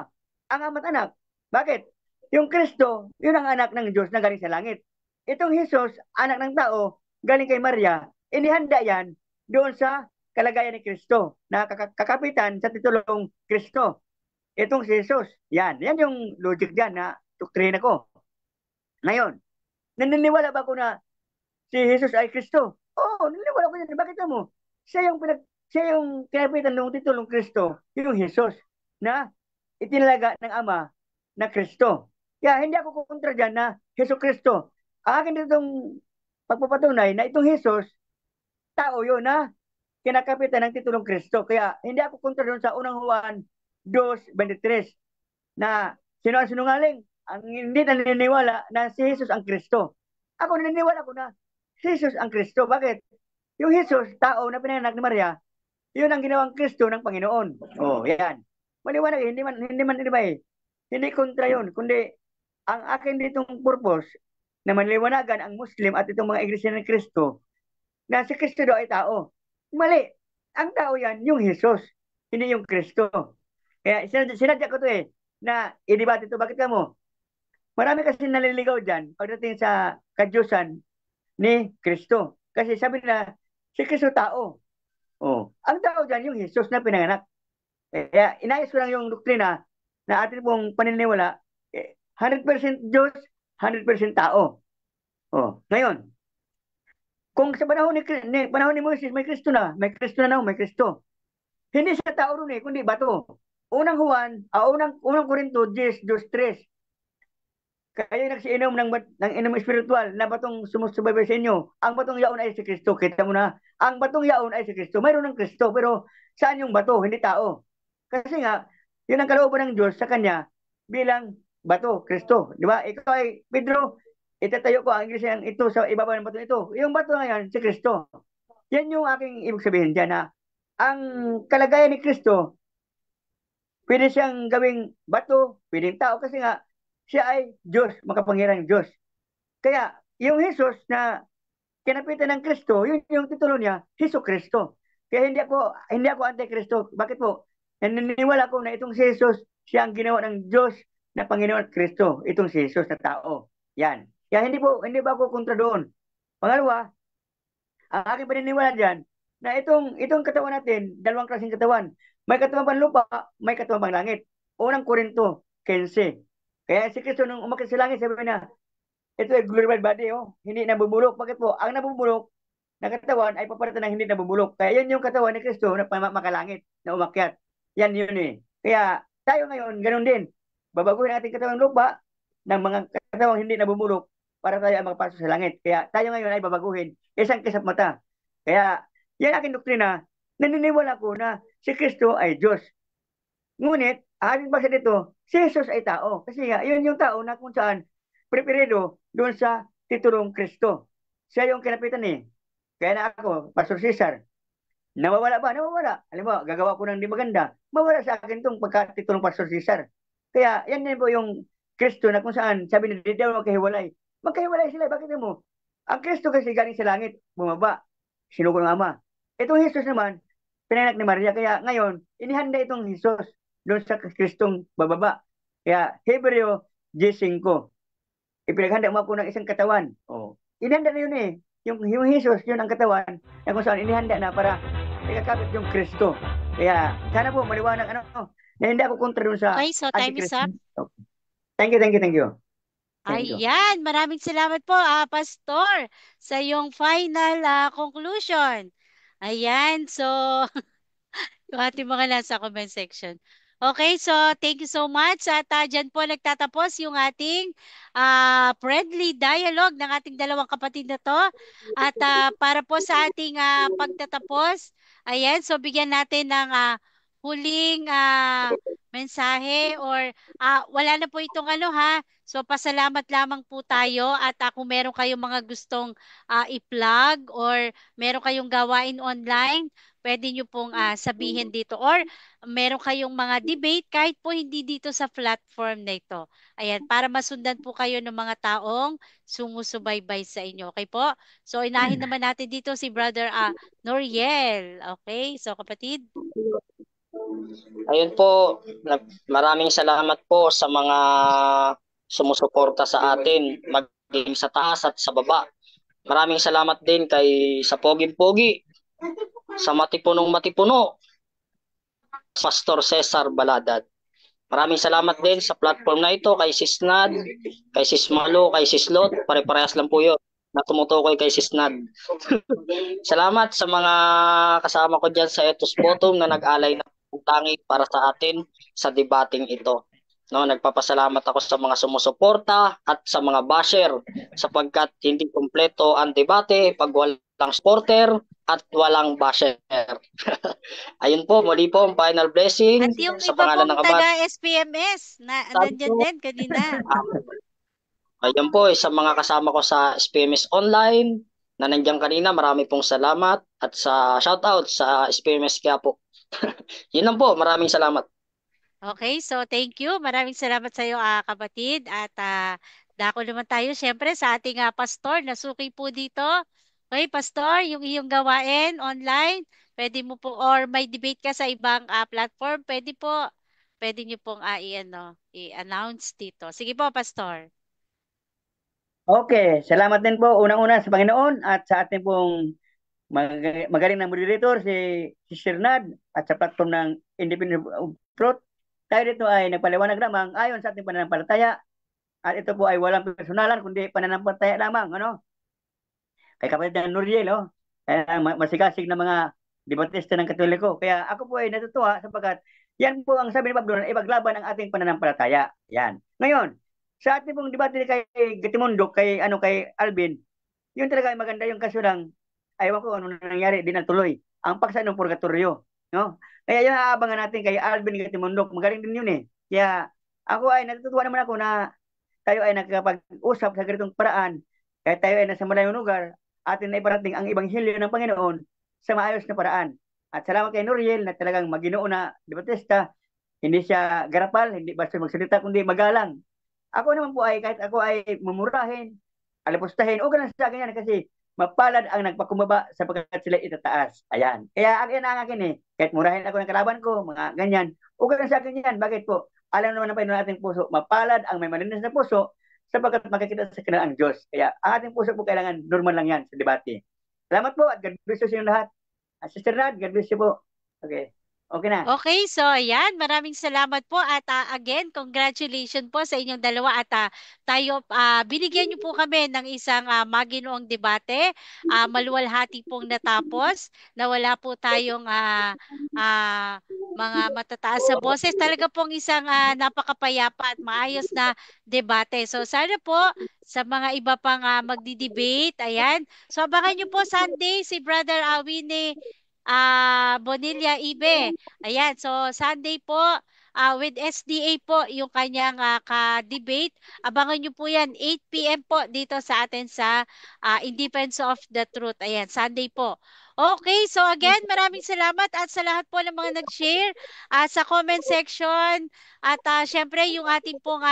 Ang ama't anak. Bakit? Yung Kristo, yun ang anak ng Diyos na galing sa langit. Itong Jesus, anak ng tao, galing kay Maria, inihanda yan doon sa kalagayan ni Kristo, na kakapitan sa titulong Kristo. Itong si Jesus, yan. Yan yung logic dyan na doktrina ko. Ngayon, naniniwala ba ko na si Jesus ay Kristo? Oo, naniniwala ko yan. Bakit mo? Siya yung kinapitan ng titulong Kristo, yung Jesus, na itinalaga ng Ama na Kristo. Kaya hindi ako kontra dyan na Hesus Kristo. Ang akin ditong pagpapatunay na itong Jesus, tao yun na kinakapitan ng titulong Kristo. Kaya hindi ako kontra doon sa unang Juan 2:23 na sino ang sinungaling? Ang hindi naniniwala na si Jesus ang Kristo. Ako naniniwala ko na si Jesus ang Kristo. Bakit? Yung Jesus, tao na pinanganak ni Maria, yun ang ginawang Kristo ng Panginoon. Oh, yan. Maliwanag, hindi ba eh. Hindi kontra yun, kundi ang akin ditong purpose na maliwanagan ang Muslim at itong mga iglesia ng Kristo na si Kristo daw ay tao. Mali. Ang tao yan, yung Jesus, hindi yung Kristo. Kaya sinadya ko to eh, na i-debate ito. Bakit ka mo? Marami kasi naliligaw dyan pagdating sa kadyusan ni Kristo. Kasi sabi nila, si Kristo tao. Oh, ang tao dyan, yung Jesus na pinanganak. Kaya inayos ko lang yung doktrina na atin pong paniniwala, 100% Diyos, 100% tao. Oh, ngayon, kung sa panahon ni Moses, may Kristo na, may Kristo. Hindi siya tao rin eh, kundi bato. Unang Korinto 10:3. Kayo nagsiinom ng inom espiritual na batong sumusubaybay sa inyo. Ang batong yaon ay si Kristo. Kita mo na, ang batong yaon ay si Kristo. Mayroon ng Kristo, pero saan yung bato? Hindi tao. Kasi nga, yun ang kalooban ng Diyos sa kanya bilang bato, Kristo. Di ba? Ikaw ay, Pedro, itatayo ko ang iglesia ito sa ibabaw ng bato ito. Yung bato ngayon, si Kristo. Yan yung aking ibig sabihin dyan na ang kalagayan ni Kristo, pwede siyang gawing bato, pwedeng tao kasi nga siya ay Diyos, makapangyarang Diyos. Kaya yung Jesus na kinapitan ng Kristo, yun yung titulo niya, Hesus Kristo. Kaya hindi ako anti-Kristo. Bakit po? Naniniwala ko na itong si Jesus, siya ang ginawa ng Diyos na Panginoon at Kristo, itong si Jesus na tao. Yan. Kaya hindi ba ako kontra doon. Pangalawa, ang aking paniniwala dyan, na itong katawan natin, dalawang klaseng katawan. May katawan pang lupa, may katawan pang langit. Unang Korinto 15. Kaya si Kristo nung umakyat sa langit, sabi na, ito ay glorified body, oh. Hindi nabubulok. Bakit po? Ang nabubulok na katawan ay papalitan ng hindi nabubulok. Kaya yan yung katawan ni Kristo na makalangit, na umakyat. Yan yun eh. Kaya tayo ngayon, ganun din. Babaguhin ating katawan lupa ng mga katawang hindi nabubulok para tayo ay makapasok sa langit. Kaya tayo ngayon ay babaguhin. Isang kisap mata. Kaya yan aking doktrina. Naniniwala ko na si Kristo ay Diyos. Ngunit, aking basa dito, si Jesus ay tao. Kasi nga, yun yung tao na kung saan preparido doon sa titulong Kristo. Siya yung kinapitan eh. Kaya na ako, Pastor Cesar, nawawala ba? Nawawala. Alam mo, gagawa ko ng di maganda. Mawala sa akin itong pagkatitulong Pastor Cesar. Kaya yan din po yung Kristo na kung saan sabi ni di daw magkahiwalay. Magkahiwalay sila. Bakit mo? Ang Kristo kasi galing sa langit, bumaba. Sinugo ng Ama. Itong Jesus naman, pinanak ni Maria. Kaya ngayon, inihanda itong Jesus doon sa Kristong bababa. Kaya Hebreo 10:5. Ipinaghanda mo ako ng isang katawan. Oh. Inihanda na yun eh. Yung Jesus, yun ang katawan na kung saan inihanda na para ikakapit yung Kristo. Kaya sana po maliwanag na hindi ako kontra dun sa Okay, so time is Antikristo. up. Okay. Thank you, thank you, thank you. Thank you. Ayan, maraming salamat po, Pastor, sa iyong final conclusion. Ayan, so yung ating mga nasa comment section. Okay, so thank you so much. At dyan po nagtatapos yung ating friendly dialogue ng ating dalawang kapatid na to. At para po sa ating pagtatapos, ayan, so bigyan natin ng huling mensahe or wala na po itong ano ha. So pasalamat lamang po tayo at kung meron kayong mga gustong i-plug or meron kayong gawain online, pwede nyo pong sabihin dito or meron kayong mga debate kahit po hindi dito sa platform na ito. Ayan, para masundan po kayo ng mga taong sumusubaybay sa inyo. Okay po? So, inahin naman natin dito si Brother Noriel. Okay? So, kapatid. Ayun po, maraming salamat po sa mga sumusuporta sa atin, maging sa taas at sa baba. Maraming salamat din kay sa Poging-Pogi, sa Matipunong-Matipuno, Pastor Cesar Baladad. Maraming salamat din sa platform na ito kay Sis Nad, kay Sis Malo, kay Sis Lot. Pare-parehas lang po yun na tumutukoy kay Sis Nad. Salamat sa mga kasama ko dyan sa Etos Bottom na nag-alay ng tangi para sa atin sa debating ito. No, nagpapasalamat ako sa mga sumusuporta at sa mga basher sapagkat hindi kumpleto ang debate pag walang supporter at walang basher. Ayun po, muli po ang final blessing At yung sa iba pangalan pong ng Ama. taga-SPMS na nandyan din kanina. Ayun po, sa mga kasama ko sa SPMS Online na nandiyan kanina, marami pong salamat at sa shoutout sa SPMS Quiapo. Yun lang po, maraming salamat. Okay, so thank you. Maraming salamat sa iyo, kapatid. At dako naman tayo siyempre sa ating pastor na suki po dito. Okay, pastor, yung iyong gawain online, pwede mo po or may debate ka sa ibang platform, pwede po. Pwede niyo pong i-announce dito. Sige po, pastor. Okay, salamat din po unang-una sa Panginoon at sa ating pong magaling na moderator si Sir at sa platform ng Independent of Truth. Tayo dito ay nagpaliwanag lamang ayon sa ating pananampalataya at ito po ay walang personalan kundi pananampalataya lamang. Kay kapatid ng Nuriel, masigasig na mga debatista ng Katoliko. Kaya ako po ay natutuwa sapagkat yan po ang sabi ni Pablo na ipaglaban ang ating pananampalataya. Yan. Ngayon, sa ating pong debate kay Gatimundo, kay Alvin, yun talaga ay maganda yung kaso ng ayaw ko ano nangyari, di natuloy. Ang paksa ng purgatorio. No? Kaya yung aabangan natin kay Alvin Gatimundo, magaling din yun eh. Kaya ako ay natutuwa naman ako na tayo ay nagkapag-usap sa ganitong paraan. Kaya tayo ay nasa malayong lugar atin na iparating ang Ebanghelyo ng Panginoon sa maayos na paraan. At salamat kay Noriel na talagang maginoo na debatista. Hindi siya garapal, hindi basta magsalita, kundi magalang. Ako naman po ay, kahit ako ay mumurahin, alipustahin, o ganun sa akin yan kasi mapalad ang nagpakumbaba sapagkat sila itataas. Ayan. Kaya akin ang akin eh. Kahit murahin ako ng kalaban ko, mga ganyan. O ganun sa akin yan. Bakit po? alam naman ng Panginoon ating puso, mapalad ang may malinis na puso sapagkat makikita sa kanila ang Diyos. Kaya ang ating puso po kailangan normal lang yan sa debate. Salamat po at God bless you sa inyong lahat. Sister Nad, God bless you po. Okay. Okay na. Okay, so ayan, maraming salamat po at again, congratulations po sa inyong dalawa at tayo, binigyan niyo po kami ng isang maginoong debate, maluwalhati pong natapos, na wala po tayong mga matataas sa boses. Talaga pong isang napakapayapa at maayos na debate. So sana po sa mga iba pang magdi-debate, ayan. So abangan niyo po Sunday si Brother Winnie Bonilla Ibe. Ayan, so Sunday po, with SDA po yung kanyang ka-debate. Abangan nyo po yan, 8 p.m. po dito sa atin sa In Defense of the Truth. Ayan, Sunday po. Okay, so again, maraming salamat at sa lahat po ng mga nag-share sa comment section at syempre yung ating pong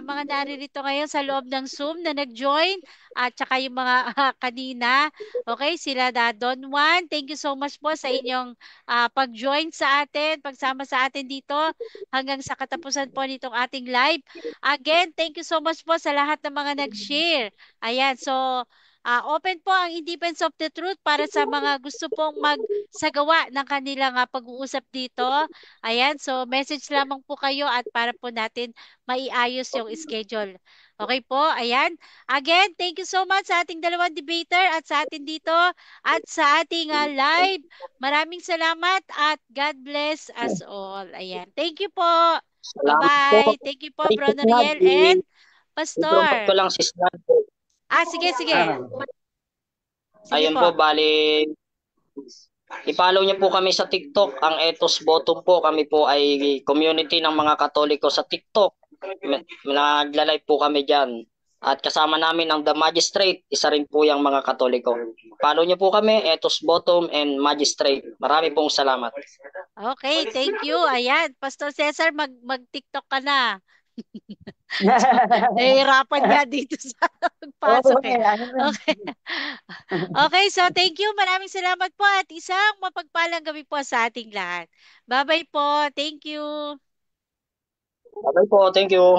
mga naririto ngayon sa loob ng Zoom na nag-join at saka yung mga kanina. Okay, sila Don Juan, thank you so much po sa inyong pag-join sa atin, pagsama sa atin dito hanggang sa katapusan po nitong ating live. Again, thank you so much po sa lahat ng mga nag-share. Ayan, so open po ang In Defense of the Truth para sa mga gusto pong magsagawa ng kanilang pag-uusap dito. Ayan, so message lamang po kayo at para po natin maiayos yung schedule. Okay po, ayan. Again, thank you so much sa ating dalawang debater at sa atin dito at sa ating live. Maraming salamat at God bless us all. Ayan. Thank you po. Salamat po. Bye-bye. Thank you po, Ay, Bro Sis Nad, Noriel and i-promote ko Pastor. lang, Sis Nad. Sige, sige. Ah, Sige Ayun po. po, bali, i-follow niyo po kami sa TikTok, ang Ethos Bottom po. Kami po ay community ng mga Katoliko sa TikTok. Nagla-live po kami diyan. At kasama namin ang The Magistrate, isa rin po yung mga Katoliko. Follow niyo po kami, Ethos Bottom and Magistrate. Marami pong salamat. Okay, thank you. Ayan, Pastor Cesar, mag-TikTok ka na. Nahihirapan nga dito sa pagpasok eh. okay, ano na. Okay. Okay, so thank you. Maraming salamat po at isang mapagpalang gabi po sa ating lahat. Bye-bye po. Thank you. Bye po, thank you.